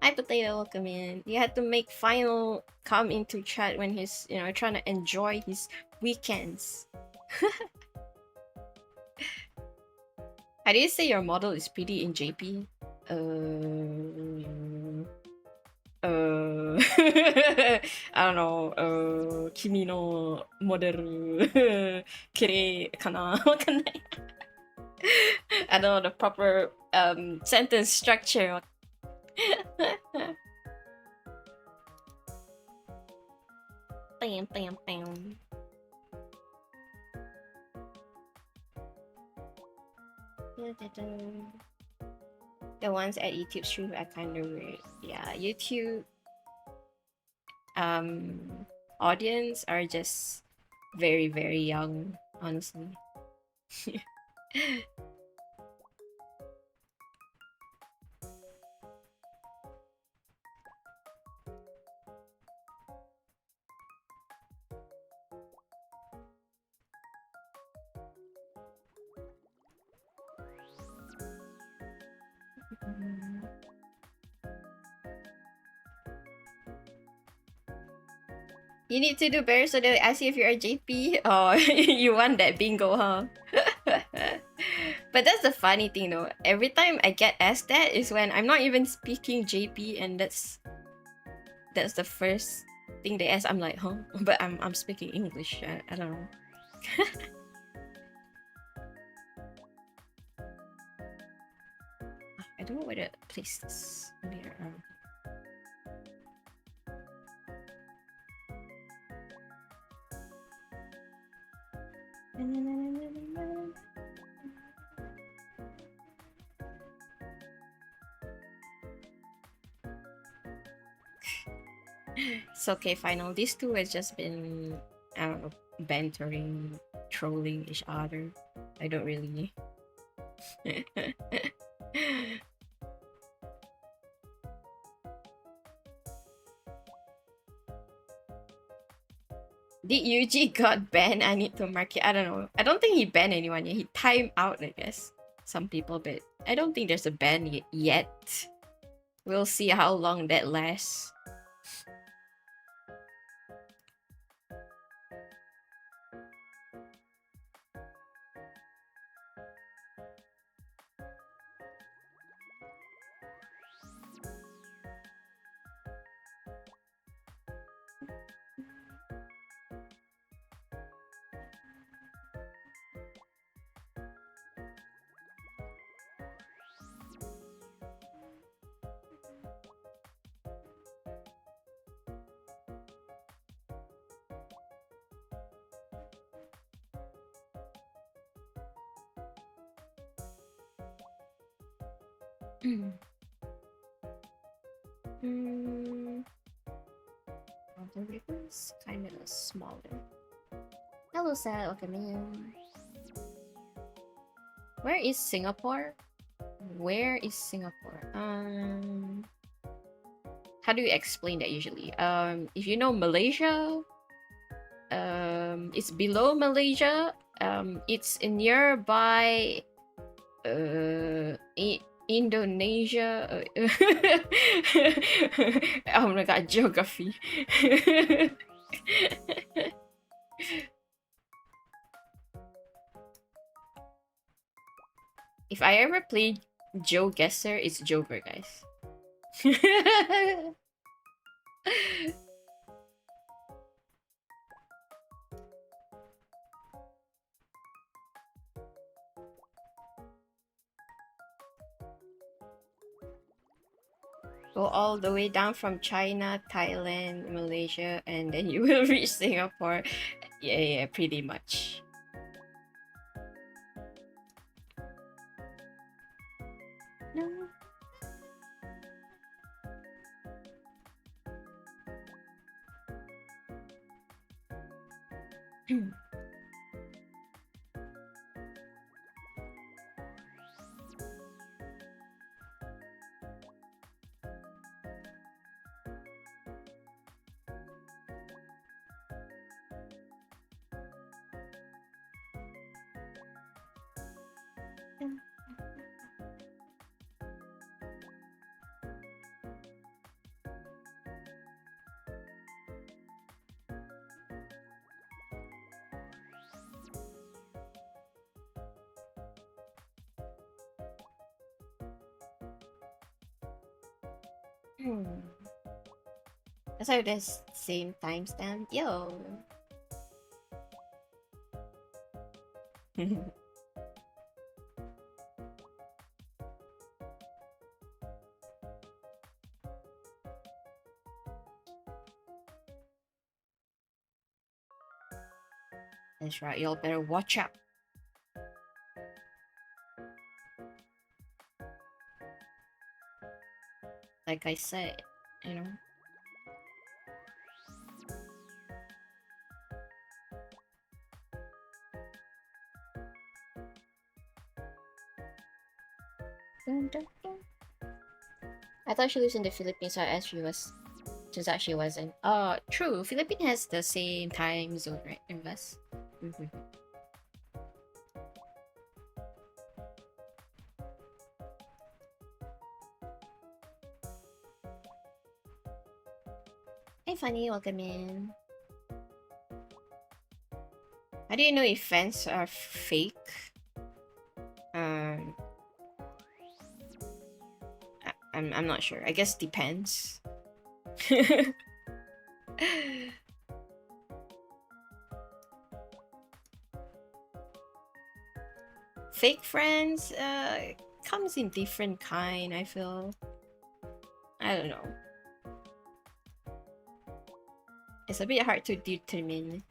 Hi, Potato, welcome in. You had to make Final come into chat when he's, you know, trying to enjoy his weekends. How do you say your model is pretty in JP? I don't know. Kimi no model kire kana? I don't know the proper sentence structure. Bam, bam, bam. The ones at YouTube stream are kind of weird. Yeah, YouTube audience are just very, very young, honestly. You need to do better so they ask you if you're a JP. Oh, you want that bingo, huh? But that's the funny thing though. Every time I get asked that is when I'm not even speaking JP, and that's the first thing they ask. I'm like, huh? But I'm speaking English. I don't know. I don't know where to place this. It's okay, Final. These two has just been, I don't know, bantering, trolling each other. I don't really... Did Yuji got banned? I need to mark it. I don't know. I don't think he banned anyone yet. He timed out, I guess. Some people, but I don't think there's a ban yet. We'll see how long that lasts. Mm, well, the river's kind of smaller. Hello, Sal. Welcome in. Where is Singapore? Where is Singapore? How do you explain that usually? If you know Malaysia, it's below Malaysia. It's nearby Indonesia. Oh my god, geography. If I ever played Joe Guesser, it's Joker, guys. Go all the way down from China, Thailand, Malaysia, and then you will reach Singapore. Yeah, pretty much. No. That's why there's same timestamp. Yo. That's right, y'all better watch out. Like I said, you know. I thought she lives in the Philippines, so I asked she was. Turns out she wasn't. True. Philippines has the same time zone, right? In us. Hey, Funny, welcome in. How do you know if fans are fake? I'm not sure. I guess depends. Fake friends comes in different kind, I feel. I don't know. It's a bit hard to determine.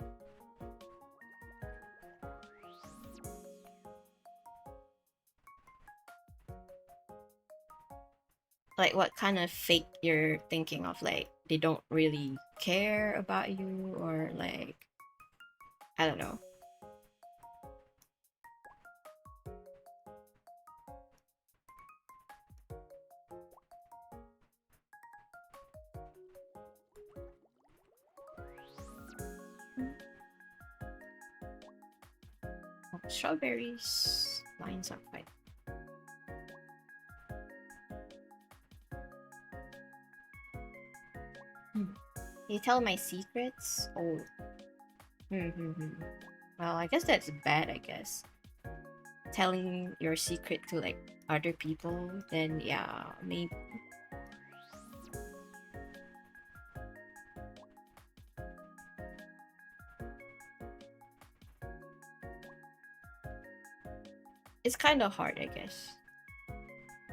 Like what kind of fake you're thinking of? Like they don't really care about you, or like I don't know. Oh, strawberries lines up quite. You tell my secrets? Oh. Well, I guess that's bad, I guess. Telling your secret to like other people, then yeah, maybe. It's kind of hard, I guess.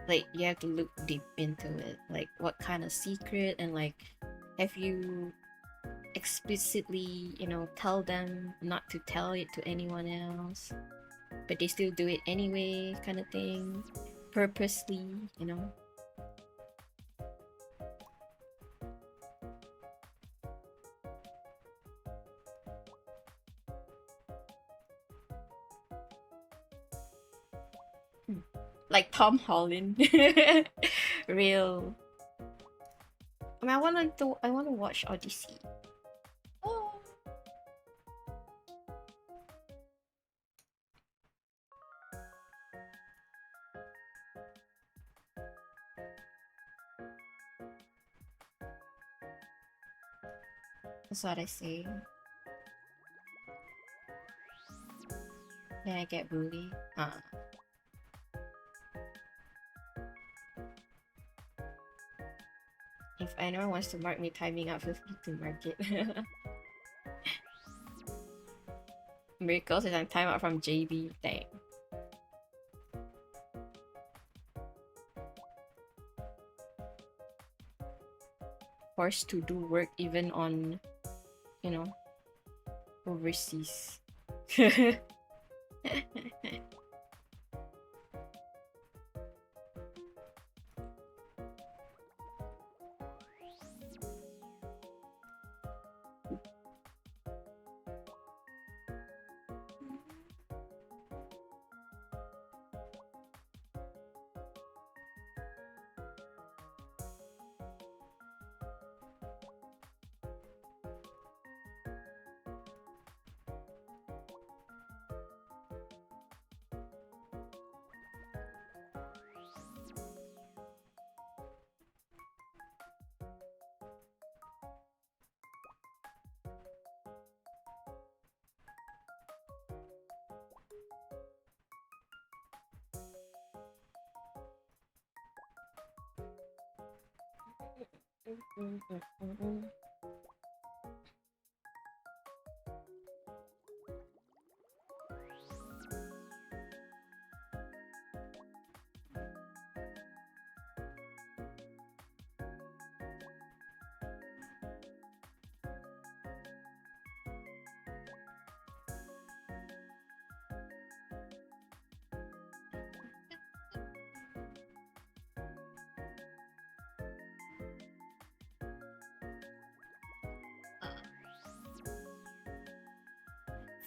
Like you have to look deep into it, like what kind of secret, and like have you explicitly, tell them not to tell it to anyone else, but they still do it anyway, kind of thing. purposely, you know. Like Tom Holland. Real. I mean, I want to watch Odyssey. Oh. That's what I say. Then I get bullied. If anyone wants to mark me timing out, feel free to mark it. Miracles is on timeout from JB. Dang. Forced to do work even on, you know, overseas.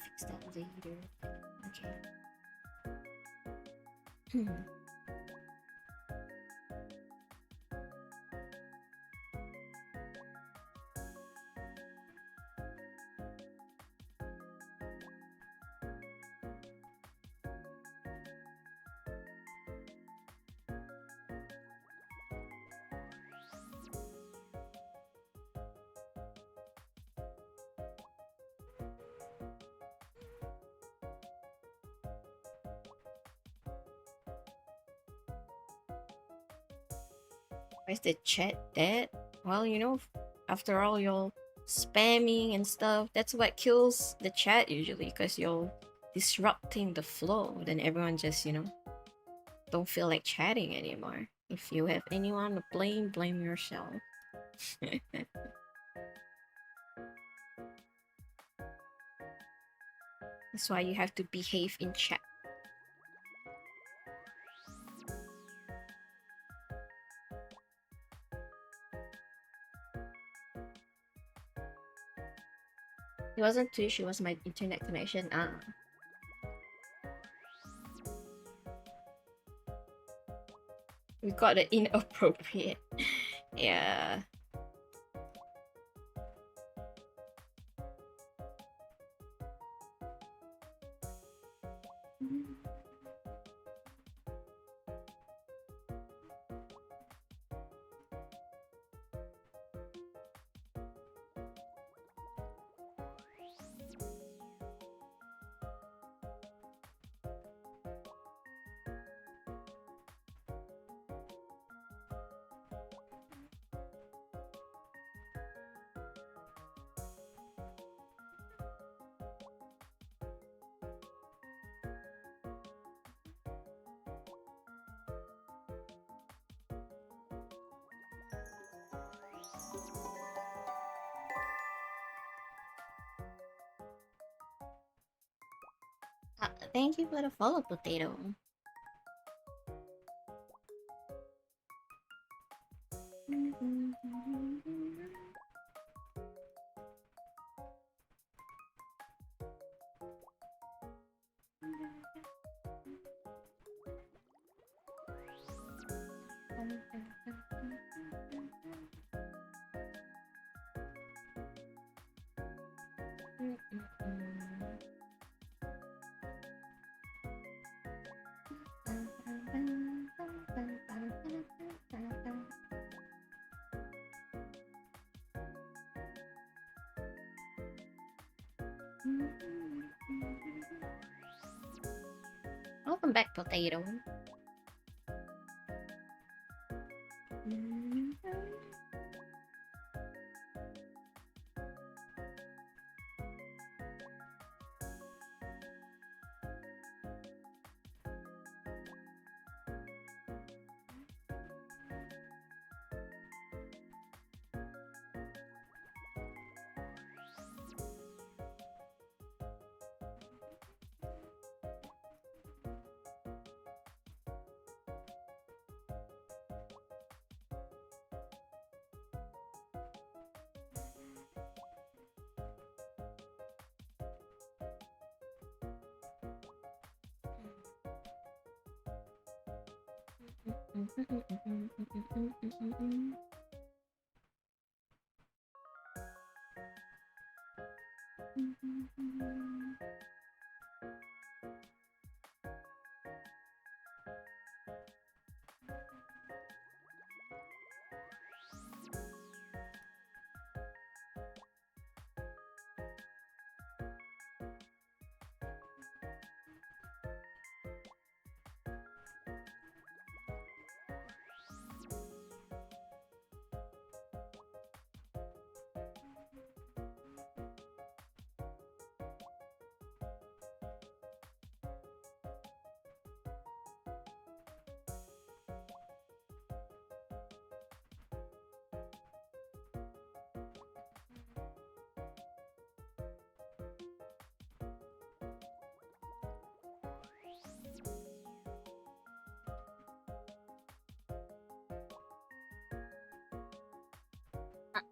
Fix that later. Okay. Why is the chat dead? Well, you know, after all, you're spamming and stuff. That's what kills the chat usually, because you're disrupting the flow. Then everyone just, you know, don't feel like chatting anymore. If you have anyone to blame, blame yourself. That's why you have to behave in chat. It wasn't Twitch, it was my internet connection. We got the inappropriate. Yeah. Thank you for the follow, Potato. Welcome back, potato.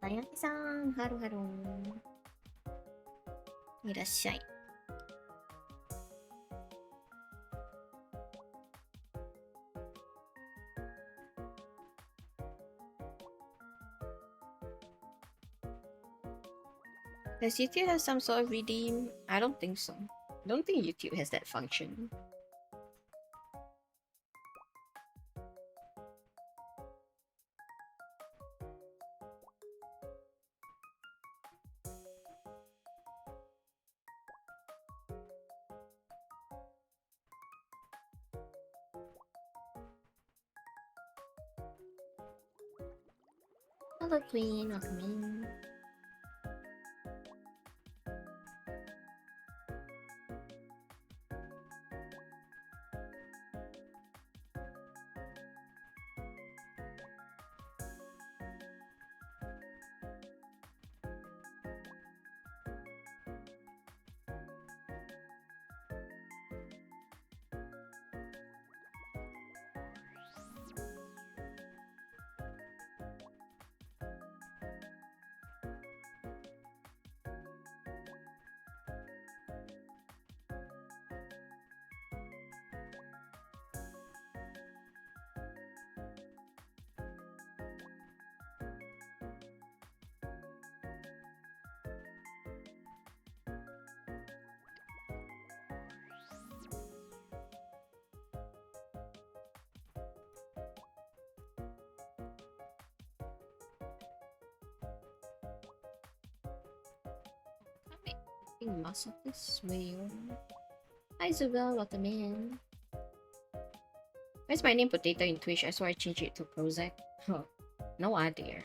Tayaki-san, haru-haru. いらっしゃい。Does YouTube have some sort of redeem? I don't think so. I don't think YouTube has that function. Hello, Queen. Welcome in. Muscle this way. Hi, Zubel. Welcome in. Where's my name Potato in Twitch? I swear I changed it to Prozac. Huh. No idea.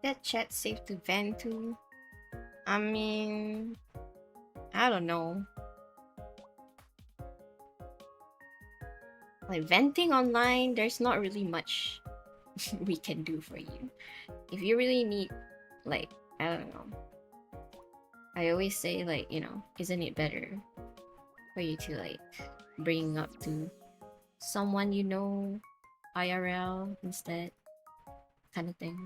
That chat safe to vent to? I mean, I don't know. Like venting online, there's not really much we can do for you. If you really need, like, I don't know. I always say, like, isn't it better for you to, like, bring up to someone you know IRL instead? Kind of thing.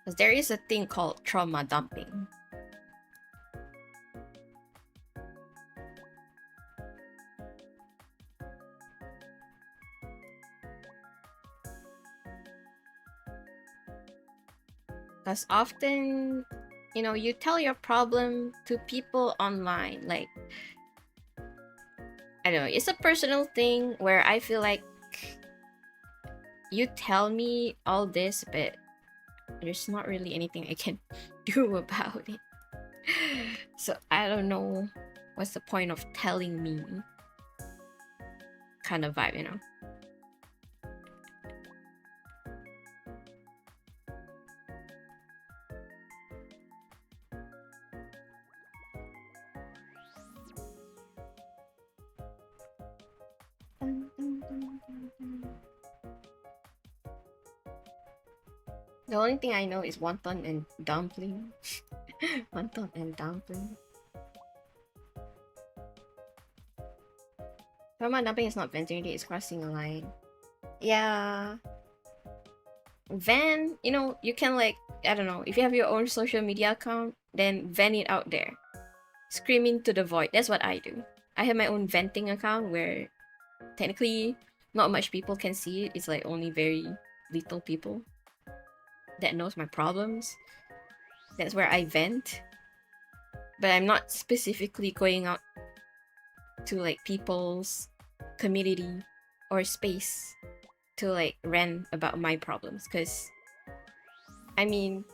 Because there is a thing called trauma dumping. Because often, you tell your problem to people online. Like, I don't know, it's a personal thing where I feel like you tell me all this, but there's not really anything I can do about it. So I don't know what's the point of telling me kind of vibe. The only thing I know is wonton and dumpling. Wonton and dumpling. Trauma dumping is not venting, it's crossing a line. Yeah. Vent, you can, like, I don't know, if you have your own social media account, then vent it out there. Screaming to the void. That's what I do. I have my own venting account where technically not much people can see it. It's like only very little people that knows my problems. That's where I vent. But I'm not specifically going out to, like, people's community or space to, like, rant about my problems, because I mean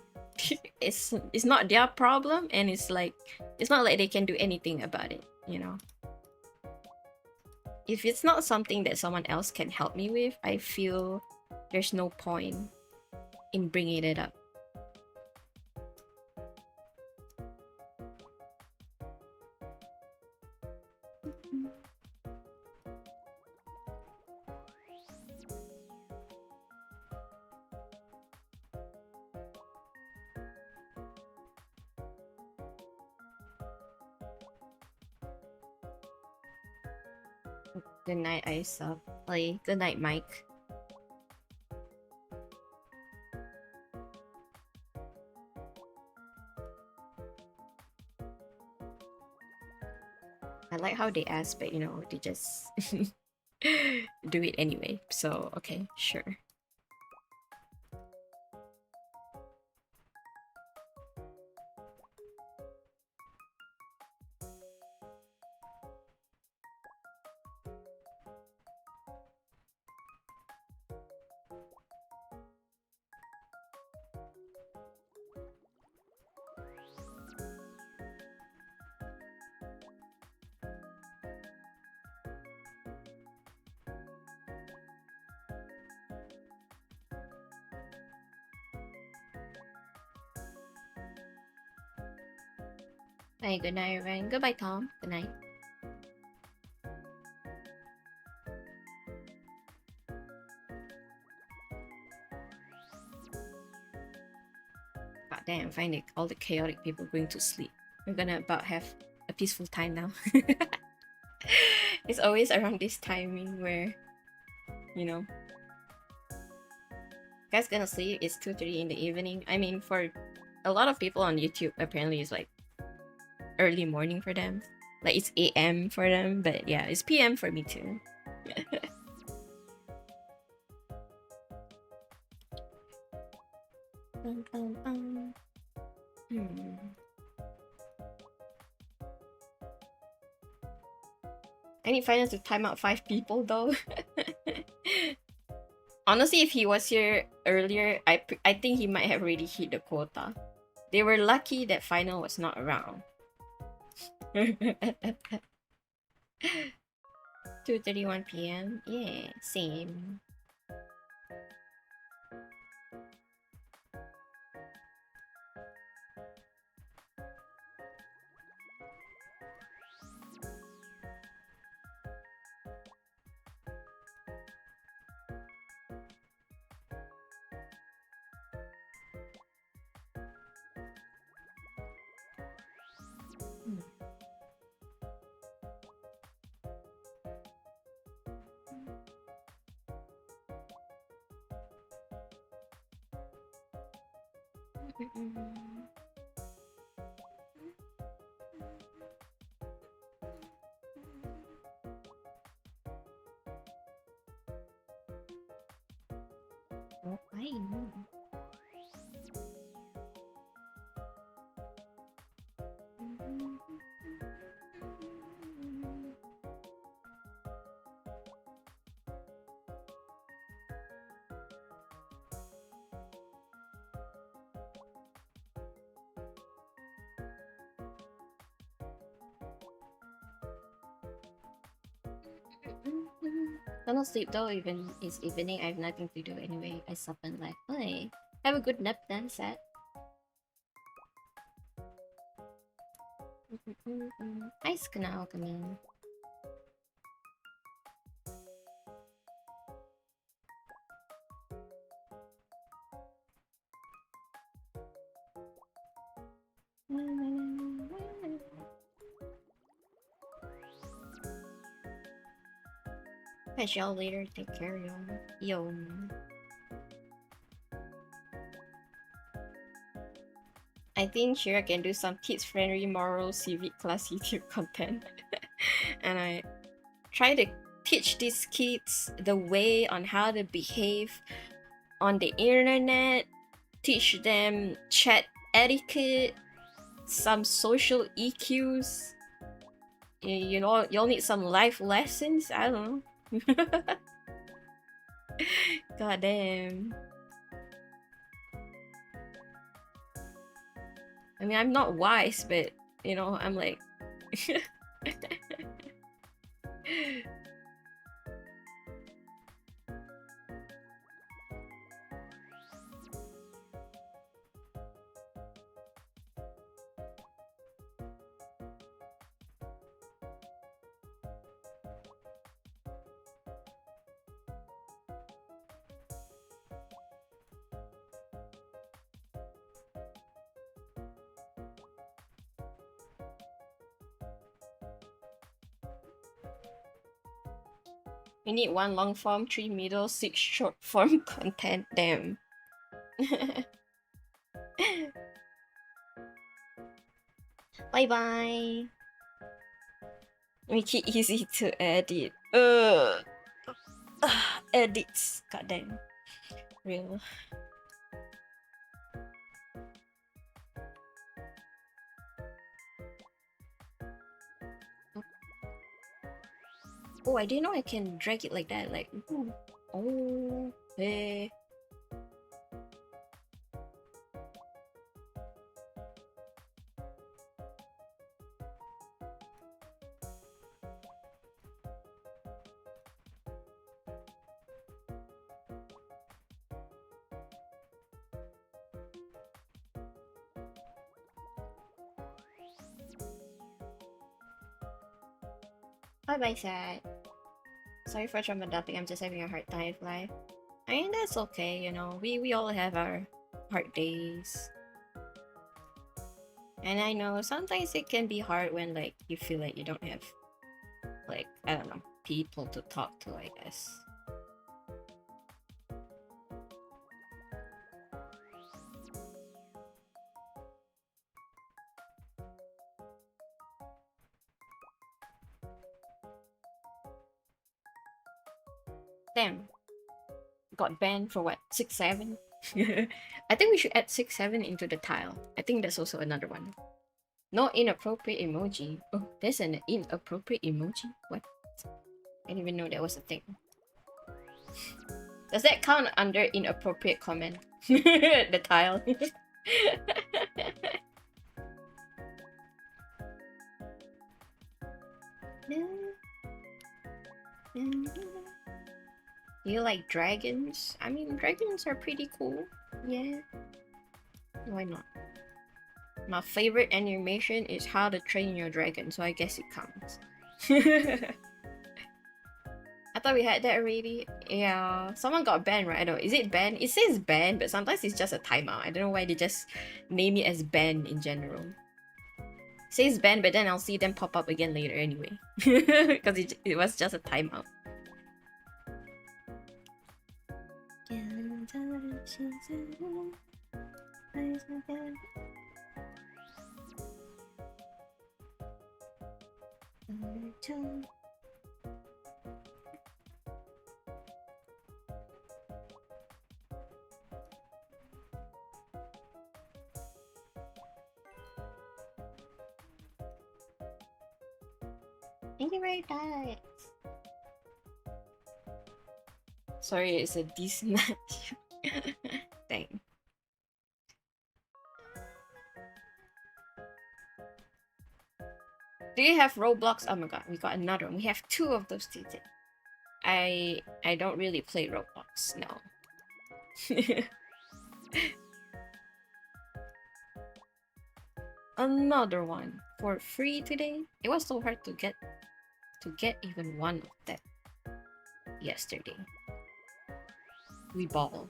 it's not their problem, and it's not like they can do anything about it. If it's not something that someone else can help me with, I feel there's no point in bringing it up. Good night, Isa. Like, good night, Mike. I like how they ask, but they just do it anyway. So, okay, sure. Hey, good night, everyone. Goodbye, Tom. Good night. God damn, finding all the chaotic people going to sleep. We're gonna about have a peaceful time now. It's always around this timing where, guys gonna sleep. It's 2:30 in the evening. I mean, for a lot of people on YouTube, apparently it's like early morning for them. Like, it's AM for them, but yeah, it's PM for me too. I need finance to time out 5 people though. Honestly, if he was here earlier, I think he might have already hit the quota. They were lucky that final was not around. 2:31 p.m. Yeah, same. Oh, I know. I don't sleep though, even it's evening. I have nothing to do anyway. I sup and like, hey, have a good nap then, Seth. Nice canal, Camille. Catch y'all later. Take care, yo. I think Shira can do some kids-friendly moral civic class YouTube content. And I try to teach these kids the way on how to behave on the internet, teach them chat etiquette, some social EQs. You know, you'll need some life lessons. I don't know. God damn. I mean, I'm not wise, but you know, I'm like. We need 1 long form, 3 middle, 6 short form content. Damn. Bye bye. Make it easy to edit. Edits. Goddamn. Real. Oh, I didn't know I can drag it like that. Like, ooh. Oh, hey. Bye bye, Sad. Sorry for trauma dumping. I'm just having a hard time with life. I mean, that's okay, you know. We all have our hard days. And I know sometimes it can be hard when like you feel like you don't have like, I don't know, people to talk to, I guess. Damn. Got banned for what? 6-7? I think we should add 6-7 into the tile. I think that's also another one. No inappropriate emoji. Oh, there's an inappropriate emoji? What? I didn't even know that was a thing. Does that count under inappropriate comment? The tile. Do you like dragons? I mean, dragons are pretty cool. Yeah. Why not? My favorite animation is How to Train Your Dragon, so I guess it counts. I thought we had that already. Yeah, someone got banned, right? I don't know. Is it banned? It says banned, but sometimes it's just a timeout. I don't know why they just name it as banned in general. It says banned, but then I'll see them pop up again later anyway. Because it was just a timeout. Thank you very much. Sorry, it's a decent match. Dang. Do you have Roblox? Oh my god, we got another one. We have 2 of those today. I don't really play Roblox, no. Another one for free today. It was so hard to get even one of that yesterday. We ball.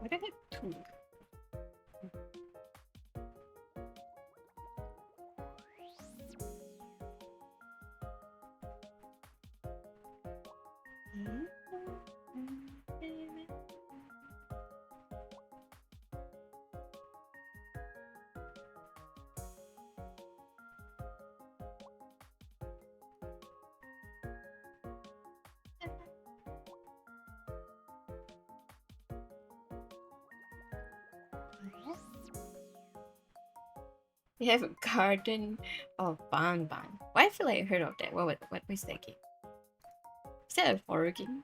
What did I do? We have a garden of Banban. Why I feel like I heard of that? What was that game? Is that a horror game?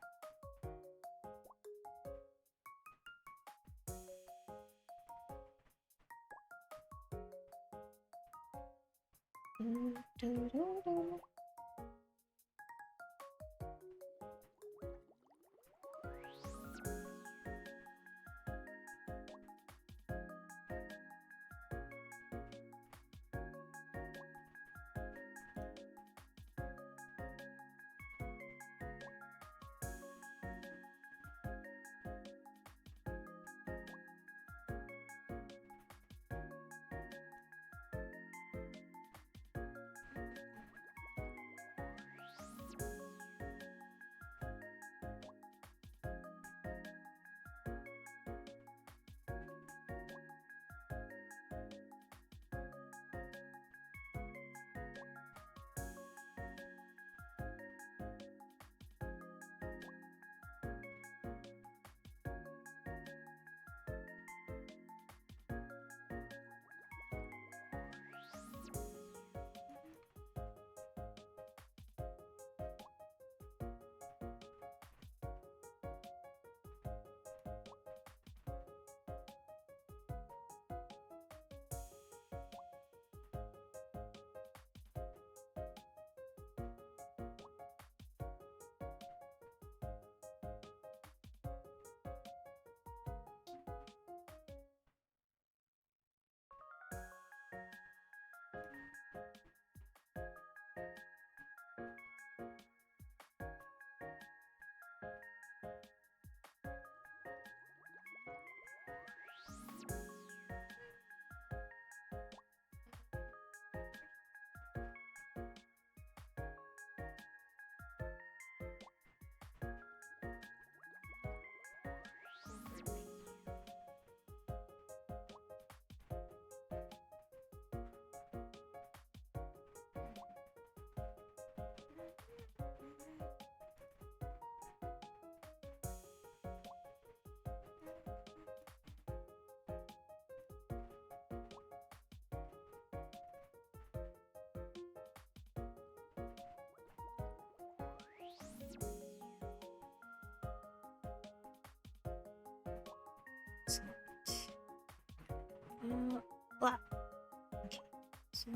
So,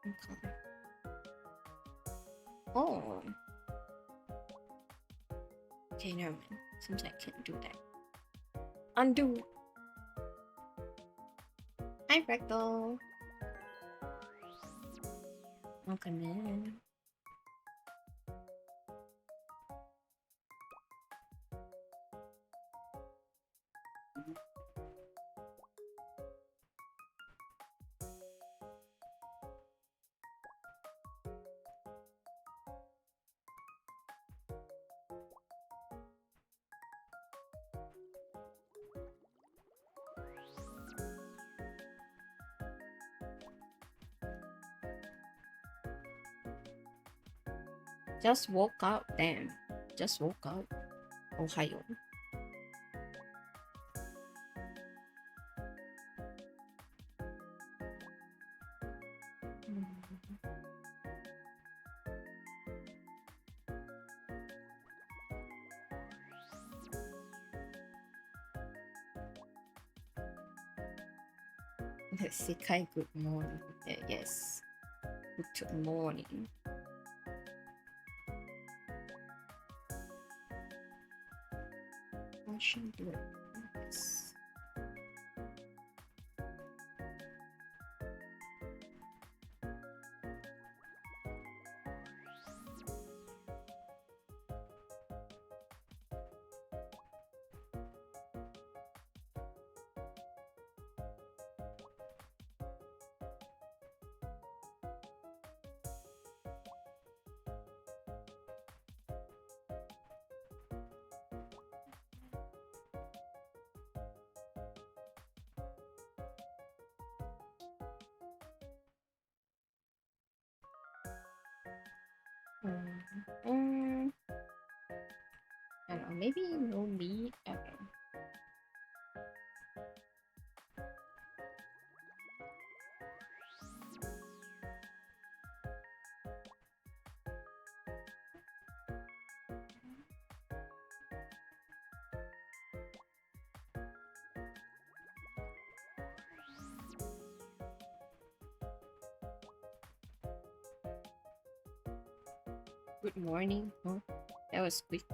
okay. Oh. Okay, never mind. Seems I can't do that. Undo. Hi, Fractal. Welcome in. Just woke up, damn. Just woke up. Ohio. Sekai, good morning. Yes. Good morning. I should do it. Yes. I don't know, maybe no meat. I don't know. Good morning. Oh, that was quick.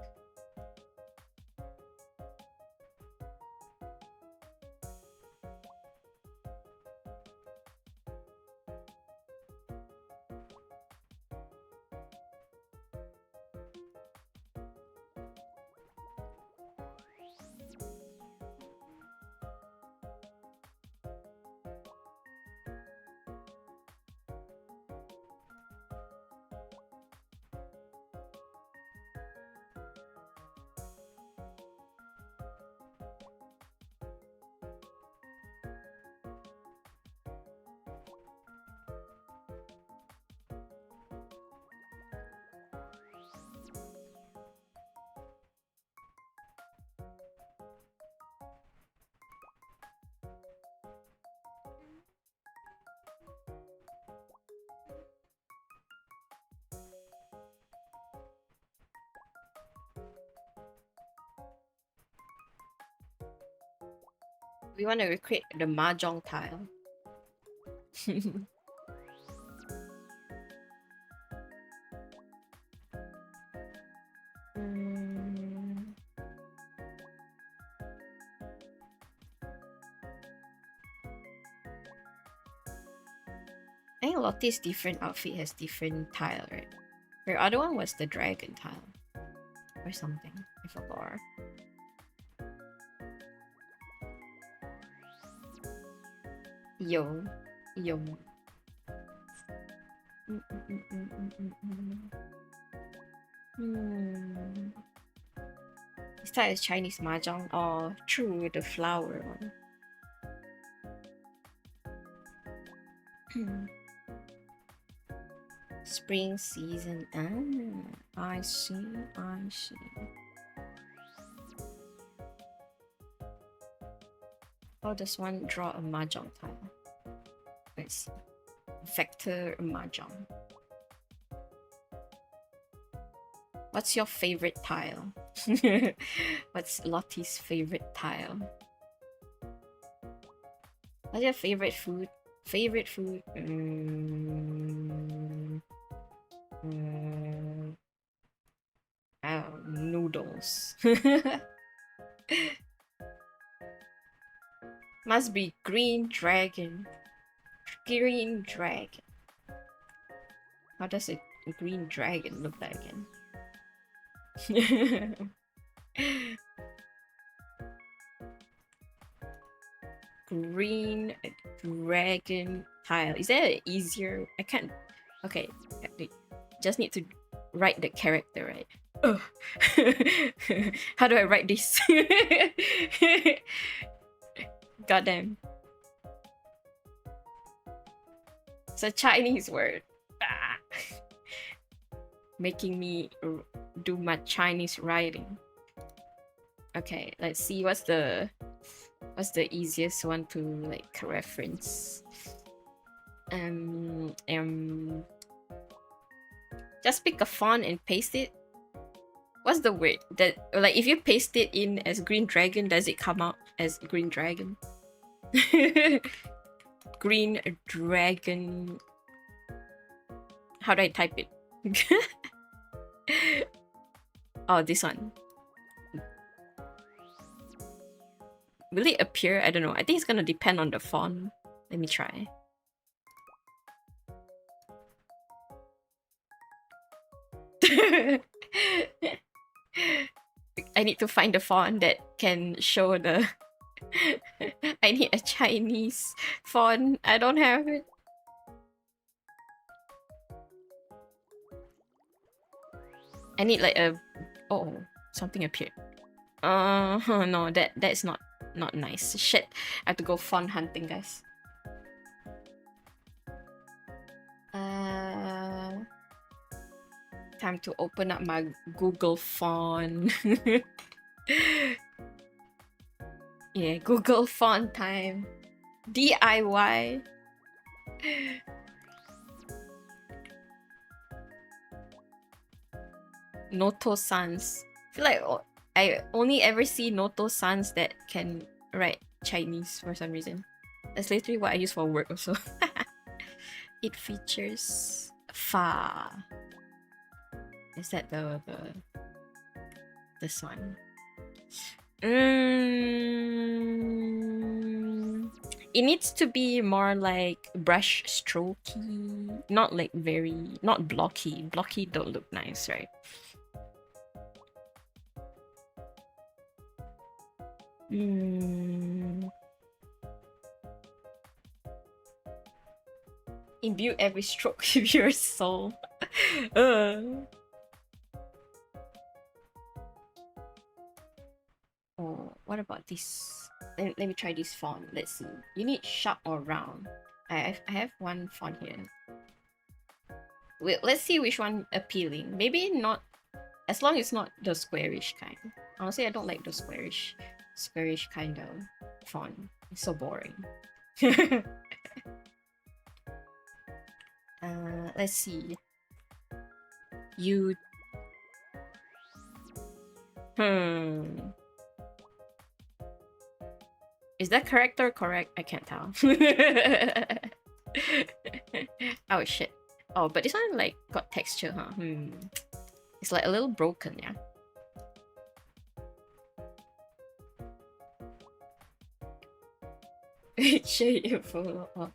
We want to recreate the mahjong tile. I think Lottie's different outfit has different tile, right? Her other one was the dragon tile. Or something. I forgot. Yo. Yo. This tile is Chinese mahjong. Oh, true, with the flower one. Spring season. Ah, I see. I see. How does one draw a mahjong tile? Let's see. Vector mahjong. What's your favorite tile? What's Lottie's favorite tile? What's your favorite food? Favorite food? Noodles. Must be green dragon. Green dragon. How does a green dragon look like again? Green dragon tile. Is there an easier? I can't. Okay, just need to write the character, right? Ugh. How do I write this? Goddamn. It's a Chinese word. Ah. Making me do my Chinese writing. Okay, let's see what's the easiest one to like reference. Just pick a font and paste it. What's the word that, like, if you paste it in as green dragon, does it come out as green dragon? Green dragon. How do I type it? Oh, this one. Will it appear? I don't know. I think it's gonna depend on the font. Let me try. I need to find the font that can show the... I need a Chinese font. I don't have it. I need like a... Oh, something appeared. No, that's not nice. Shit, I have to go font hunting, guys. Time to open up my Google font. Yeah, Google font time. DIY. Noto Sans. I feel like I only ever see Noto Sans that can write Chinese for some reason. That's literally what I use for work also. It features Fa. Is that this one? It needs to be more like brush strokey, not like not blocky. Blocky don't look nice, right? Imbue every stroke of your soul. Oh, what about this? Let me try this font. Let's see. You need sharp or round. I have one font here. Wait, let's see which one appealing. Maybe not, as long as it's not the squarish kind. Honestly, I don't like the squarish kind of font. It's so boring. Let's see. Is that correct or correct? I can't tell. Oh shit. Oh, but this one like got texture, huh? It's like a little broken, yeah. Shit, you follow up.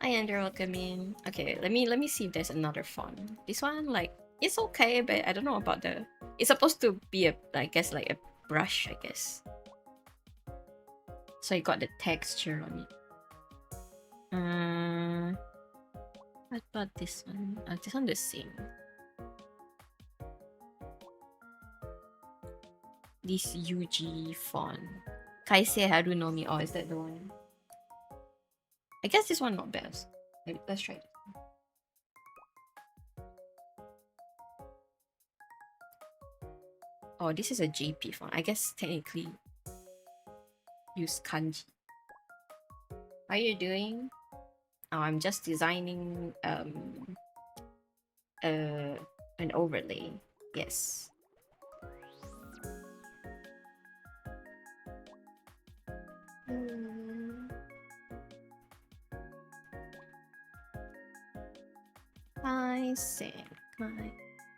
Hi Andrew, welcome in. Okay, let me see if there's another font. This one, like, it's okay, but I don't know about the... It's supposed to be a, I guess, like a brush, I guess. So you got the texture on it. What about this one? This one the same. This UG font. Kaisei Harunomi. Oh, is that the one? I guess this one not bad. Let's try it. Oh, this is a JP font. I guess technically use kanji. How are you doing? Oh, I'm just designing an overlay. Yes. Isekai.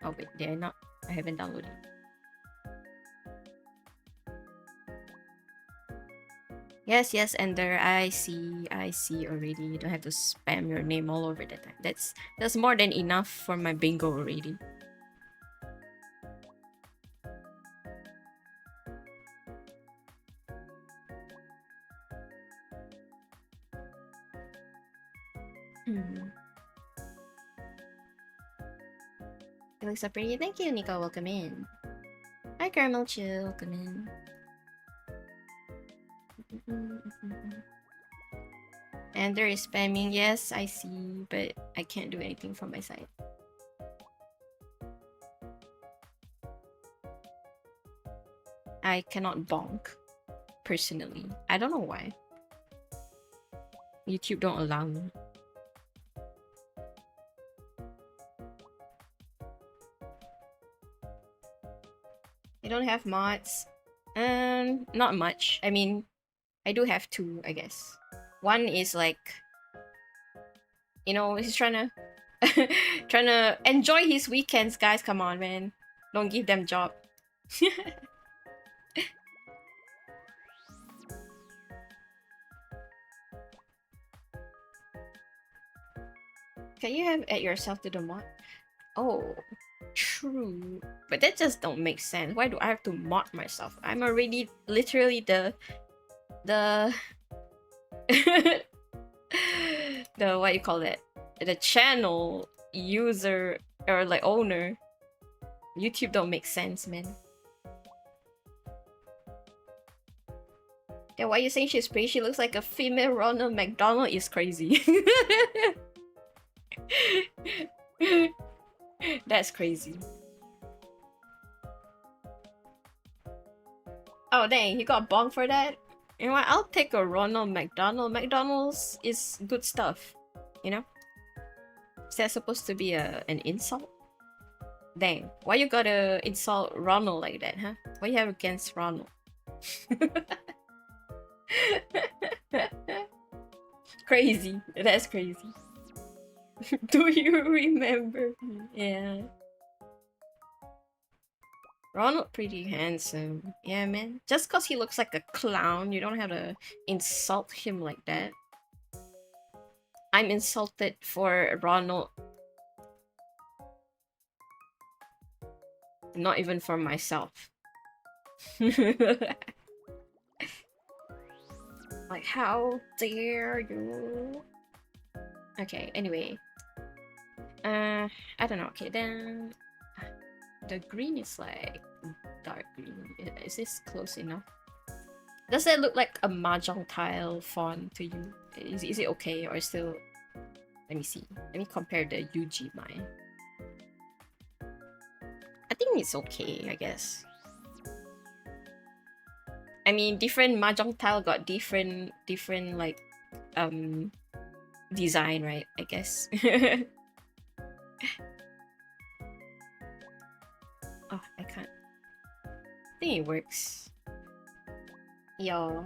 Oh wait, did I not? I haven't downloaded. Yes, yes, Ender. I see. I see already. You don't have to spam your name all over the time. That's more than enough for my bingo already. It looks so pretty. Thank you, Nico. Welcome in. Hi, Caramel Chill. Welcome in. And there is spamming. Yes, I see, but I can't do anything from my side. I cannot bonk, personally. I don't know why. YouTube don't allow me. I don't have mods. Not much. I mean, I do have two, I guess. One is like, you know, he's trying to trying to enjoy his weekends, guys. Come on, man. Don't give them job. Can you have add yourself to the mod? Oh, true. But that just don't make sense. Why do I have to mod myself? I'm already literally the the what you call it? The channel user or like owner. YouTube don't make sense, man. Yeah, why you saying she's pretty? She looks like a female Ronald McDonald is crazy. That's crazy. Oh dang, you got bonked for that? You know what? I'll take a Ronald McDonald. McDonald's is good stuff, you know? Is that supposed to be an insult? Dang, why you gotta insult Ronald like that, huh? What you have against Ronald? Crazy. That's crazy. Do you remember? Yeah. Ronald pretty handsome. Yeah, man. Just because he looks like a clown, you don't have to insult him like that. I'm insulted for Ronald. Not even for myself. Like, how dare you? Okay, anyway. I don't know. Okay, then the green is like dark green. Is this close enough? Does that look like a mahjong tile font to you? Is it okay or still? Let me see. Let me compare the UG mine. I think it's okay, I guess. I mean, different mahjong tile got different like design, right? I guess. Oh, I can't. I think it works. Yo.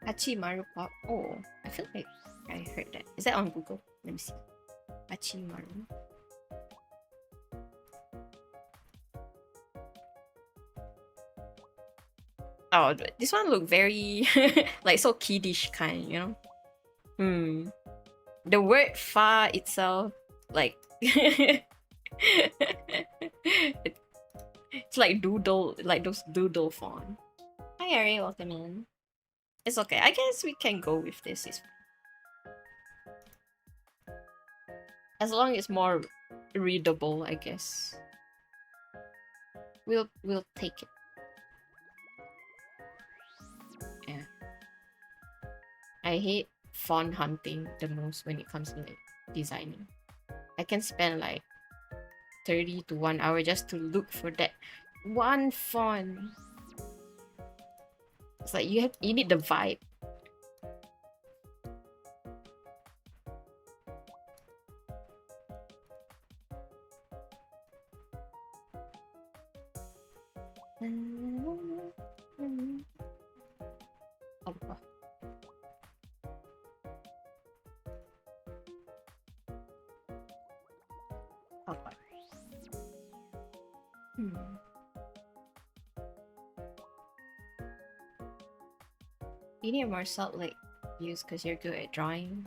Hachimaru Pop. Oh, I feel like I heard that. Is that on Google? Let me see. Hachimaru. Oh, this one look very like so kiddish kind, you know? The word fa itself, like it's like doodle, like those doodle font. Hi Ari, welcome in. It's okay. I guess we can go with this. It's as long as it's more readable, I guess. We'll take it. Yeah. I hate font hunting the most when it comes to like designing. I can spend like 30 to 1 hour just to look for that one font. It's like you need the vibe. Hmm. You need more salt like use because you're good at drawing.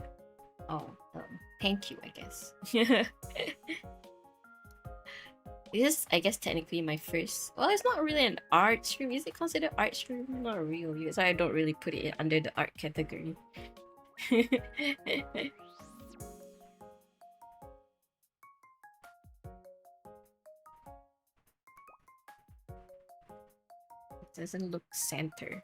Oh, thank you, I guess. This is, I guess, technically my first. Well, it's not really an art stream. Is it considered art stream? Not really. So I don't really put it under the art category. It doesn't look center.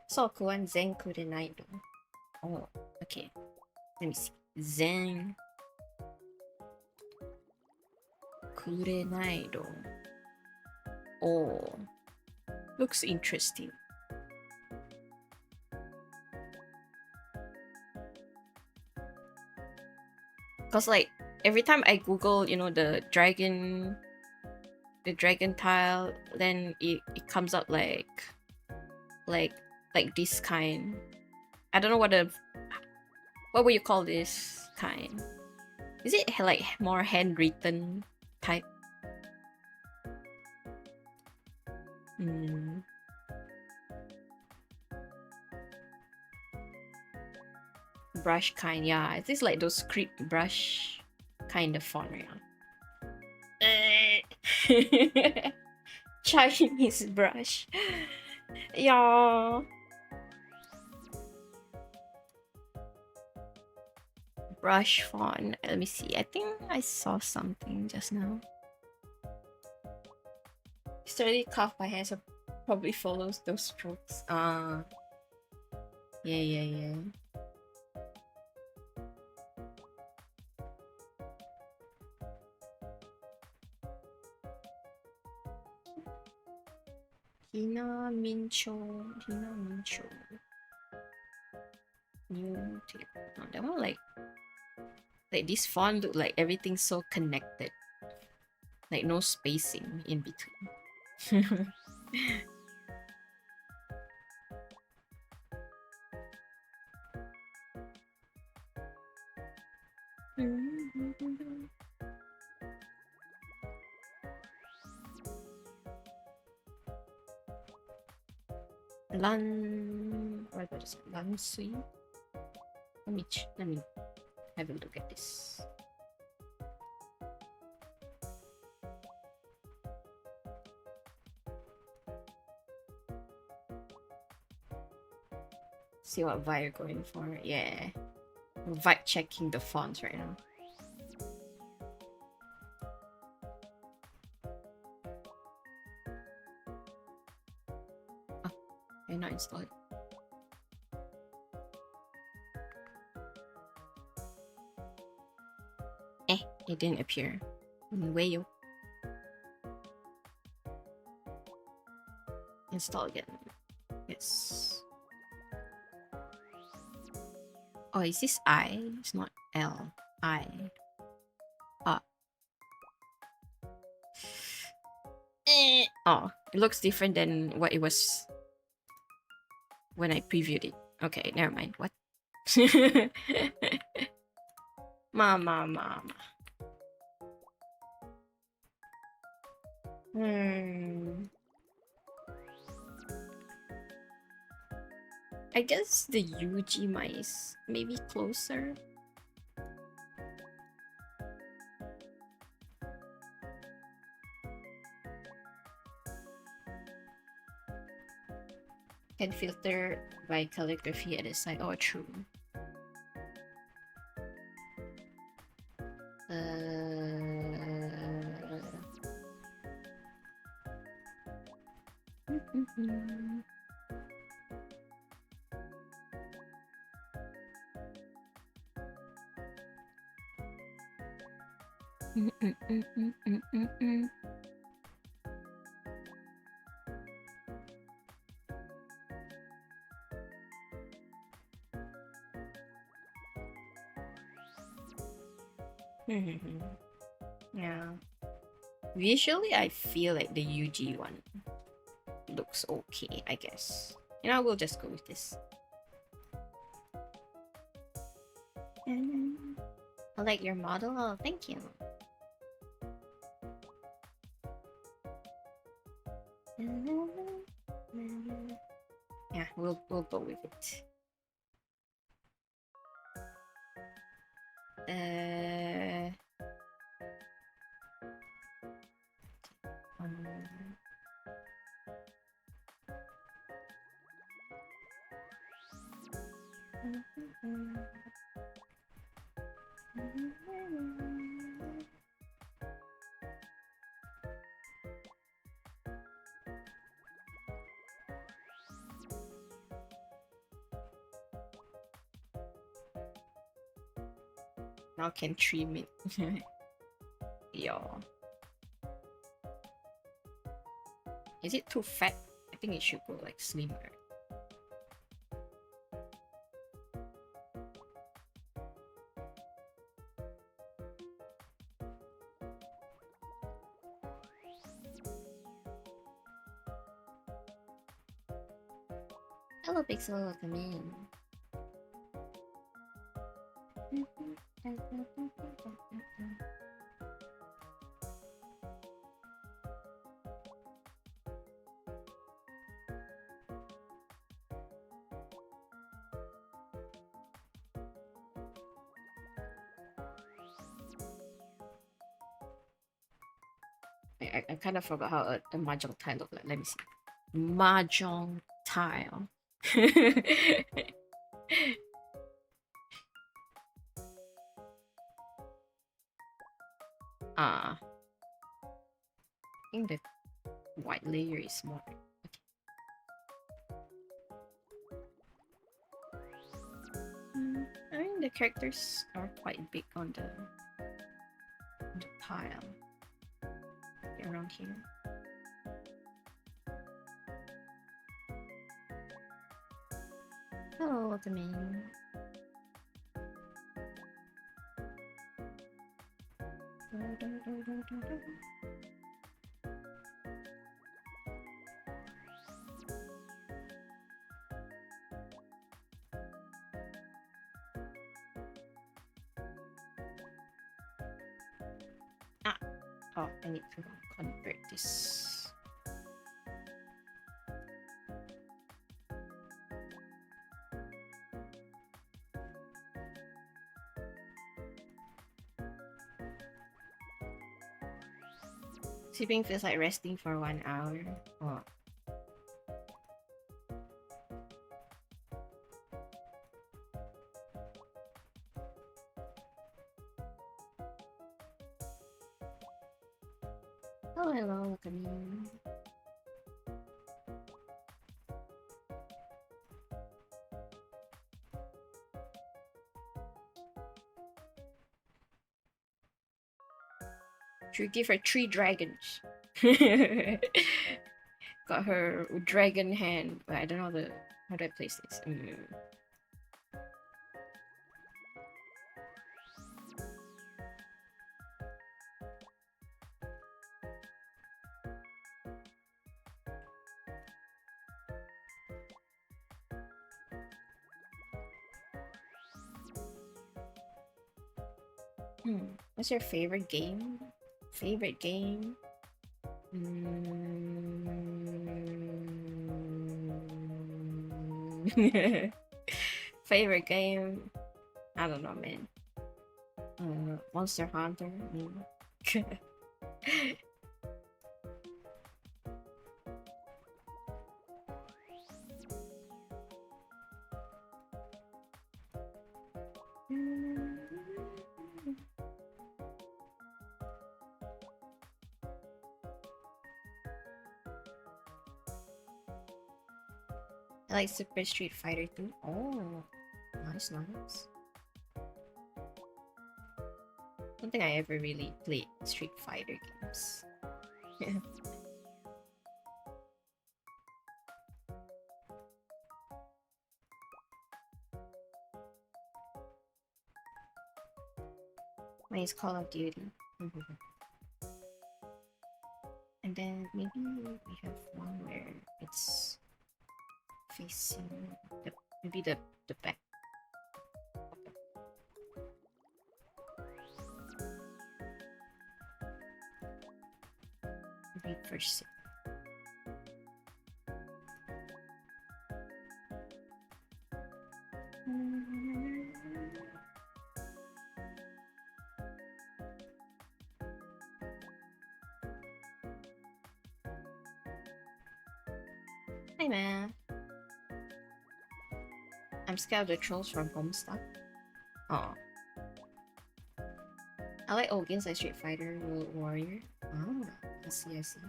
Sokuan Zenku de Naido. Oh, okay. Let me see. Zen Kurenaido. Oh, looks interesting. Cause like every time I Google, you know, the dragon tile, then it comes up like this kind. I don't know what would you call this kind? Is it like more handwritten type? Hmm. Brush kind, yeah. It is like those script brush kind of font, right? Chinese brush. Yeah. Brush font. Let me see. I think I saw something just now. Sturdy cuff by hand, so probably follows those strokes. Yeah. Hina Mincho. New table. No, that one like this font look like everything's so connected. Like no spacing in between. What is it? Lansui? Let me have a look at this. See what vibe you're going for. Yeah. Vibe checking the fonts right now. Oh, you're not installed. It didn't appear. Wayo. Install again. Yes. Oh, is this I? It's not L. I. Oh, it looks different than what it was when I previewed it. Okay, never mind. What? Mama. I guess the Yuji mice maybe closer. Can filter by calligraphy at the side. Oh, true. Yeah. Visually, I feel like the UG one looks okay, I guess. And I will just go with this. I like your model. Oh, thank you. Yeah, we'll go with it. Now can trim it. Yeah. Is it too fat? I think it should go like slimmer. Hello, Pixel. Welcome in. I kind of forgot how a mahjong tile looked like. Let me see. Mahjong tile. I think the white layer is more. Okay. I mean the characters are quite big on the tile around here. Hello, welcome in. Oh, I need to convert this. Sleeping feels like resting for 1 hour. Oh. Oh, hello, welcome in. Should give her 3 dragons. Got her dragon hand, but I don't know how do I place this. What's your favorite game? Favorite game? Favorite game? I don't know, man. Monster Hunter. I like Super Street Fighter 2. Oh, nice. Don't think I ever really played Street Fighter games. Mine is Call of Duty. And then maybe we have one where it's facing maybe the back. Reverse it. Hey man. I'm scared of the trolls from Homestuck. Oh. I like old games like Street Fighter, World Warrior. Oh, I see, I see.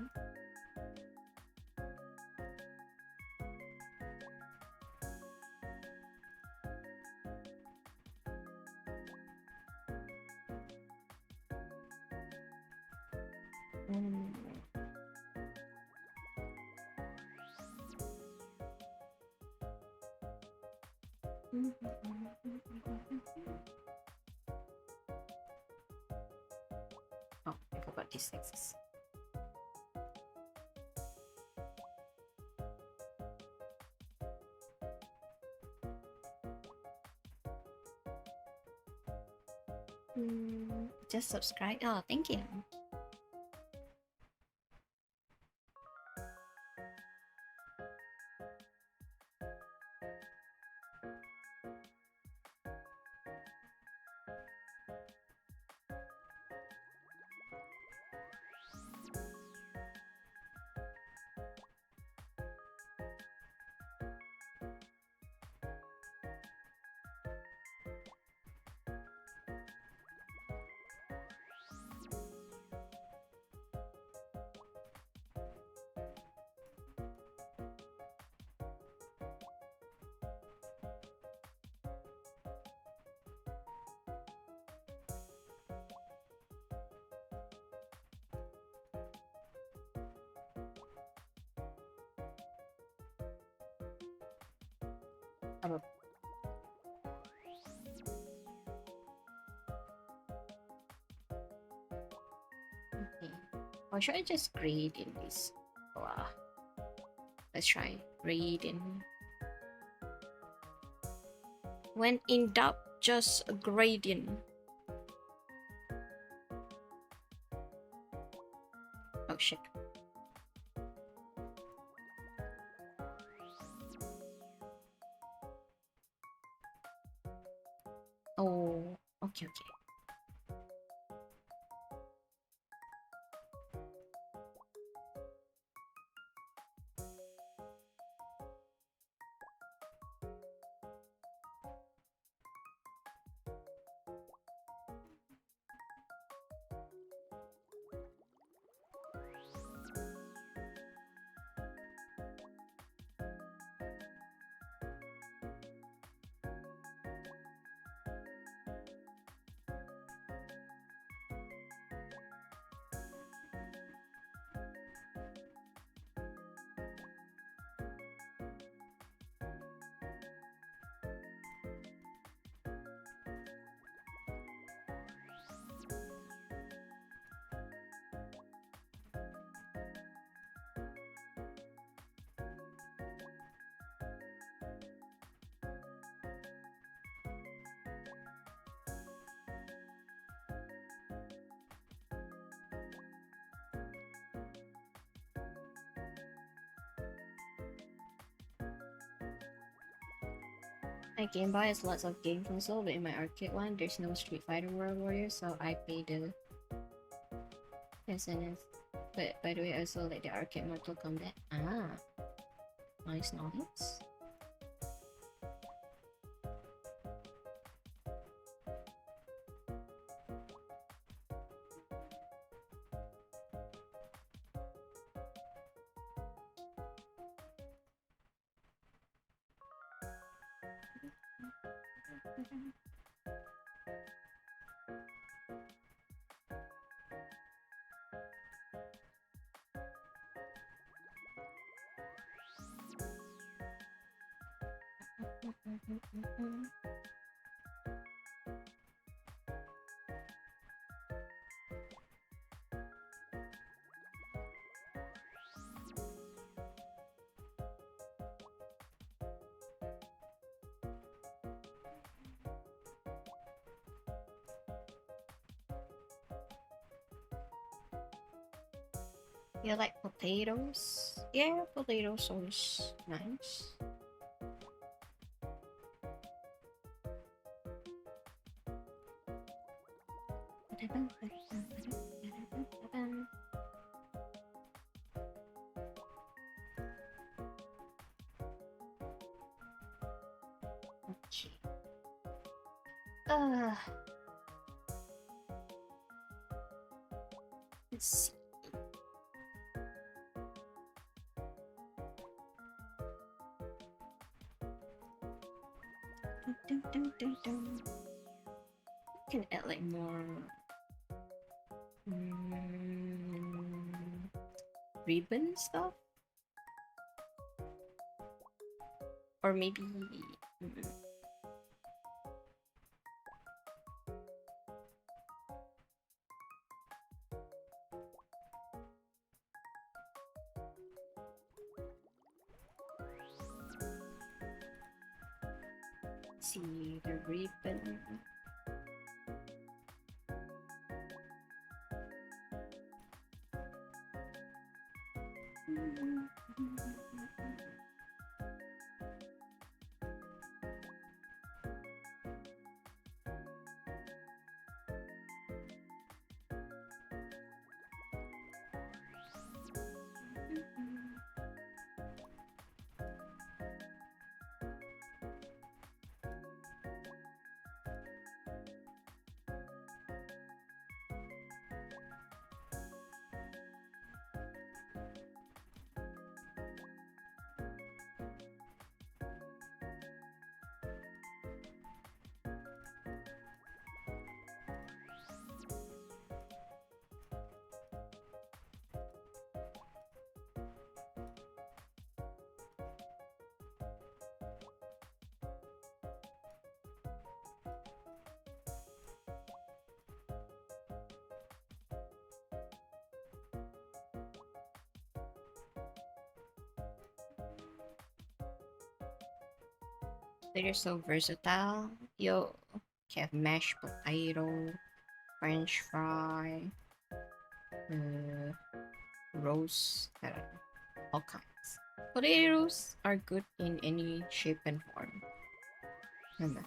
Mm. Oh, I forgot these things. Just subscribe. Oh, thank you. Okay. Or should I just grade in this? Wow. Let's try grade in. When in doubt, just grade in. Oh shit. Oh, okay, okay. My Game Boy has lots of game console, but in my arcade one, there's no Street Fighter World Warrior, so I pay the SNS. But by the way, I also like the arcade Mortal Kombat. Ah, nice, nice. You like potatoes? Yeah, potatoes always nice. Okay. Uh, let's see. Can add like more ribbon stuff, or maybe see the ribbon. They're so versatile. You have mashed potato, French fry, uh, roast, I don't know, all kinds. Potatoes are good in any shape and form. Remember.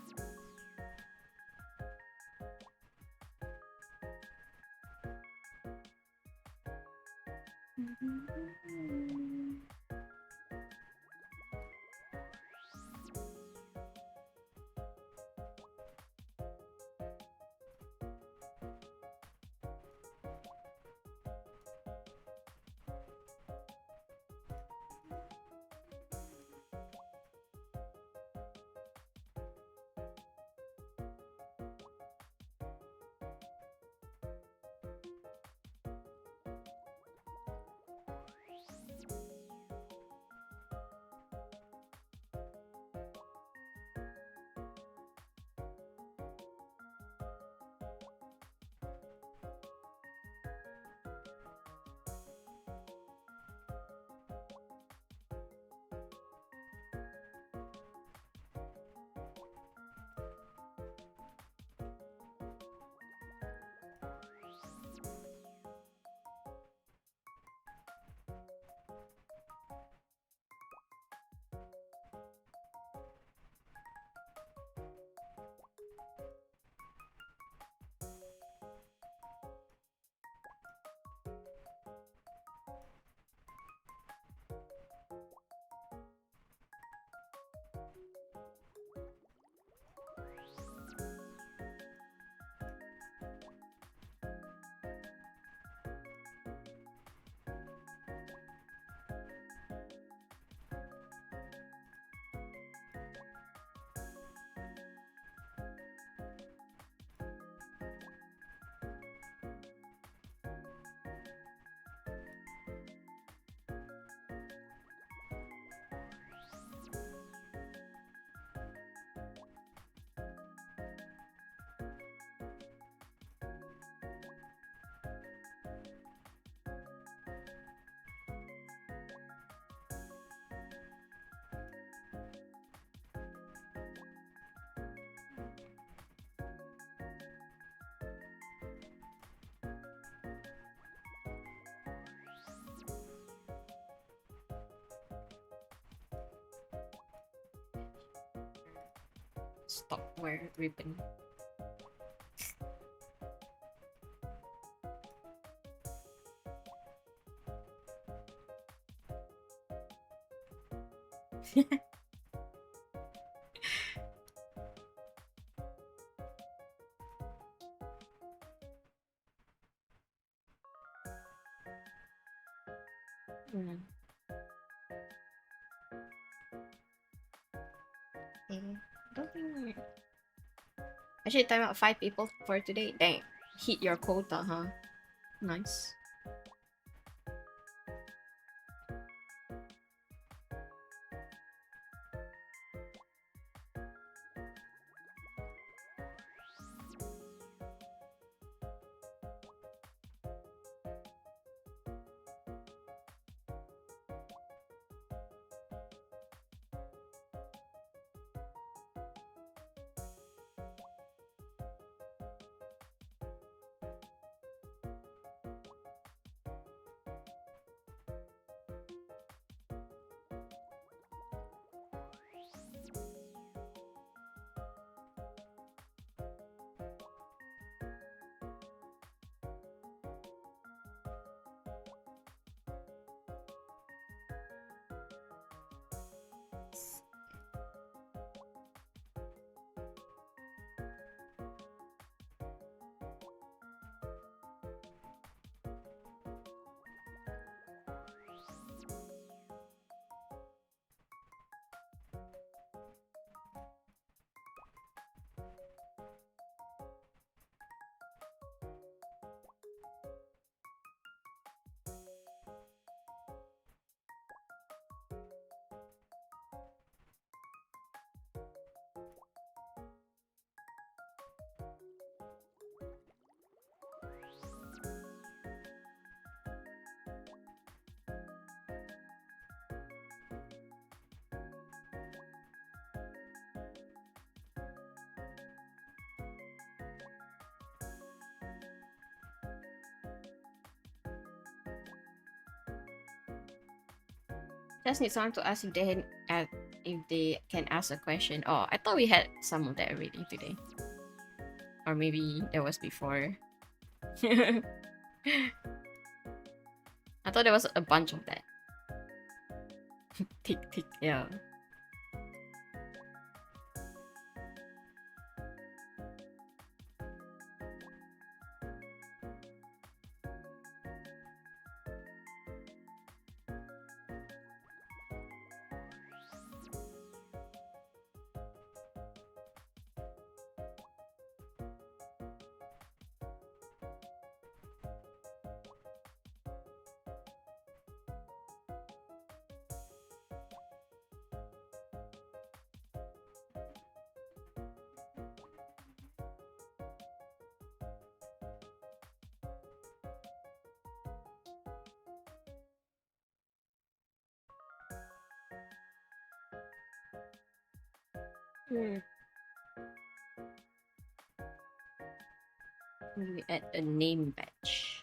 Stop wear ribbon. Mm. Okay. Don't think actually time out 5 people for today. Dang. Hit your quota, huh? Nice. Just need someone to ask if if they can ask a question. Oh, I thought we had some of that already today. Or maybe there was before. I thought there was a bunch of that. Tick tick, yeah. Hmm. We add a name badge.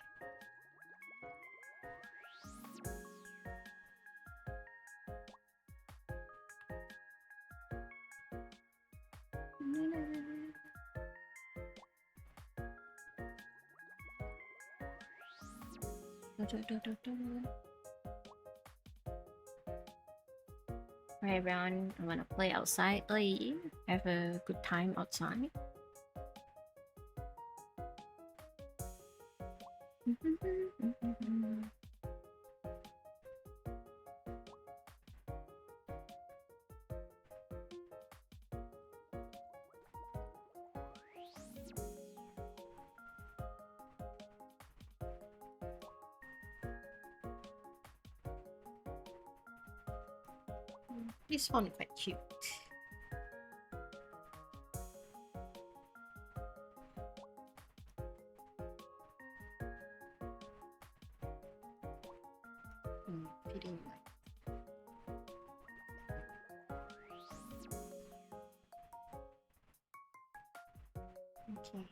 Hi everyone, I wanna play outside. Have a good time outside. This one quite cute. Feeding like okay.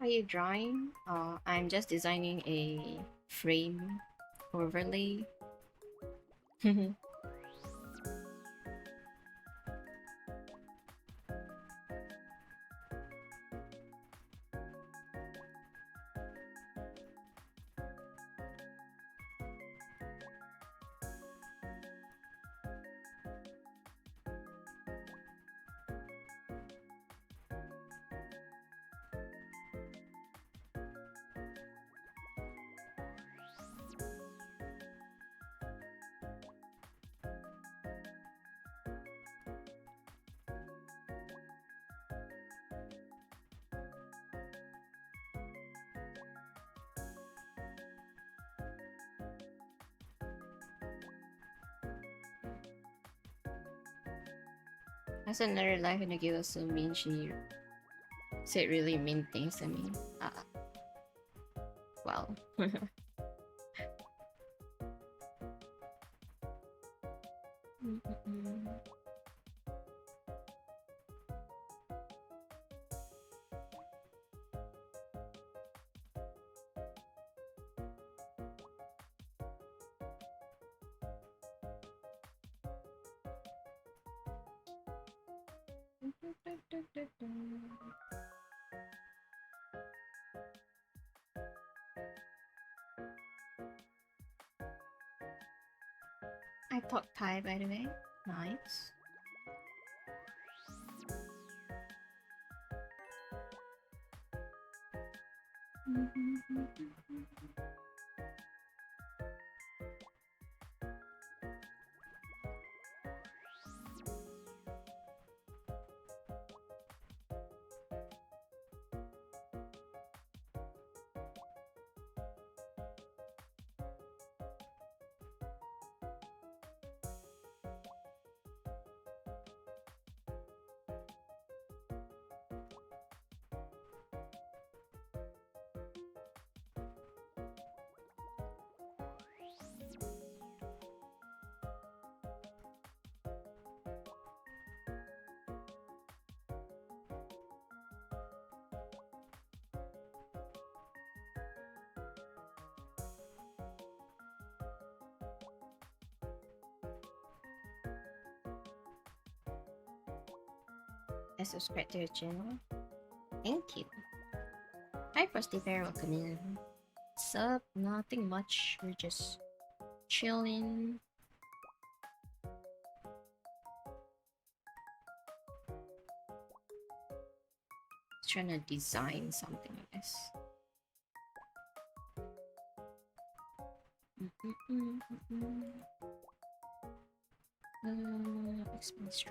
Are you drawing? I'm just designing a frame overlay. That's another life in the guild, so mean she said really mean things to me. Well. I talk Thai, by the way. Nice. I subscribe to your channel. Thank you. Hi, Frosty Bear, welcome in. What's up? Nothing much. We're just chilling. Trying to design something, I guess. Expense.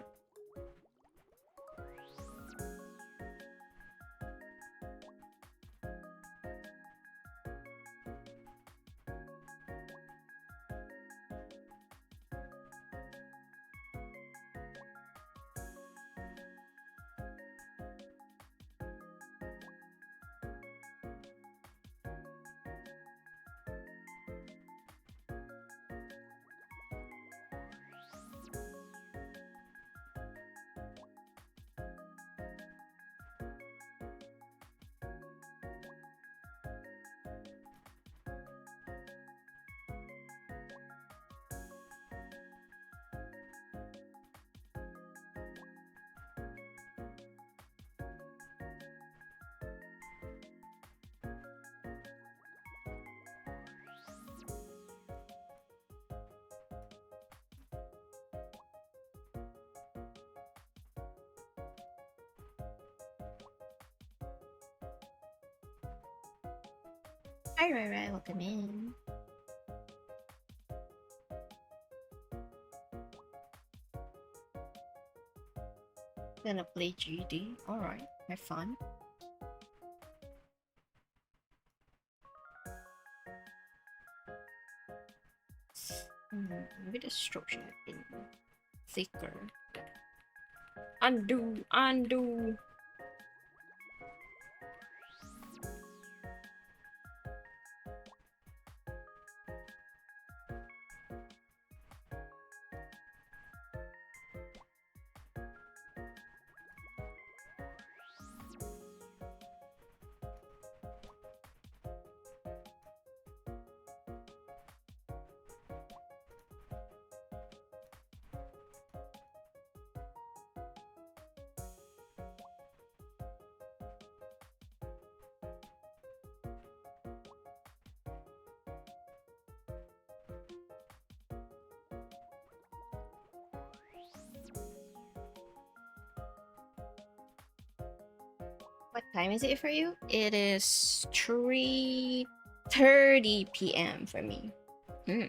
Hi, Rai, welcome in. Gonna play GD. Alright, have fun. Maybe the stroke should have been thicker. Undo, undo. What time is it for you? It is 3:30 p.m. for me. Hmm.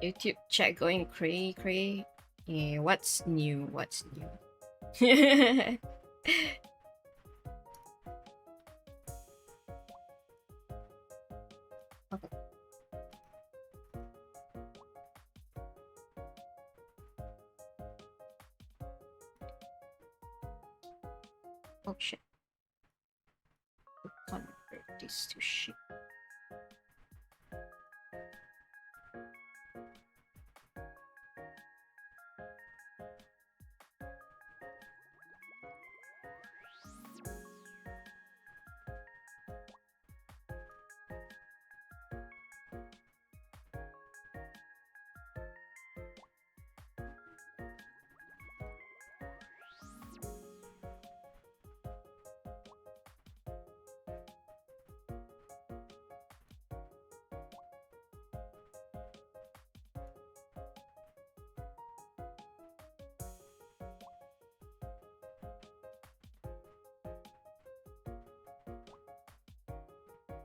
YouTube chat going cray cray. Yeah, what's new? What's new? Okay. Oh shit. Convert this to shit.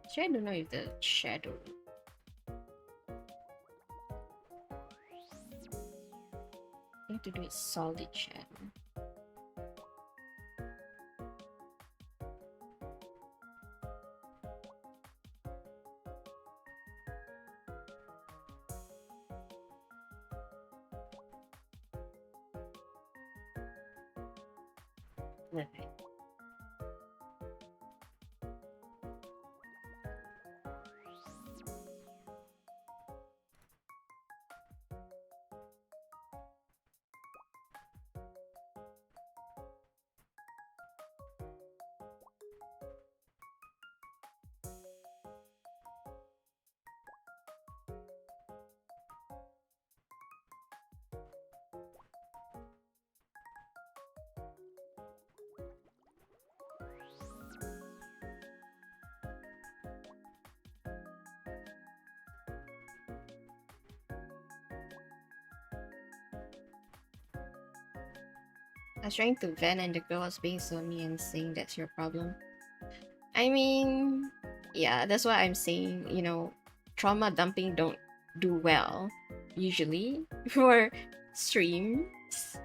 Actually, I don't know if the shadow. I need to do it solid shadow. Okay. I was trying to vent and the girl was being so mean and saying that's your problem. I mean, yeah, that's why I'm saying, trauma dumping don't do well usually for streams.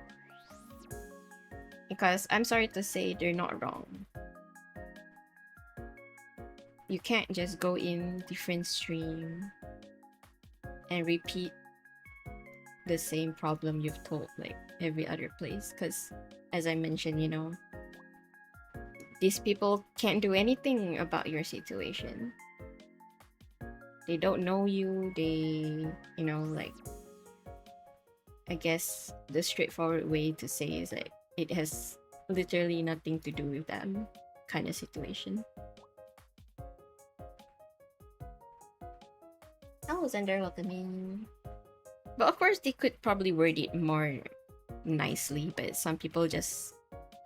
Because I'm sorry to say they're not wrong. You can't just go in different stream and repeat the same problem you've told like every other place, because as I mentioned, these people can't do anything about your situation. They don't know you. They, like, I guess the straightforward way to say is like it has literally nothing to do with them kind of situation. Hello, Zender, welcome in. But of course, they could probably word it more nicely. But some people just,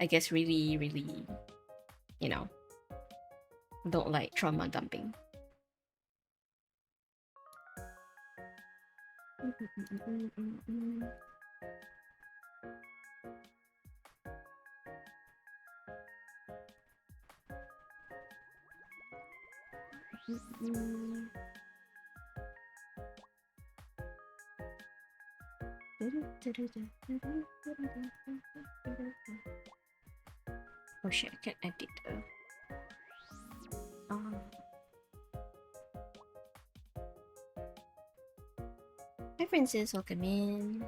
I guess, really, really, you know, don't like trauma dumping. Oh shit, I can't edit though. Hi Francis, welcome in.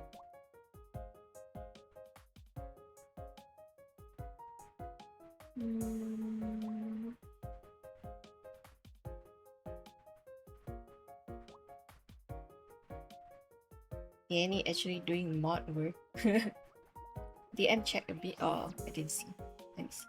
Annie actually doing mod work. DM check a bit. Oh, I didn't see. Let me see.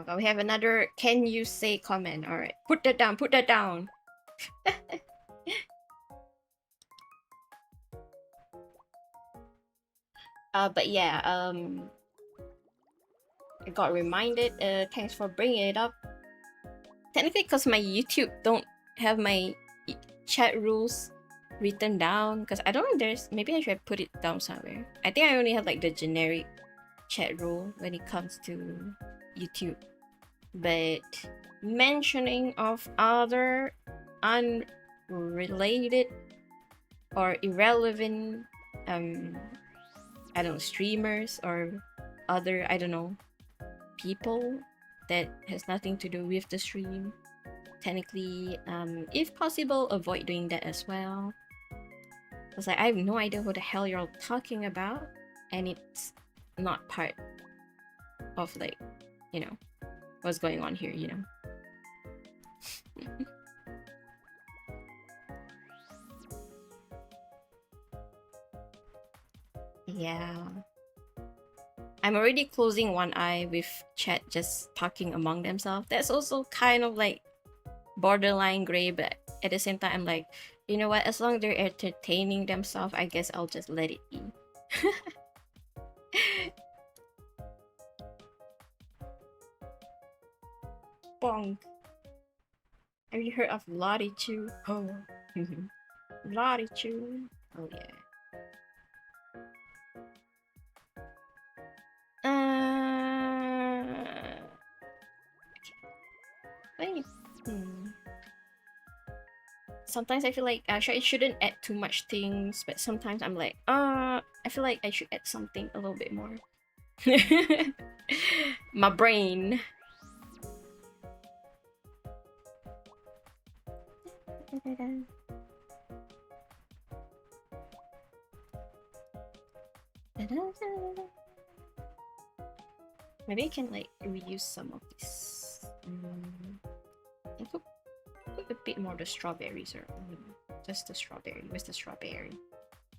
Oh, we have another can you say comment. All right, put that down, put that down. But yeah, I got reminded, thanks for bringing it up. Technically, because my YouTube don't have my chat rules written down, because I don't know if there's, maybe I should put it down somewhere. I think I only have like the generic chat rule when it comes to YouTube. But mentioning of other unrelated or irrelevant I don't know, streamers or other, I don't know, people that has nothing to do with the stream, technically, if possible, avoid doing that as well. Because like, I have no idea what the hell you're all talking about, and it's not part of, like, you know, what's going on here, you know. Yeah. I'm already closing one eye with chat just talking among themselves. That's also kind of like borderline gray, but at the same time, I'm like, you know what? As long as they're entertaining themselves, I guess I'll just let it be. Bonk. Have you heard of Lottie Chu? Oh. Lottie Chu. Oh, yeah. Wait. Sometimes I feel like I shouldn't add too much things, but sometimes I'm like, I feel like I should add something a little bit more. My brain. Maybe I can like reuse some of this. I could put a bit more of the strawberries, or just the strawberry. Where's the strawberry?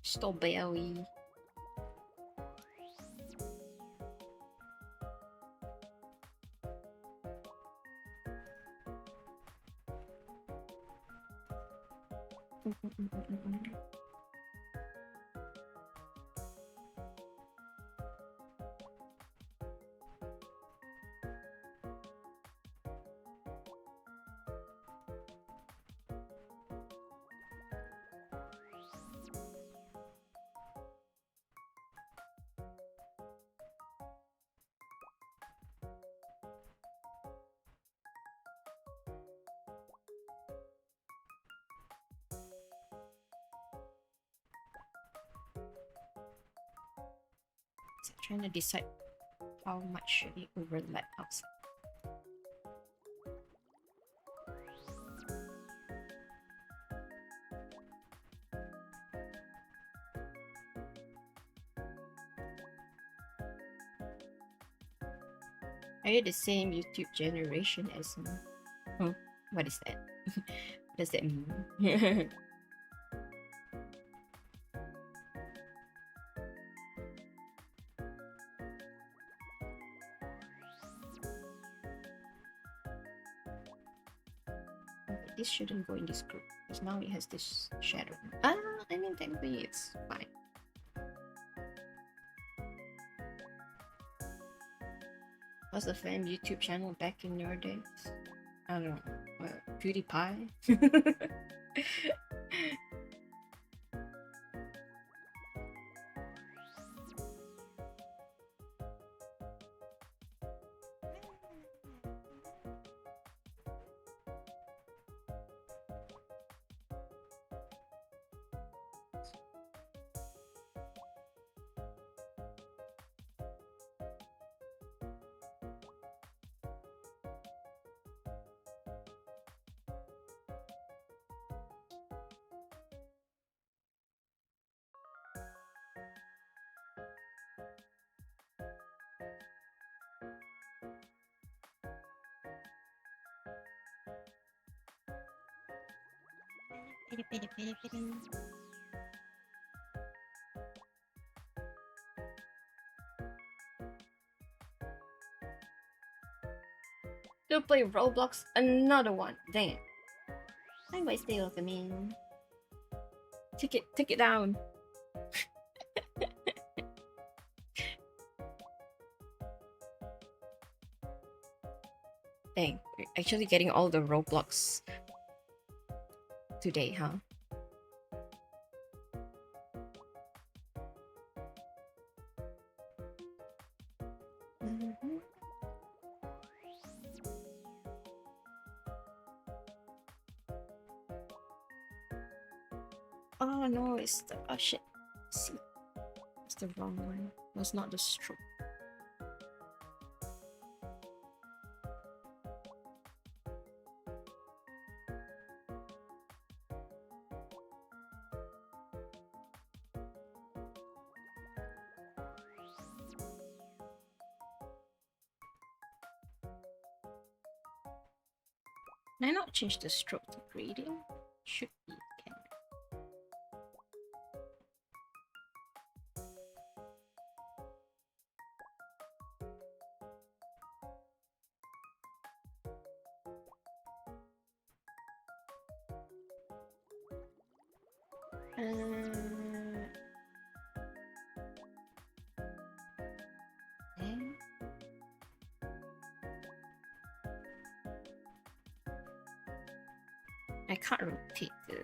Strawberry. Trying to decide how much should it overlap outside. Are you the same YouTube generation as me? Huh? What is that? What does that mean? This shouldn't go in this group because now it has this shadow. I mean, technically it's fine. Was the fan YouTube channel back in your days? I don't know. PewDiePie? Still play Roblox? Another one. Damn. I might stay with me. Take it down. Dang, we're actually getting all the Roblox today, huh? Oh no, it's the shit. See, it's the wrong one. It was not the stroke. Can I not change the stroke to grading? Should be. Can. I can't rotate the.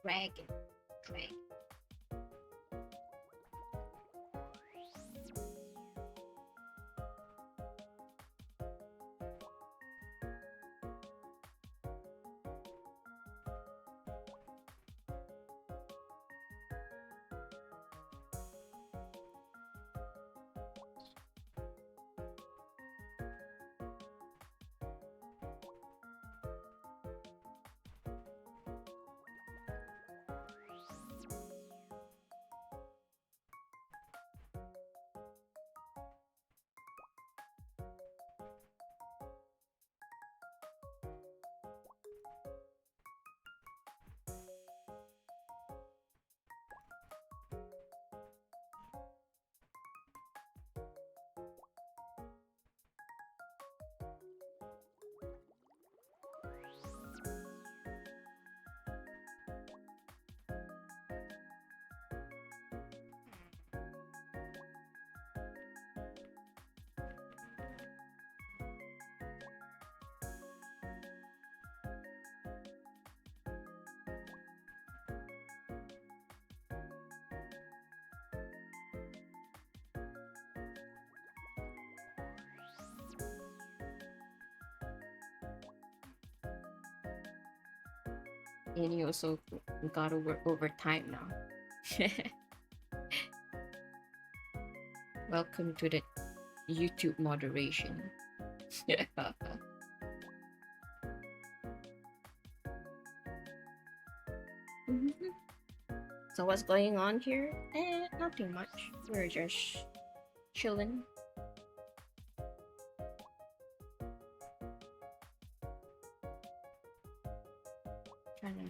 Dragon. Dragon. And you also gotta work overtime now. Welcome to the YouTube moderation. So what's going on here? Nothing much. We're just chilling. Trying to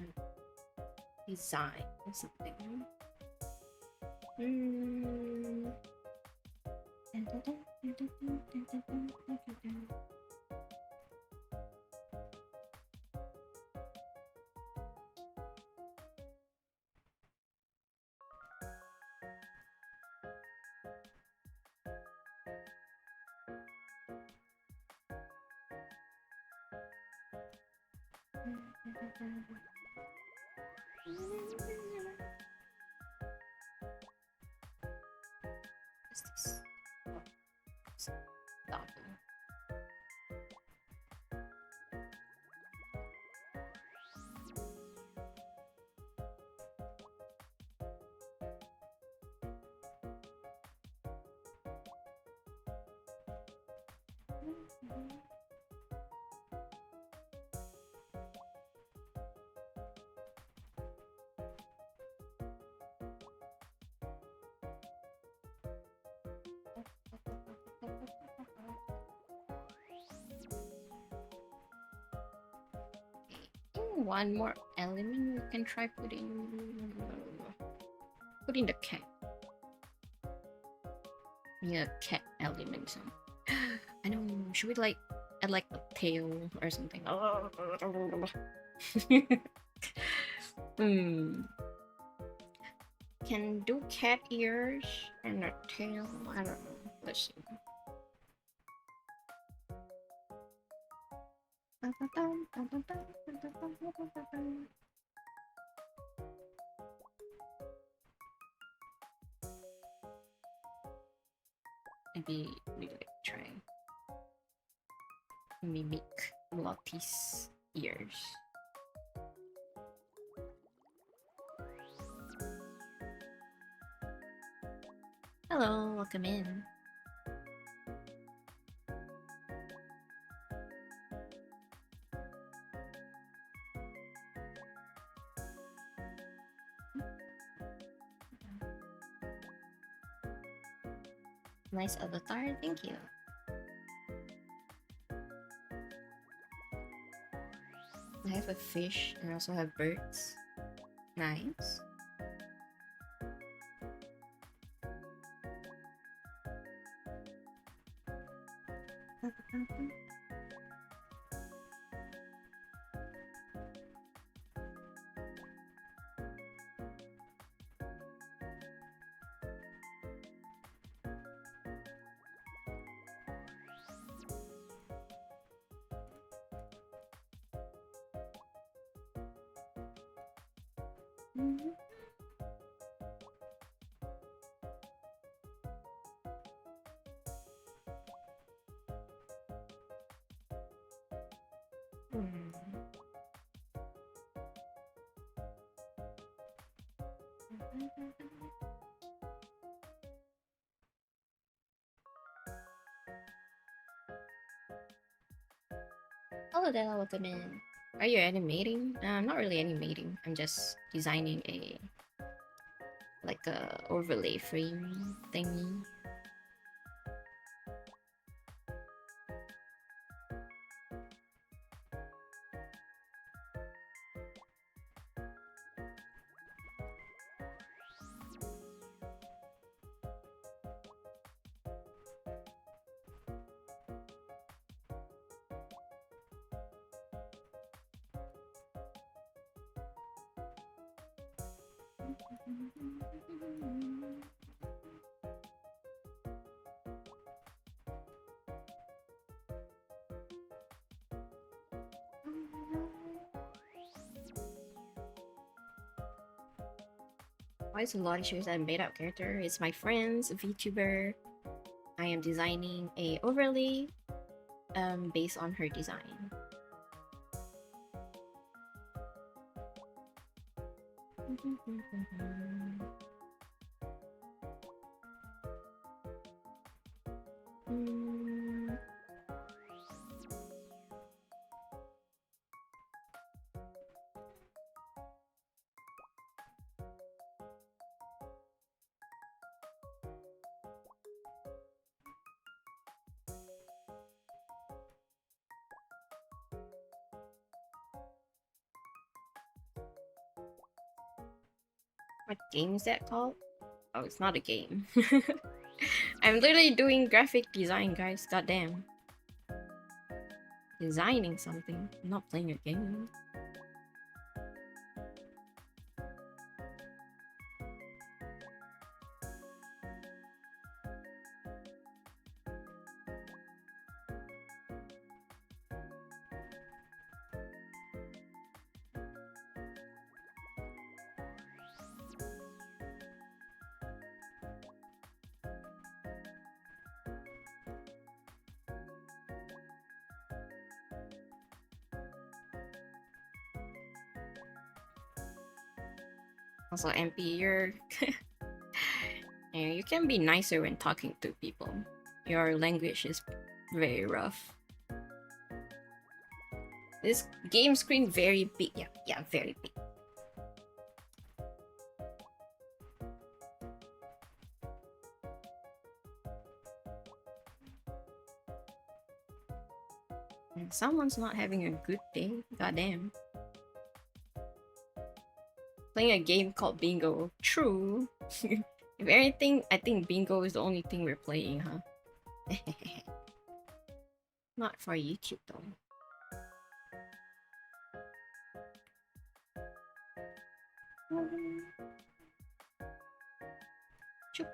design something. What's this? Oh, stop. One more element we can try putting the cat. Yeah, cat element. I know. Should we like add like a tail or something? Can do cat ears and a tail. I don't know. Let's see. Maybe we like try mimic Lottie's ears. Hello, welcome in. Nice avatar, thank you. I have a fish and I also have birds. Nice. Hello there, Waterman. Are you animating? I'm not really animating. I'm just designing a like a overlay frame thingy. Why is a lot of shows that made up character? It's my friends, a VTuber. I am designing a overlay based on her design. What game is that called? Oh, it's not a game. I'm literally doing graphic design, guys. Goddamn. Designing something, not playing a game. Also, MP, you can be nicer when talking to people. Your language is very rough. This game screen very big. Yeah, very big. And someone's not having a good day. Goddamn. Playing a game called Bingo. True. If anything, I think Bingo is the only thing we're playing, huh? Not for YouTube though. Choop.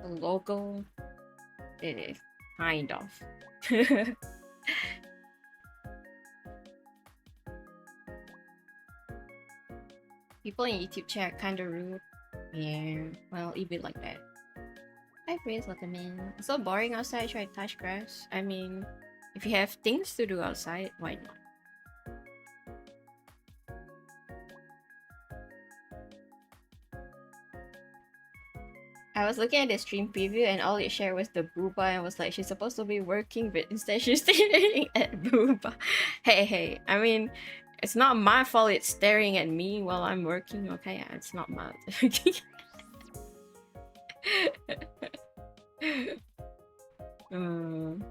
logo. It is kind of. People in YouTube chat kind of rude. Yeah, well, a bit like that. Hi, Praise, welcome in. It's so boring outside. Try to touch grass. I mean, if you have things to do outside, why not? I was looking at the stream preview and all it shared was the booba and I was like, she's supposed to be working, but instead she's staring at booba. Hey, I mean, it's not my fault it's staring at me while I'm working, okay? It's not my... um...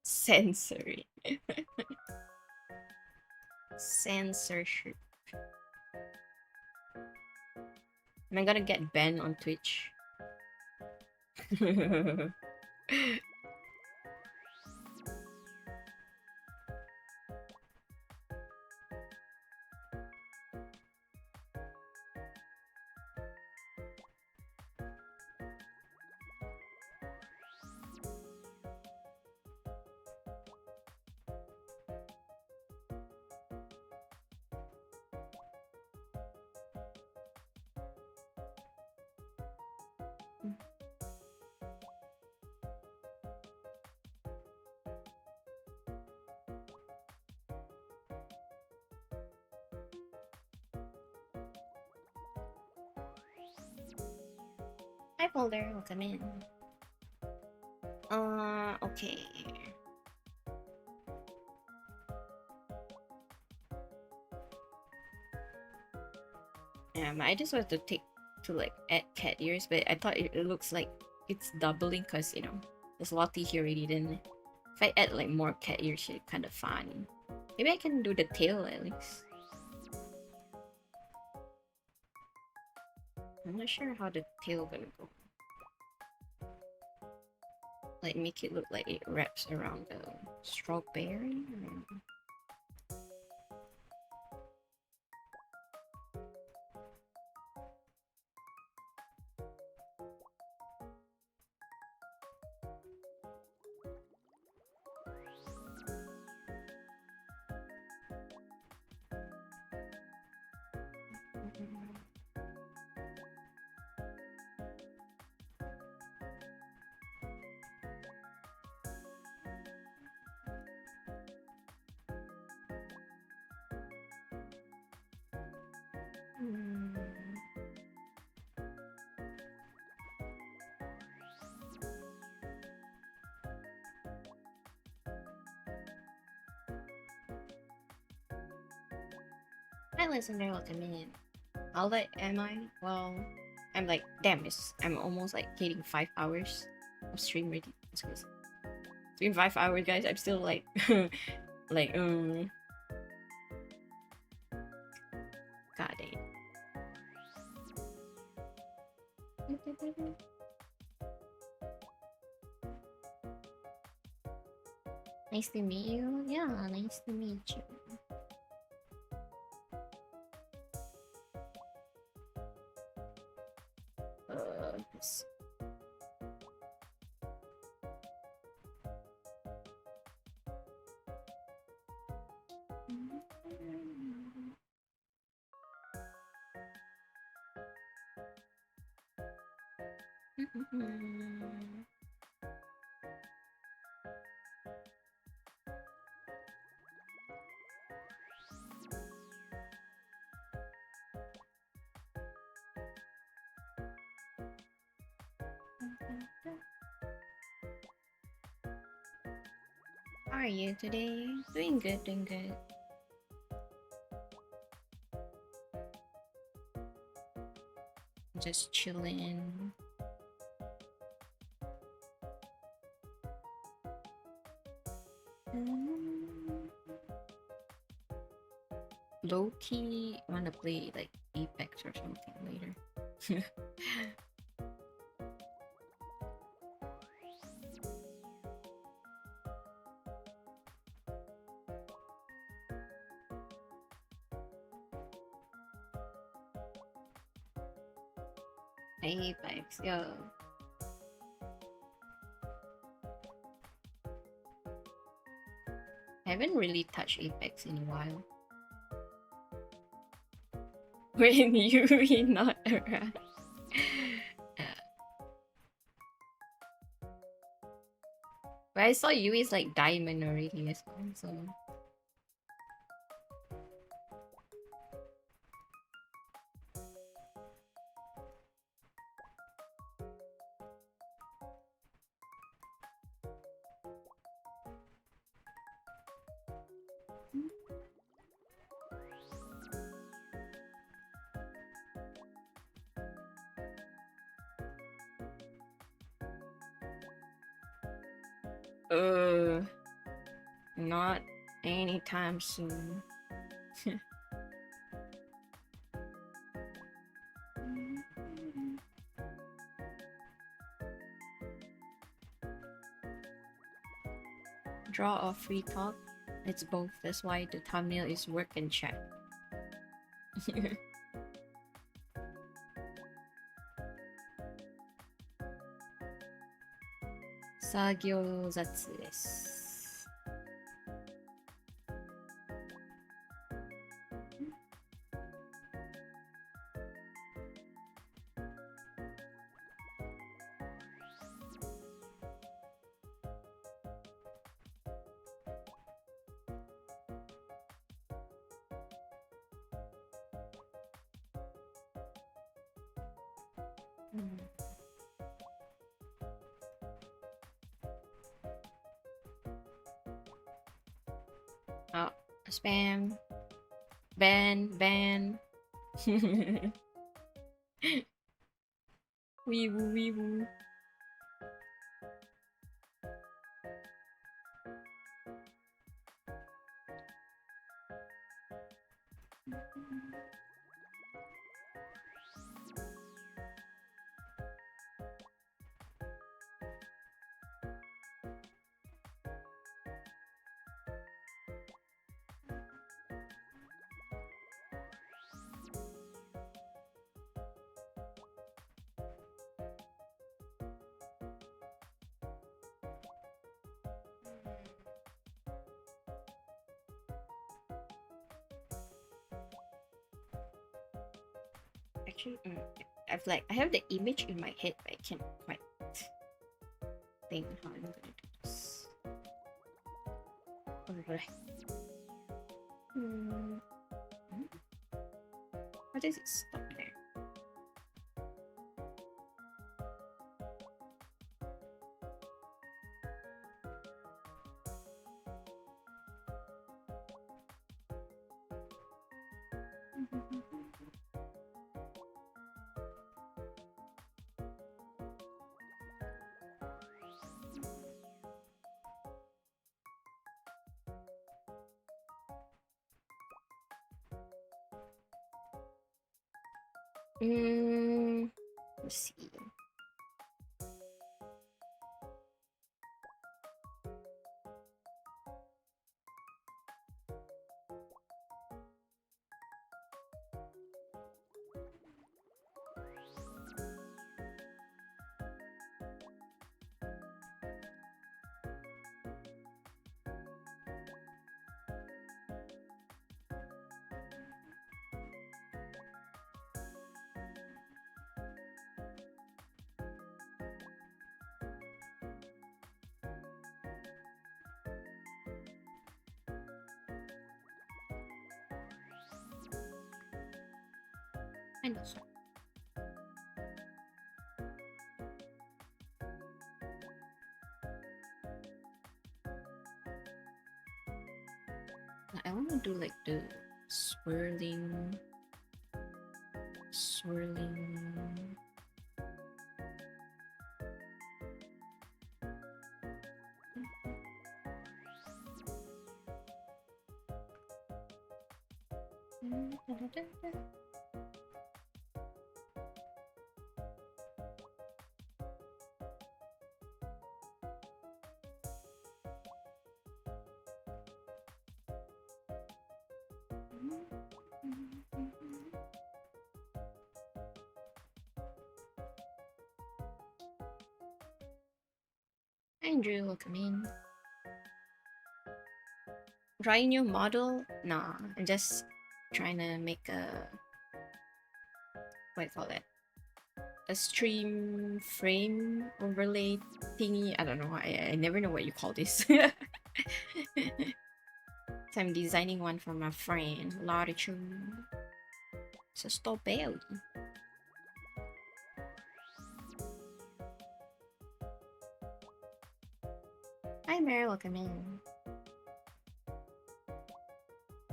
Sensory. Censorship. Am I gonna get banned on Twitch? Hi, Boulder. Welcome in. Okay. I just wanted to take to like add cat ears, but I thought it looks like it's doubling because, you know, there's Lottie here already, then if I add like more cat ears, it's kind of fun. Maybe I can do the tail at least. I'm not sure how the tail gonna go. Like make it look like it wraps around the strawberry. Hi listener, welcome in. How late am I? Well, I'm like, damn, I'm almost like hitting 5 hours of stream ready. It's been 5 hours, guys. I'm still like, like, God dang. Nice to meet you. Yeah, nice to meet you. Yes. How are you today? Doing good, doing good. Just chilling. low key wanna play like Apex or something later. Apex, yo. I haven't really touched Apex in a while. When Yuri not around. But I saw Yui's like diamond already as well, so. Not anytime soon. Draw or free talk? It's both. That's why the thumbnail is work and chat. Sagyo zatsu desu. Oh, spam. Ban, ban. Weewu, weewu. Actually, I have the image in my head, but I can't quite think how I'm gonna do this. Alright. Why does it stop there? Let's see. I know. I want to do like the swirling. Andrew, welcome in. Trying new model? Nah, I'm just trying to make a what do you call it? A stream frame overlay thingy. I don't know. I never know what you call this. So I'm designing one for my friend, Latitude. So stop belly. Hi Mary, welcome in.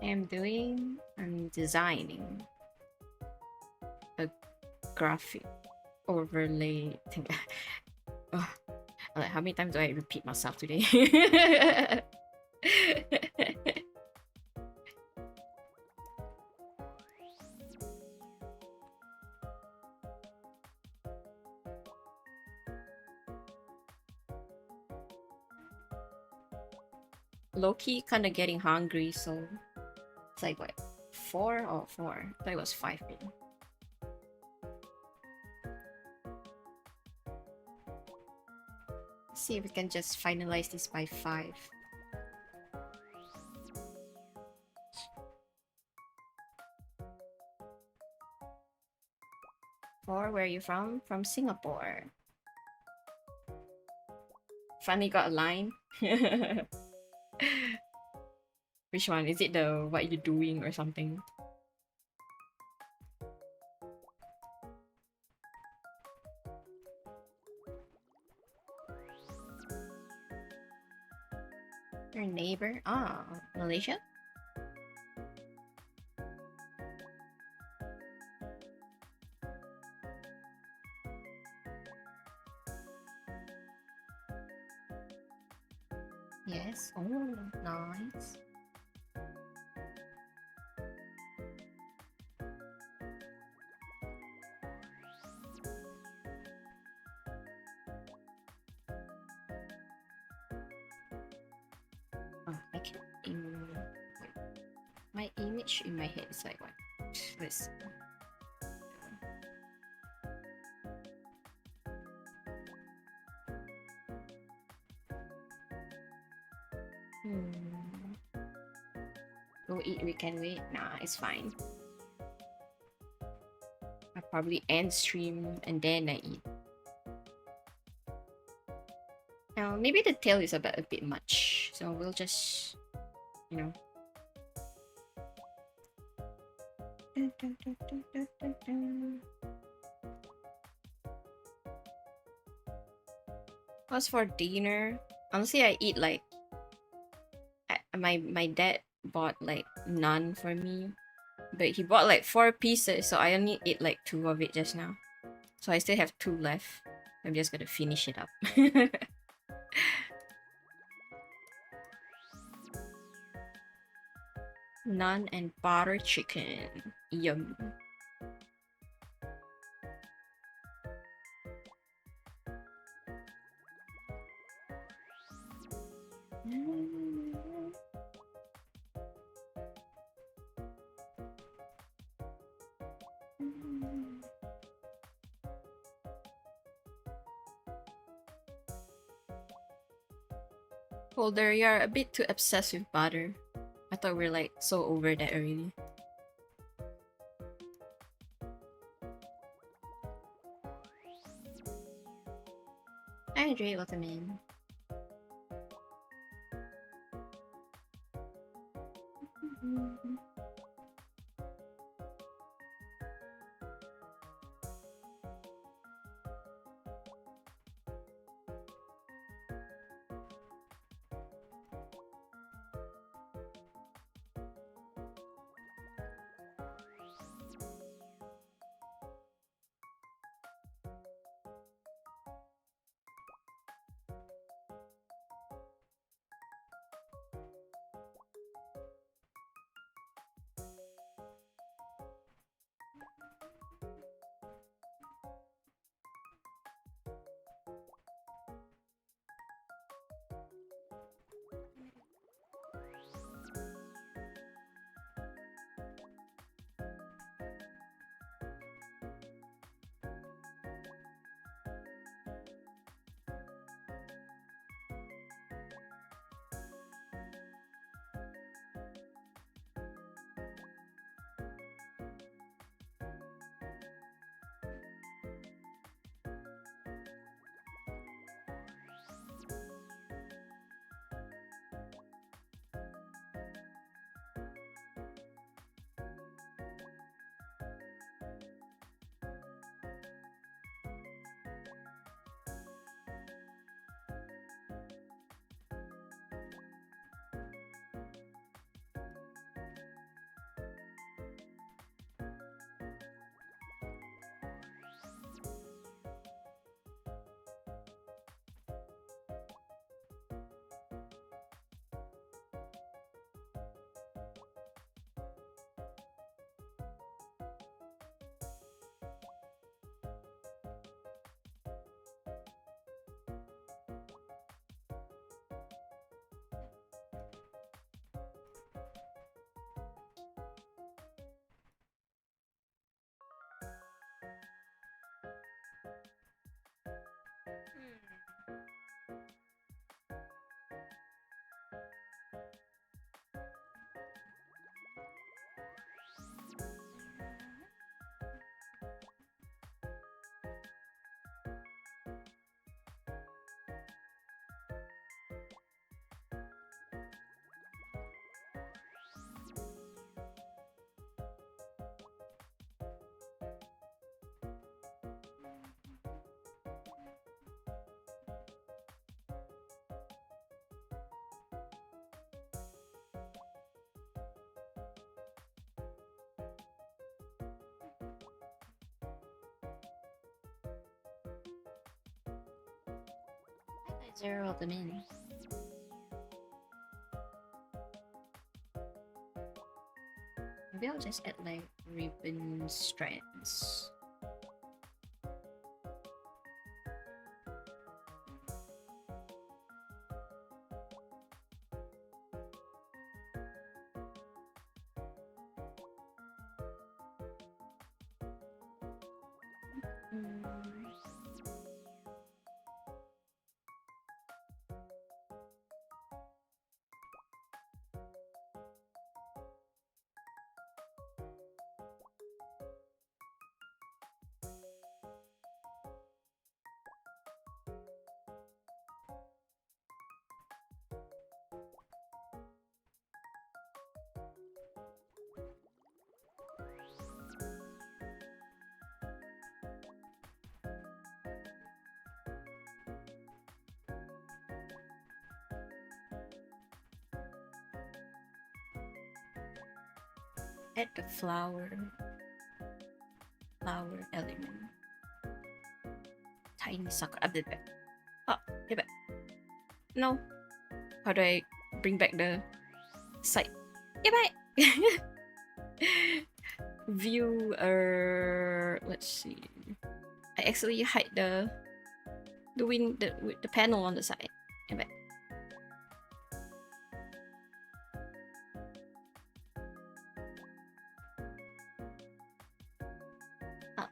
I'm designing a graphic overlay thing. Ugh, like, how many times do I repeat myself today? Low-key kind of getting hungry, so it's like what, 4 or 4? I thought it was 5 maybe. See if we can just finalize this by 5. Or where are you from? From Singapore. Finally got a line. Which one? Is it the what you doing or something? Your neighbor? Ah, Malaysia? Yes. Oh, nice. Oh, I can't. My image in my head is like what? Let's. Go eat, we can wait. Nah, it's fine. I probably end stream and then I eat. Now maybe the tail is a bit much, so we'll just, you know. As for dinner, honestly, I eat like my dad bought like naan for me, but he bought like 4 pieces, so I only ate like 2 of it just now. So I still have 2 left. I'm just gonna finish it up. Naan and butter chicken. Yum. Holder, you're a bit too obsessed with butter. I thought we are like so over that already. Hi, Andre, welcome in. Zero of them in. Maybe I'll just add like ribbon strands. Add the flower element. Tiny sucker. I did that. Oh, give it. No. How do I bring back the site? Give it. View. Let's see. I actually hide the panel on the side. Give it.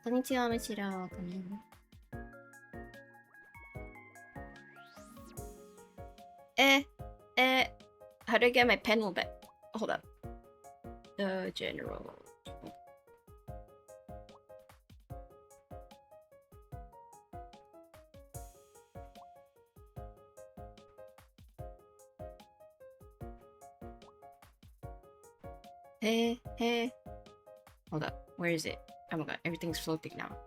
こんにちは、むしろ。How do I get my panel back? Hold up. General. Hey. Hold up. Where is it? Oh my god, everything's floating now.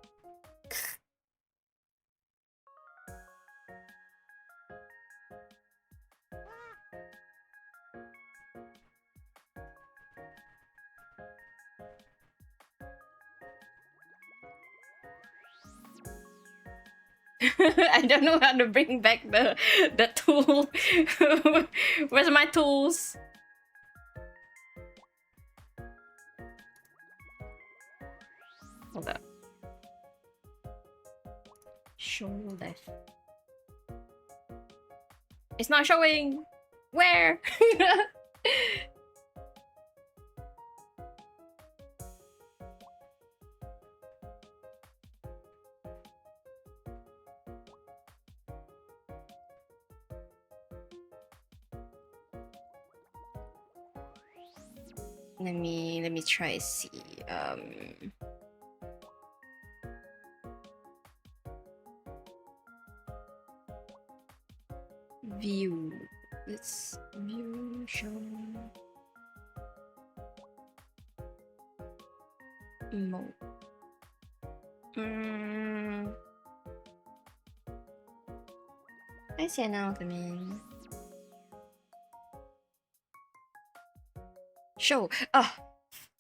I don't know how to bring back the tool. Where's my tools? Hold up. Show left. It's not showing. Where? Let me try see. View. Let's view show. Mode. I see now. I mean. Show. Oh,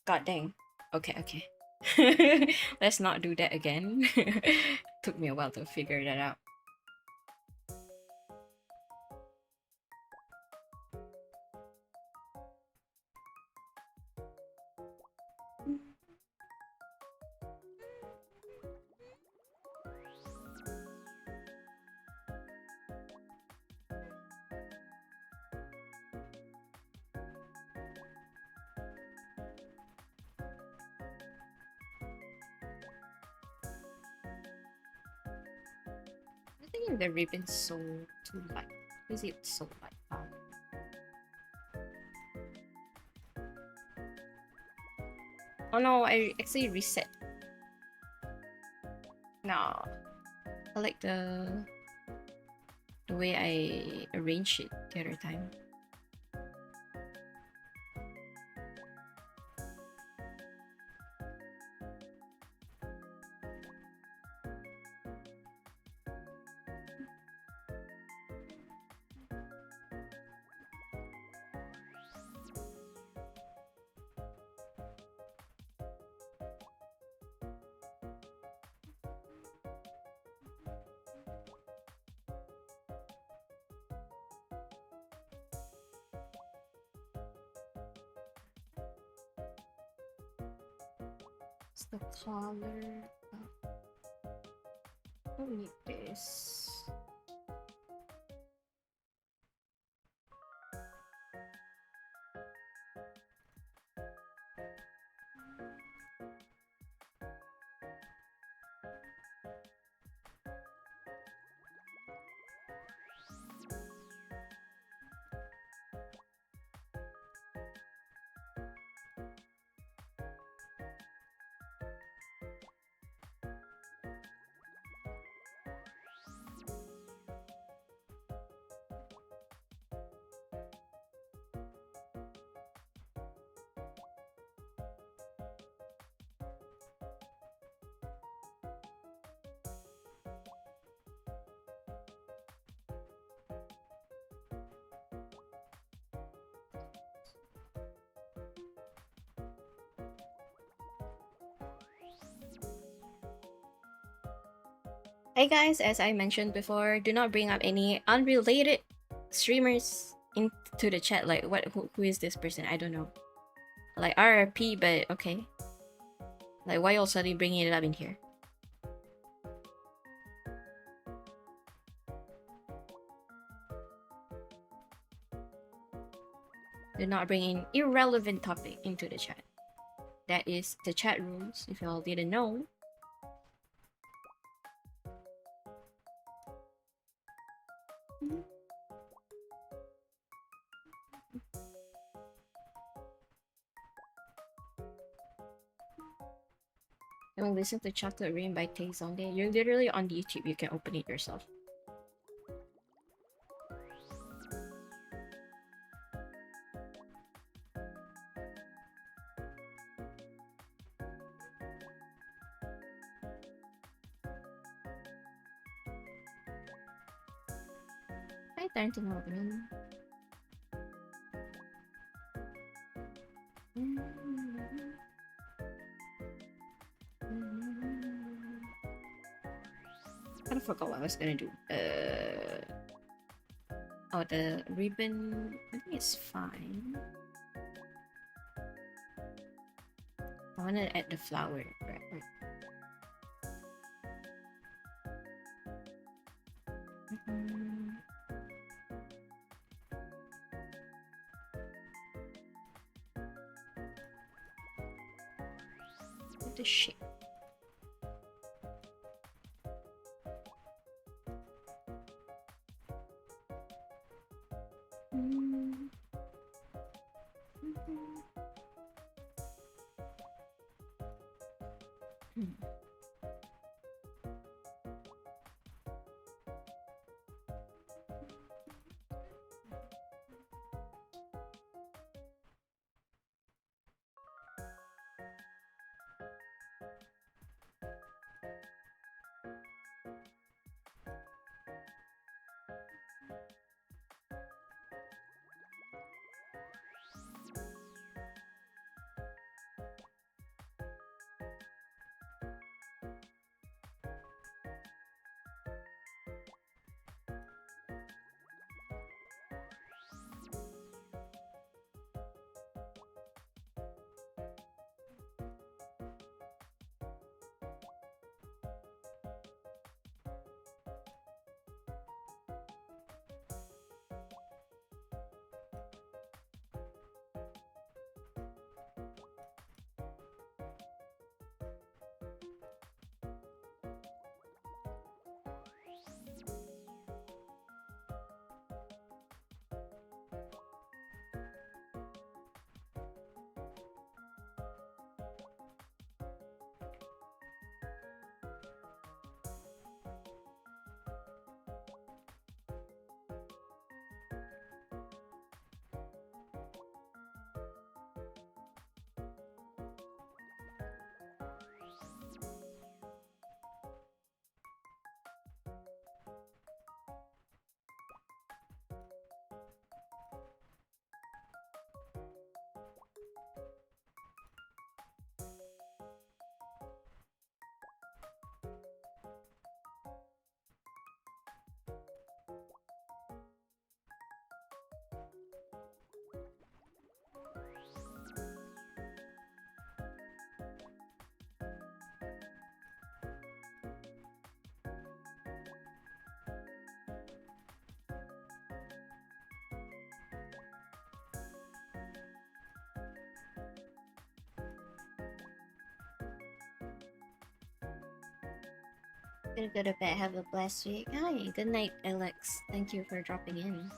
god dang. Okay. Let's not do that again. Took me a while to figure that out. The ribbon so too light. Why is it so light? Oh no, I actually reset. No. I like the way I arranged it the other time. the color? I don't need this. Hey guys, as I mentioned before, do not bring up any unrelated streamers into the chat. Like, who is this person? I don't know. Like RRP, but okay. Like, why all suddenly bringing it up in here? Do not bring in irrelevant topic into the chat. That is the chat rules, if y'all didn't know. And listen to Chocolate Rain by Tay Zonde. You're literally on YouTube, you can open it yourself. Hi, Tarantino Robin. I forgot what I was gonna do. Oh, the ribbon. I think it's fine. I wanna add the flower. Right. What the shit? Gonna go to bed. Have a blessed week. Hi. Good night, Alex. Thank you for dropping in.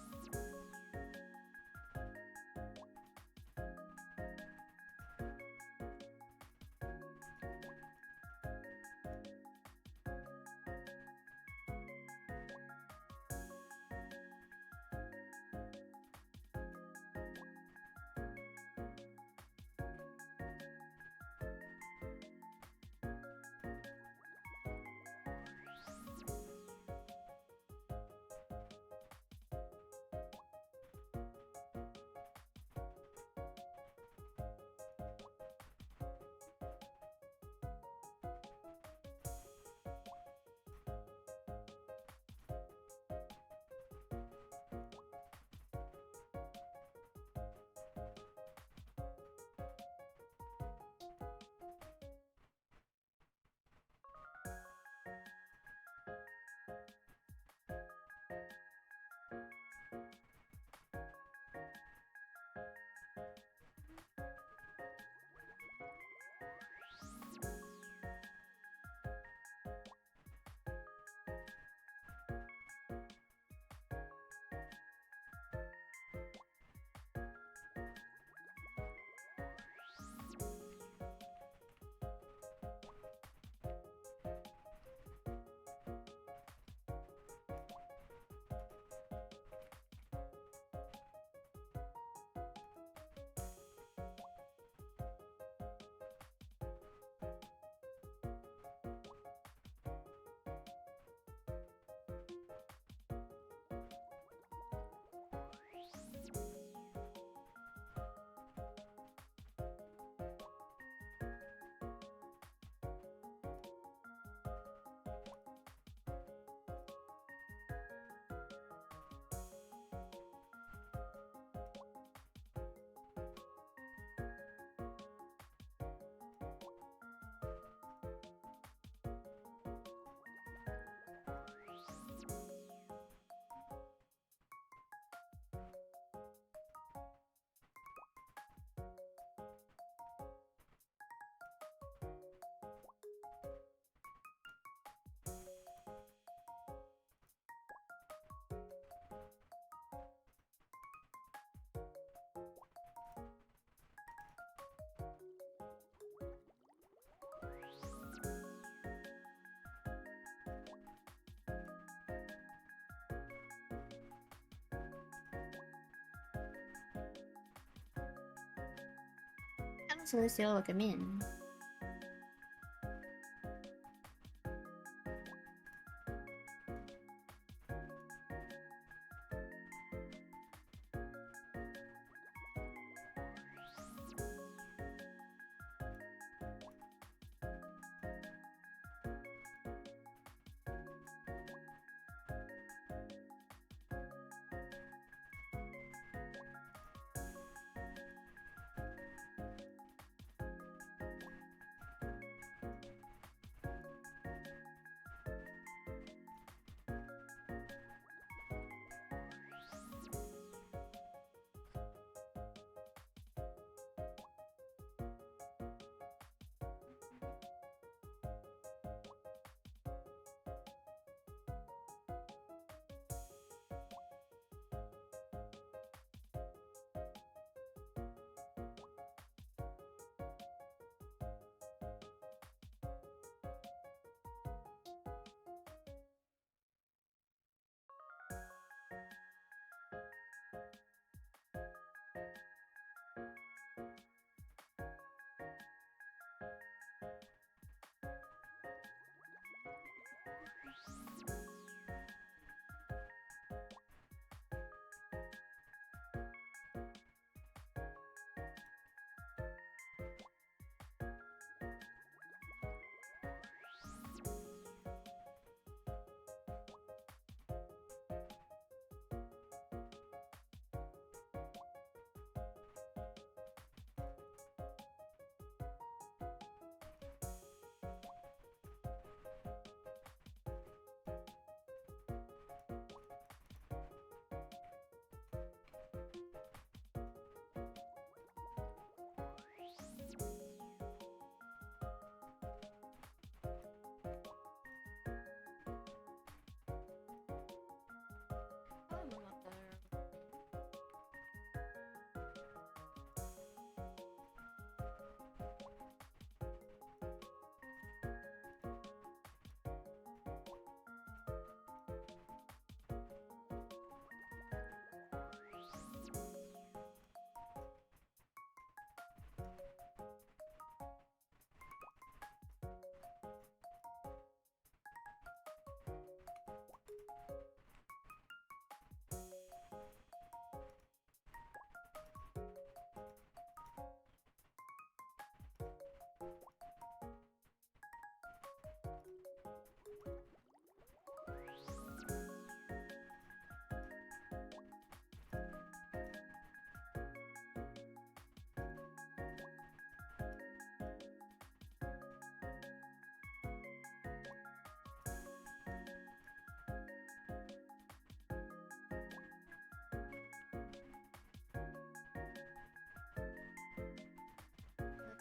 So let's see. Welcome in.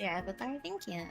your avatar. Thank you.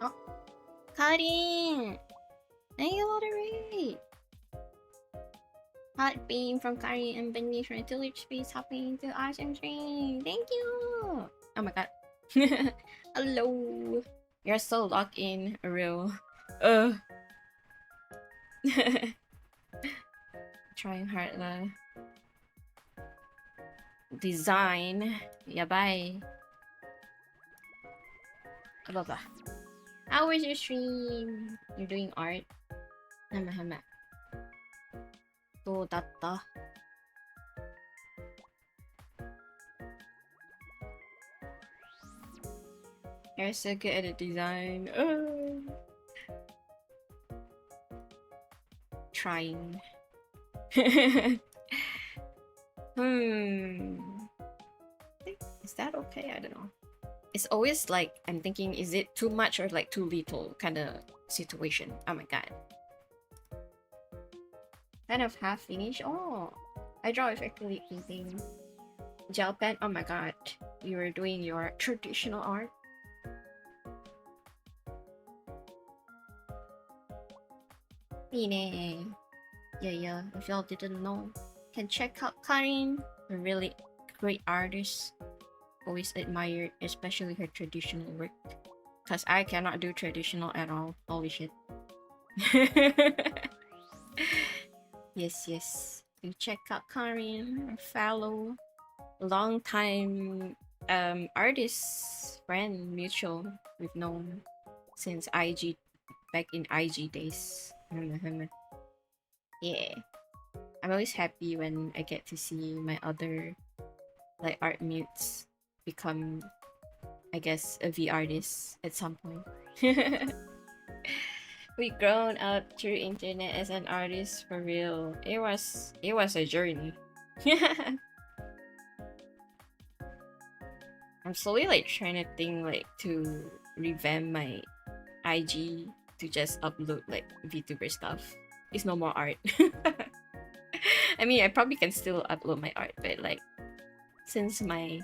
Oh, Karin! Thank you for the raid! Hot beam from Karin and Beneath from Tillage Space hopping into awesome stream. Thank you! Oh my god. Hello! You're so locked in, real. Uh. Trying hard na. Design. Yabay. Ano ba? How was your stream? You're doing art? Hama hama. So datta. You're so good at the design. Trying. Is that okay? I don't know. It's always like I'm thinking, is it too much or like too little kind of situation? Oh my god. Kind of half finished. Oh, I draw effectively painting. Gel pen. Oh my god. You were doing your traditional art. Ine. Yeah. If y'all didn't know, can check out Karin. A really great artist. Always admired, especially her traditional work. Cause I cannot do traditional at all. Holy shit. Yes. You check out Karin, follow. Long time artist friend mutual we've known since IG, back in IG days. Yeah. I'm always happy when I get to see my other like art mutes become, I guess, a V artist at some point. We grown up through internet as an artist for real. It was a journey. I'm slowly like trying to think like to revamp my IG to just upload like VTuber stuff. It's no more art. I mean, I probably can still upload my art, but like since my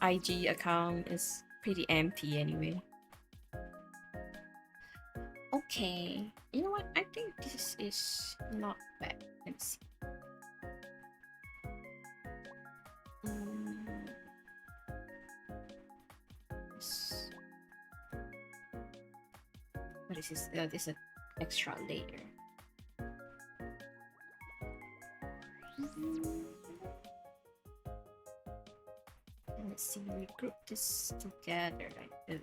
IG account is pretty empty anyway. Okay, you know what? I think this is not bad. Let's see. What is this? This is an extra layer. Let's see, we group this together like the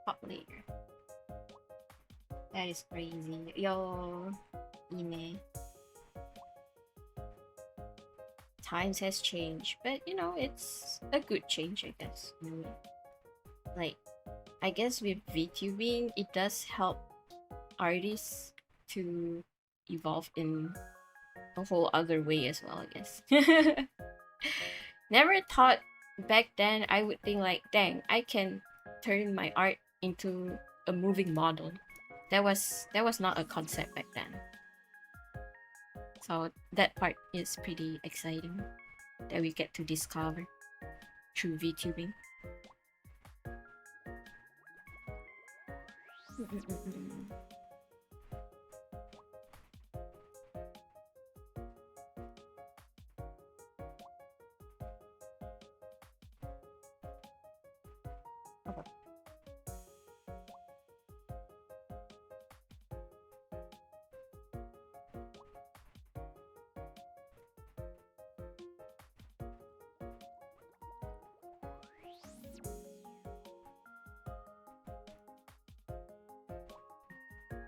top layer. That is crazy. Yo, Ine. Times has changed, but you know, it's a good change, I guess. Like, I guess with VTubing, it does help artists to evolve in a whole other way as well, I guess. Never thought back then I would think like, dang, I can turn my art into a moving model. That was not a concept back then. So that part is pretty exciting that we get to discover through VTubing.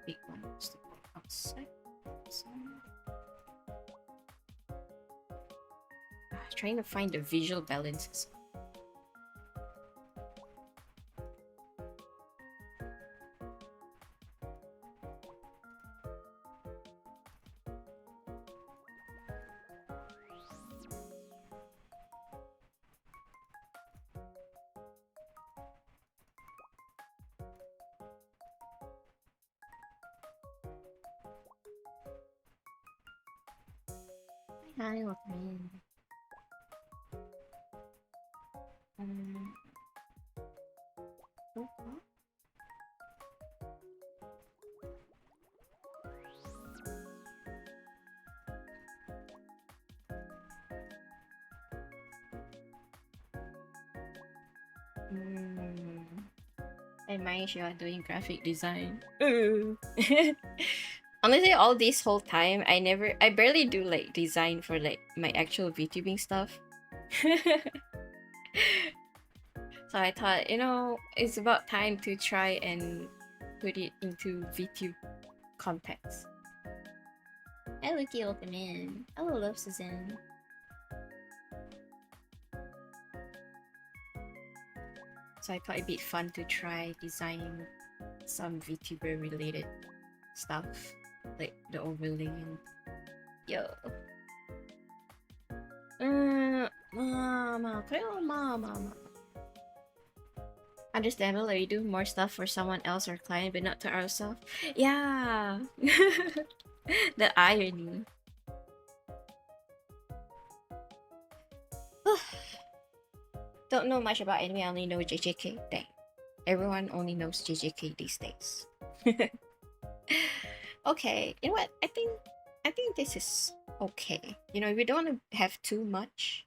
Big one is to go outside. Trying to find the visual balances. Hi, welcome in. Mm. I managed you are doing graphic design. Honestly, all this whole time, I barely do like design for like my actual VTubing stuff. So I thought, it's about time to try and put it into VTube context. Hey, Lucky, welcome in. Hello, love Suzanne. So I thought it'd be fun to try designing some VTuber related stuff, like the overlay and yo. Mama, mama. Understandable that we do more stuff for someone else or client, but not to ourselves. Yeah, the irony. Don't know much about anime. I only know JJK. Dang, everyone only knows JJK these days. Okay, you know what? I think this is okay. We don't want to have too much.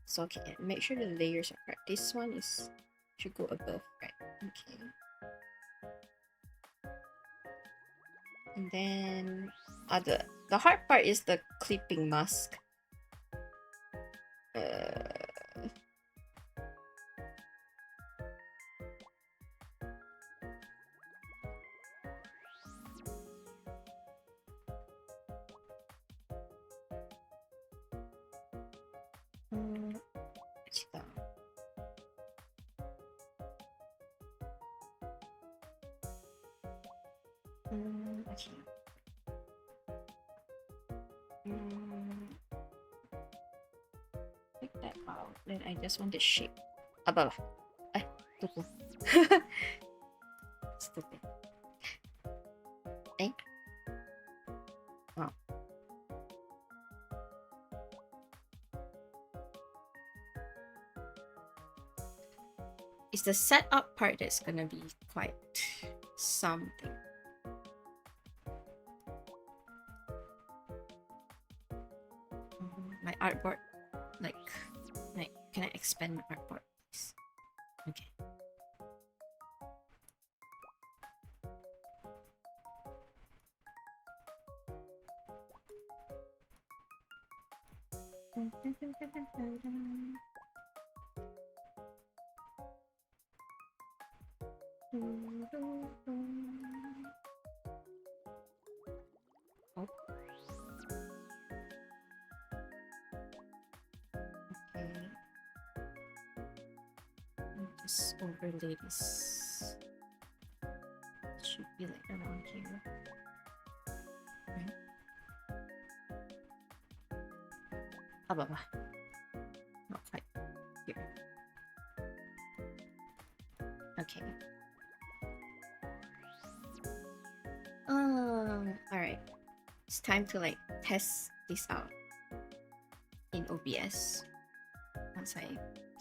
So okay, make sure the layers are right. This one should go above, right? Okay. And then the hard part is the clipping mask. Kita. Okay. Take that out. Then I just want the shape. Above. Tupo. Stupid. Eh? Oh. It's the setup part that's gonna be quite something. My artboard, like, can I expand my artboard, please? Okay. Oh. Okay. Just overlay this. Should be like around here. Right? Ababa. Not quite here. Okay. Alright. It's time to like test this out in OBS. Once I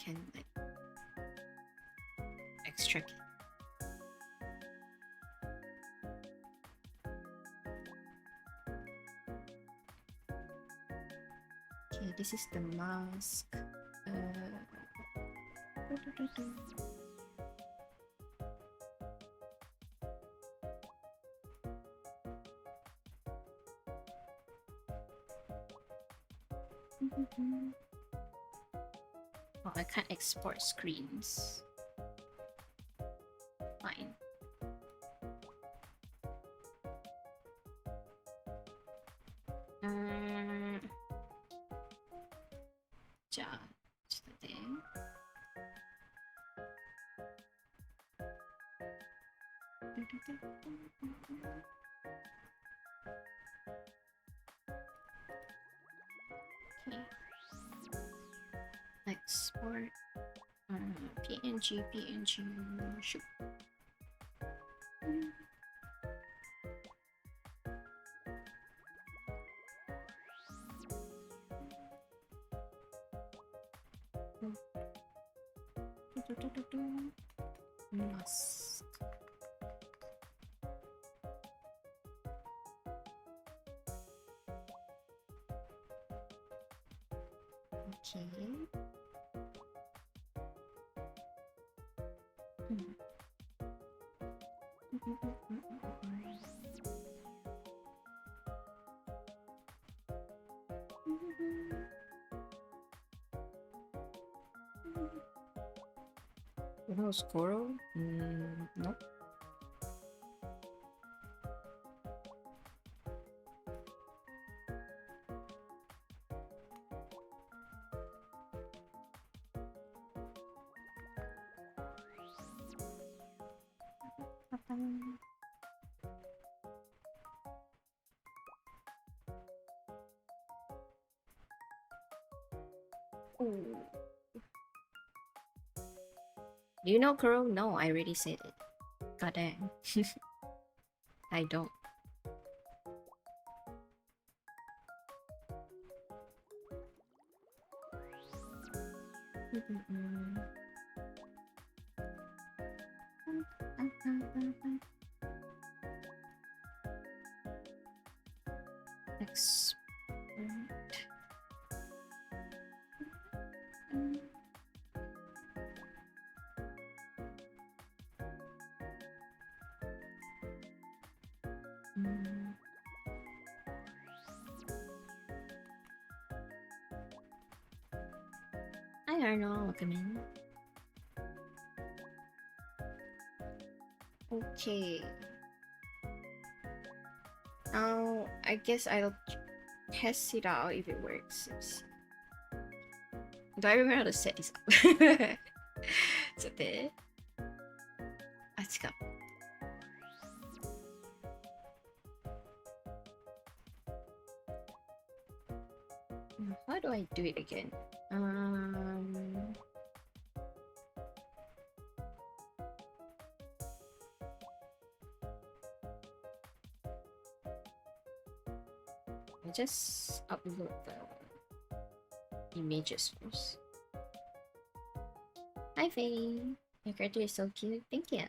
can like extract it. Okay, this is the mask. Oh, I can't export screens. Fine. Just a thing. Okay. Export PNG shoot. Mask. Okay. No squirrel? Nope. Ooh. Do you know Kuro? No, I already said it. God dang. I don't. Expert. Hi Arnold, welcome in. Okay. Now I guess I'll test it out if it works. Let's see. Do I remember how to set this up? So there. Let's go. How do I do it again? I just upload the images first. Hi Faye! Your character is so cute. Thank you.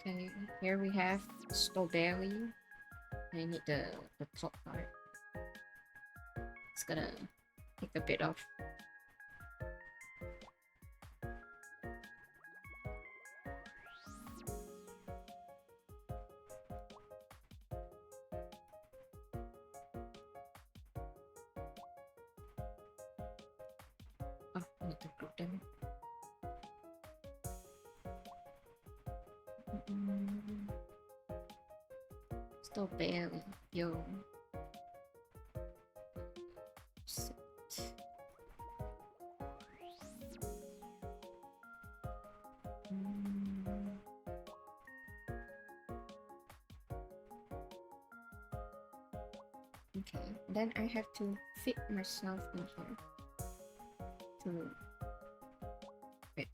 Okay, here we have strawberry. I need the top part. It's gonna take a bit off. Oh, I need to group them. Strawberry, yo. Sit. Okay, then I have to fit myself in here. To wait,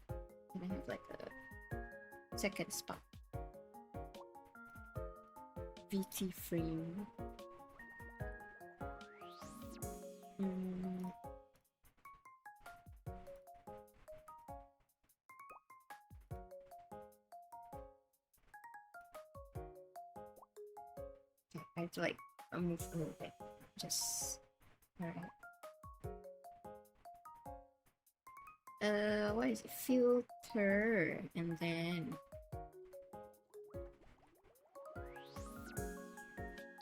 and I have like a second spot. VT frame. Okay, I have to like move a little bit. Just alright. What is it? Filter, and then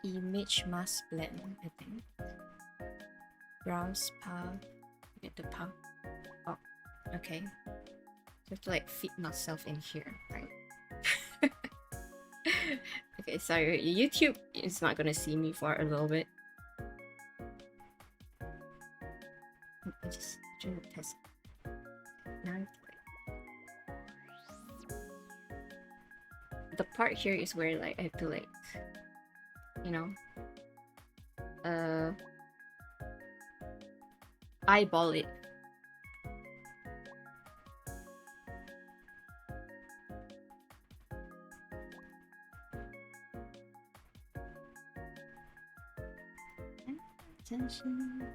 image mask blend, I think. Browse path. Get the path. Oh, okay. So I have to like fit myself in here, right? Okay, sorry. YouTube is not gonna see me for a little bit. I just trying to test. Now the part here is where like I have to like, you know, eyeball it. Attention.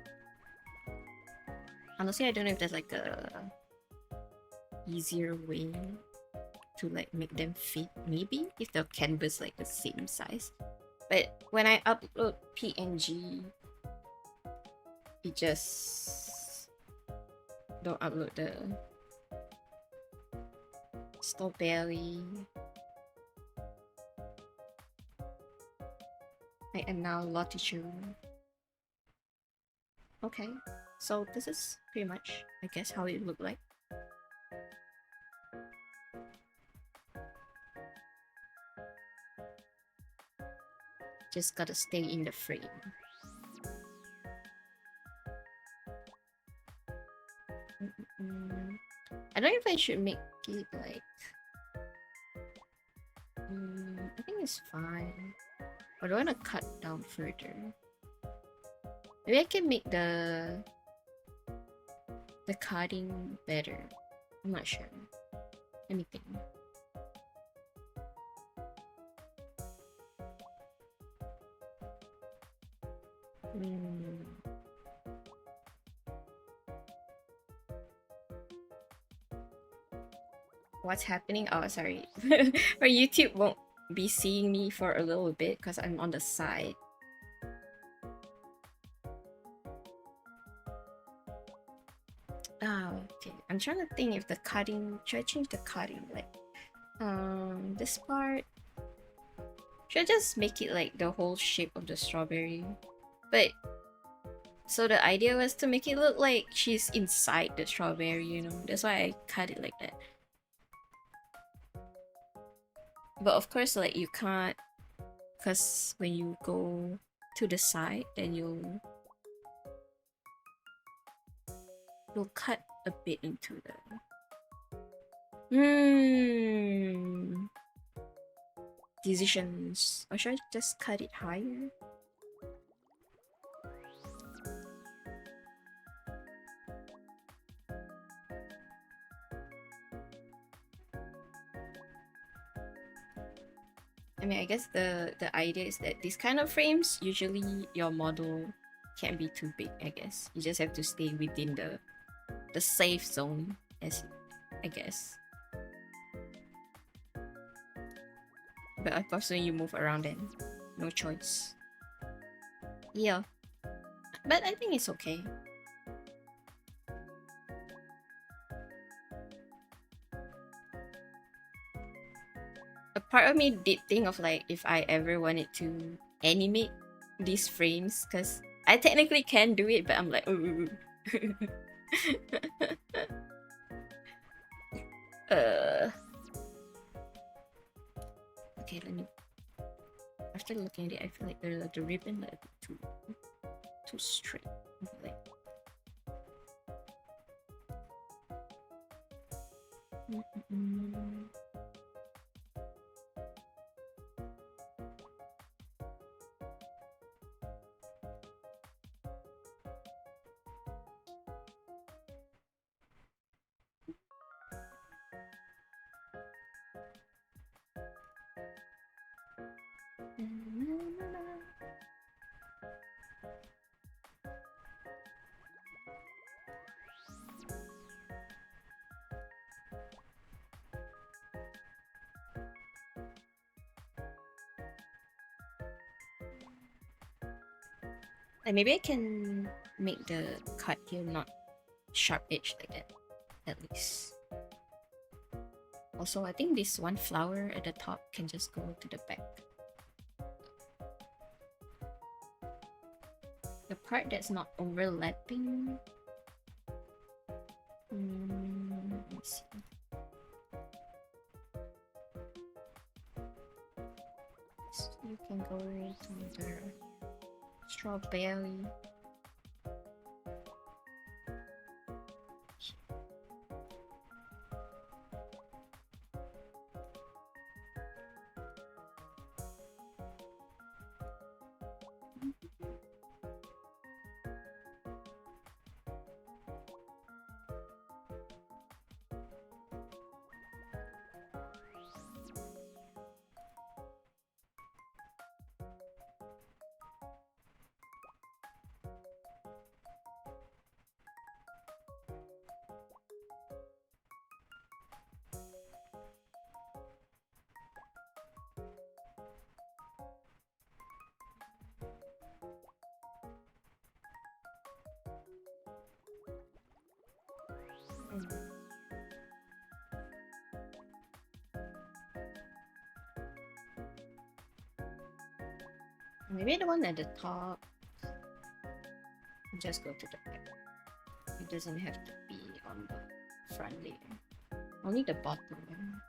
Honestly, I don't know if there's like a easier way to like make them fit, maybe if the canvas like the same size. But when I upload PNG, it just don't upload the strawberry. I am now Lottiture. Okay, so this is pretty much, I guess, how it looked like. Just gotta stay in the frame. I don't know if I should make it like... I think it's fine. Or do I want to cut down further? Maybe I can make the cutting better. I'm not sure. Let me think. What's happening? Oh, sorry. Or YouTube won't be seeing me for a little bit because I'm on the side. Okay. I'm trying to think if the cutting... Should I change the cutting? Like, this part... Should I just make it like the whole shape of the strawberry? But... So the idea was to make it look like she's inside the strawberry, you know? That's why I cut it like that. But of course, like, you can't... Because when you go to the side, then you'll cut a bit into the... Decisions. Or should I just cut it higher? I mean, I guess the idea is that these kind of frames, usually your model can't be too big, I guess. You just have to stay within the safe zone, as I guess. But of course, when you move around, then no choice. Yeah. But I think it's okay. A part of me did think of like if I ever wanted to animate these frames, because I technically can do it, but I'm like, ooh. Okay, let me... After looking at it, I feel like the ribbon like too straight. Like... And maybe I can make the cut here not sharp edge like that, at least. Also, I think this one flower at the top can just go to the back. The part that's not overlapping... let me see. So you can go to the strawberry. Mm. Maybe the one at the top. Just go to the back. It doesn't have to be on the front layer. Only the bottom one.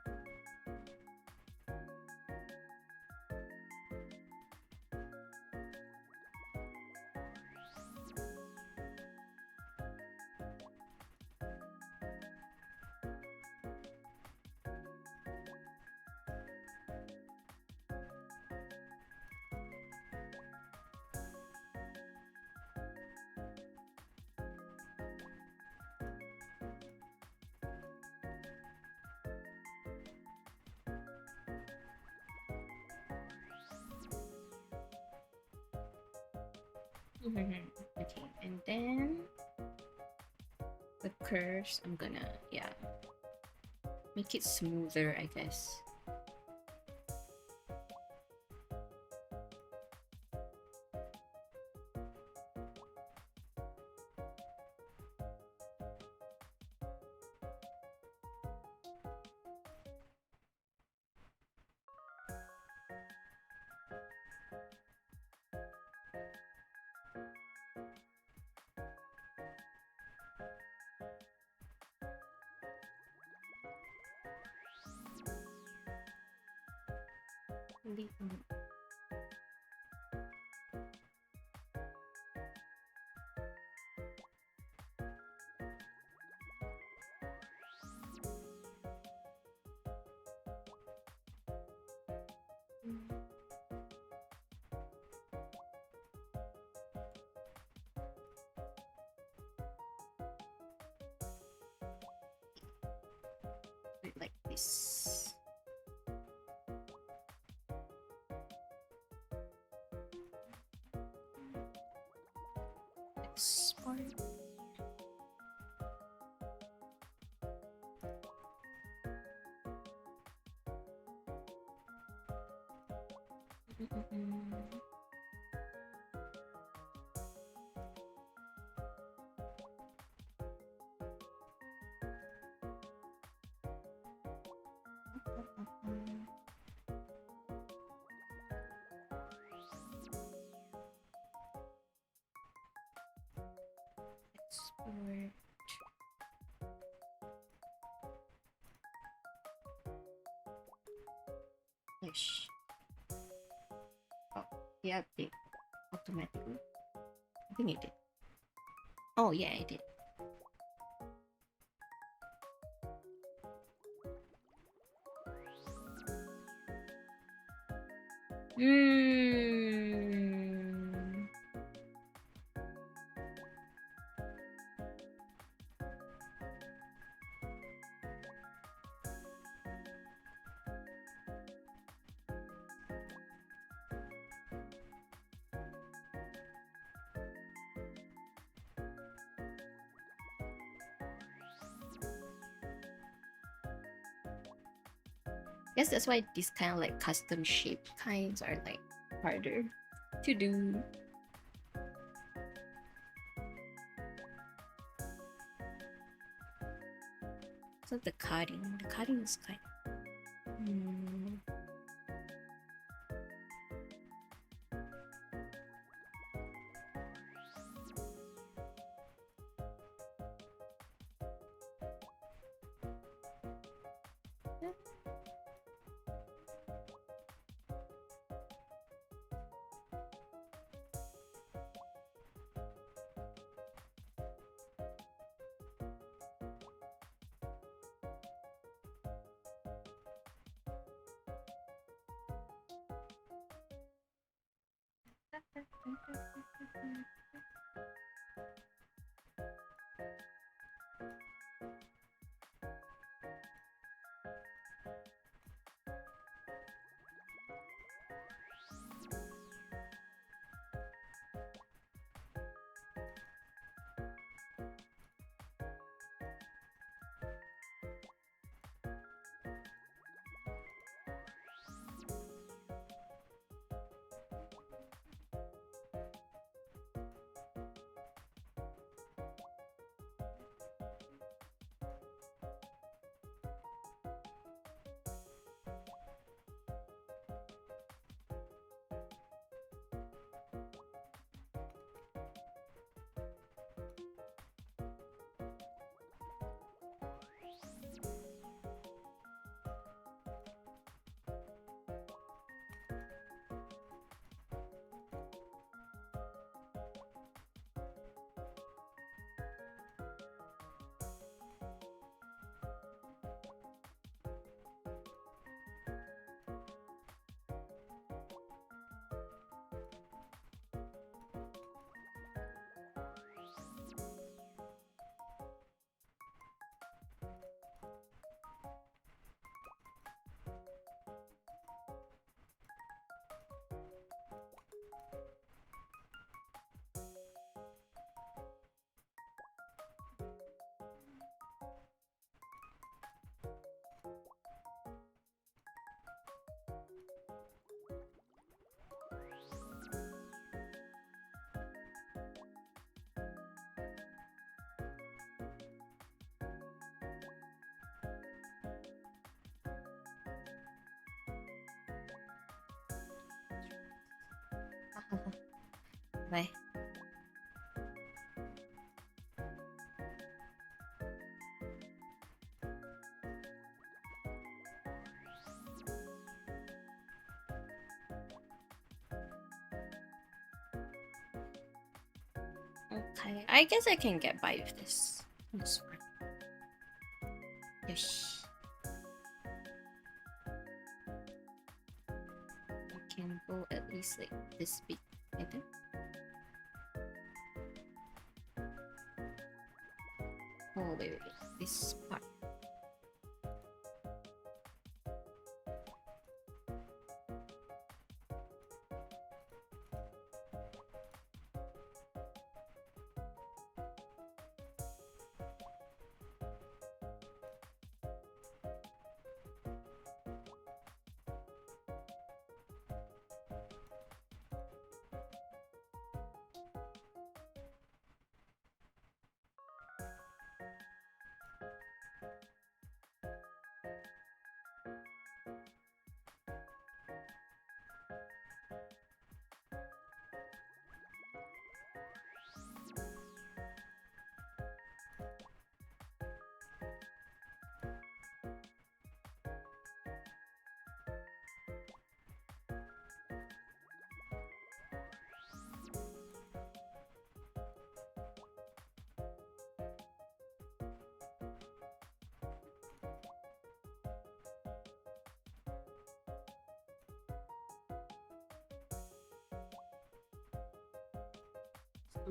Okay, and then the curves, I'm gonna, yeah, make it smoother, I guess. Like this. Export. Export. Flash. Oh, yeah, update automatically. I think it did. Oh yeah, it did. Hmm. Guess that's why these kind of like custom shaped kinds are like harder to do. So the cutting is kind of... Bye. Okay, I guess I can get by with this. That's fine. Yes. I can go at least like this bit, I think. Oh, wait. This part.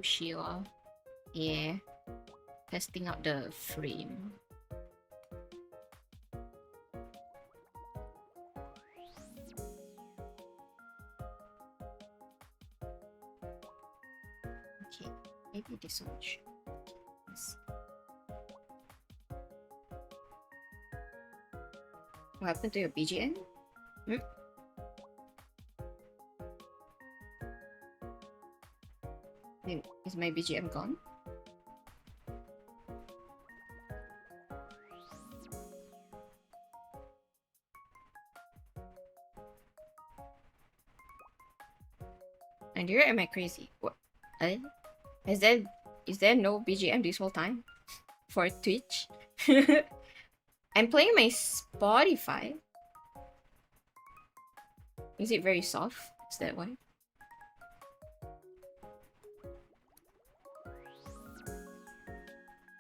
Sheila. Yeah. Testing out the frame. Okay, maybe this one should. Yes. What happened to your BGM? Wait, is my BGM gone? And here am I crazy? What? Is there no BGM this whole time for Twitch? I'm playing my Spotify. Is it very soft? Is that why?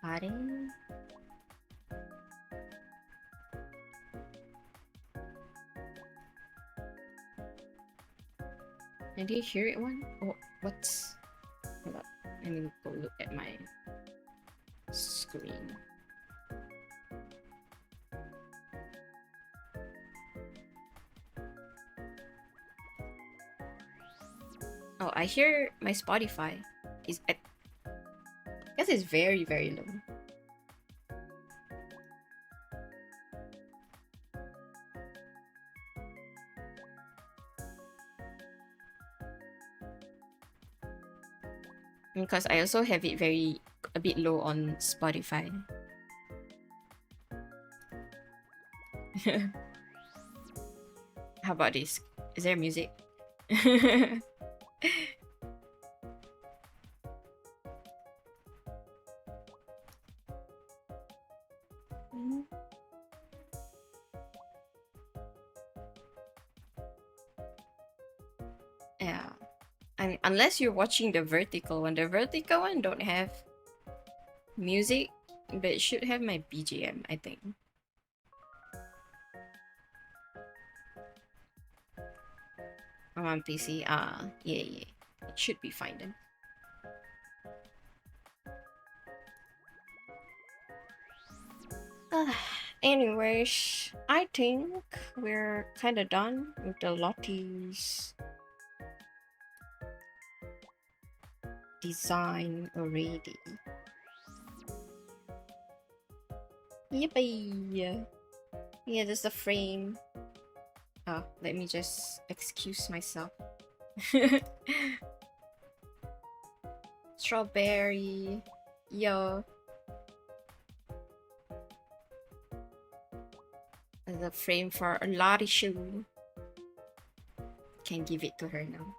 Pardon? And do you hear it one? Oh, what's... Hold up. Let me go look at my screen. Oh, I hear my Spotify is at... I guess it's very, very low. Because I also have it a bit low on Spotify. How about this? Is there music? Yeah. And unless you're watching the vertical one. The vertical one don't have music, but it should have my BGM, I think. I'm on PC. Yeah. It should be fine then. Anyways, I think we're kind of done with the Lottie's design already. Yippee! Yeah, there's the frame. Oh, let me just excuse myself. Strawberry. Yo. The frame for a Lottie shoe. Can give it to her now.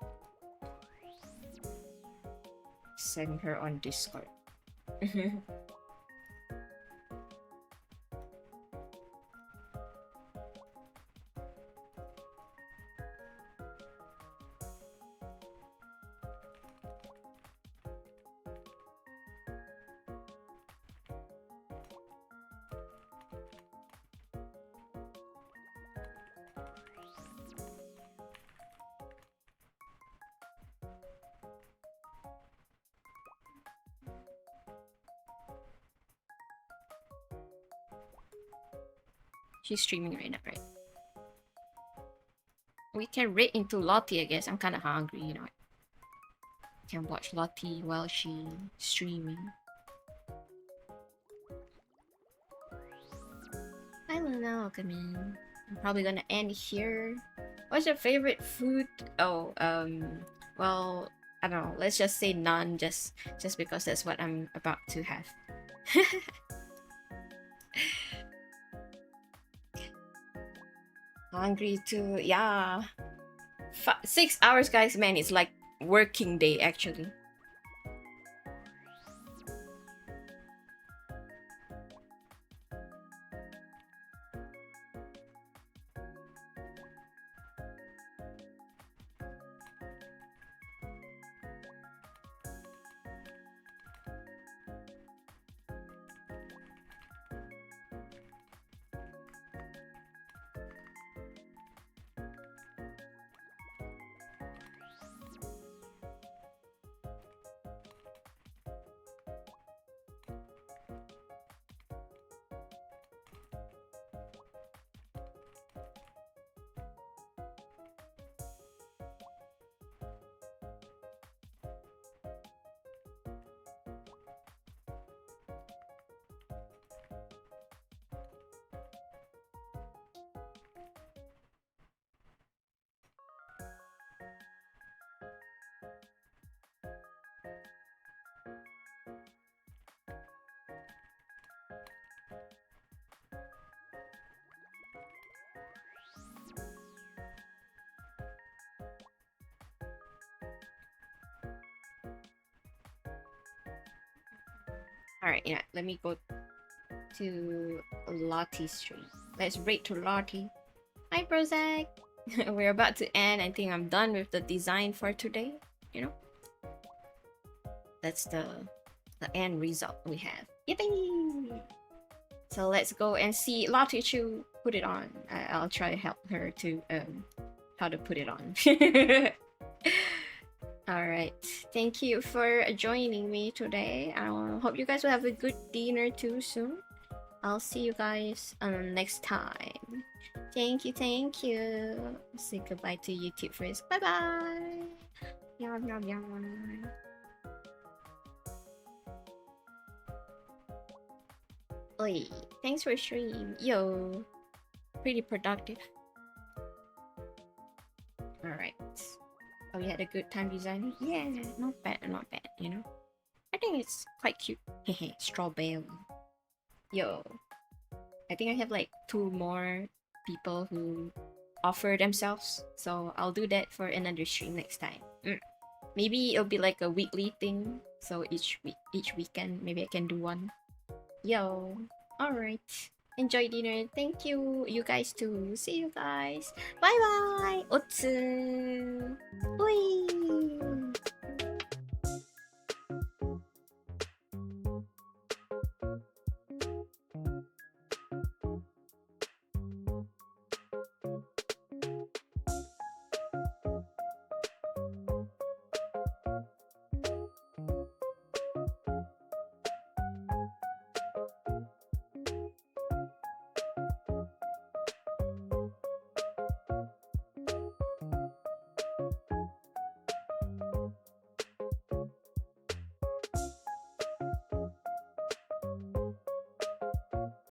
send her on Discord. She's streaming right now, right? We can raid into Lottie, I guess. I'm kind of hungry, you know. Can watch Lottie while she's streaming. Hi Luna, welcome in. I'm probably gonna end here. What's your favorite food? Oh, well, I don't know. Let's just say none, just because that's what I'm about to have. Hungry too, yeah. 6 hours, guys, man, it's like working day actually. Alright, yeah, let me go to Lottie stream. Let's raid to Lottie. Hi, Prozac! We're about to end. I think I'm done with the design for today, you know? That's the end result we have. Yippee! So let's go and see Lottie Chu put it on. I'll try to help her to how to put it on. Alright, thank you for joining me today. I hope you guys will have a good dinner too soon. I'll see you guys next time. Thank you, thank you. Say goodbye to YouTube first. Bye bye. Yum, yum, yum. Oi, thanks for stream. Yo, pretty productive. Alright. Oh, you had a good time designing? Yeah, not bad, you know? I think it's quite cute. Hehe, strawberry. Yo. I think I have like 2 more people who offer themselves. So I'll do that for another stream next time. Maybe it'll be like a weekly thing. So each weekend, maybe I can do one. Yo. Alright. Enjoy dinner. Thank you. You guys too. See you guys. Bye bye. Otsu. Oi.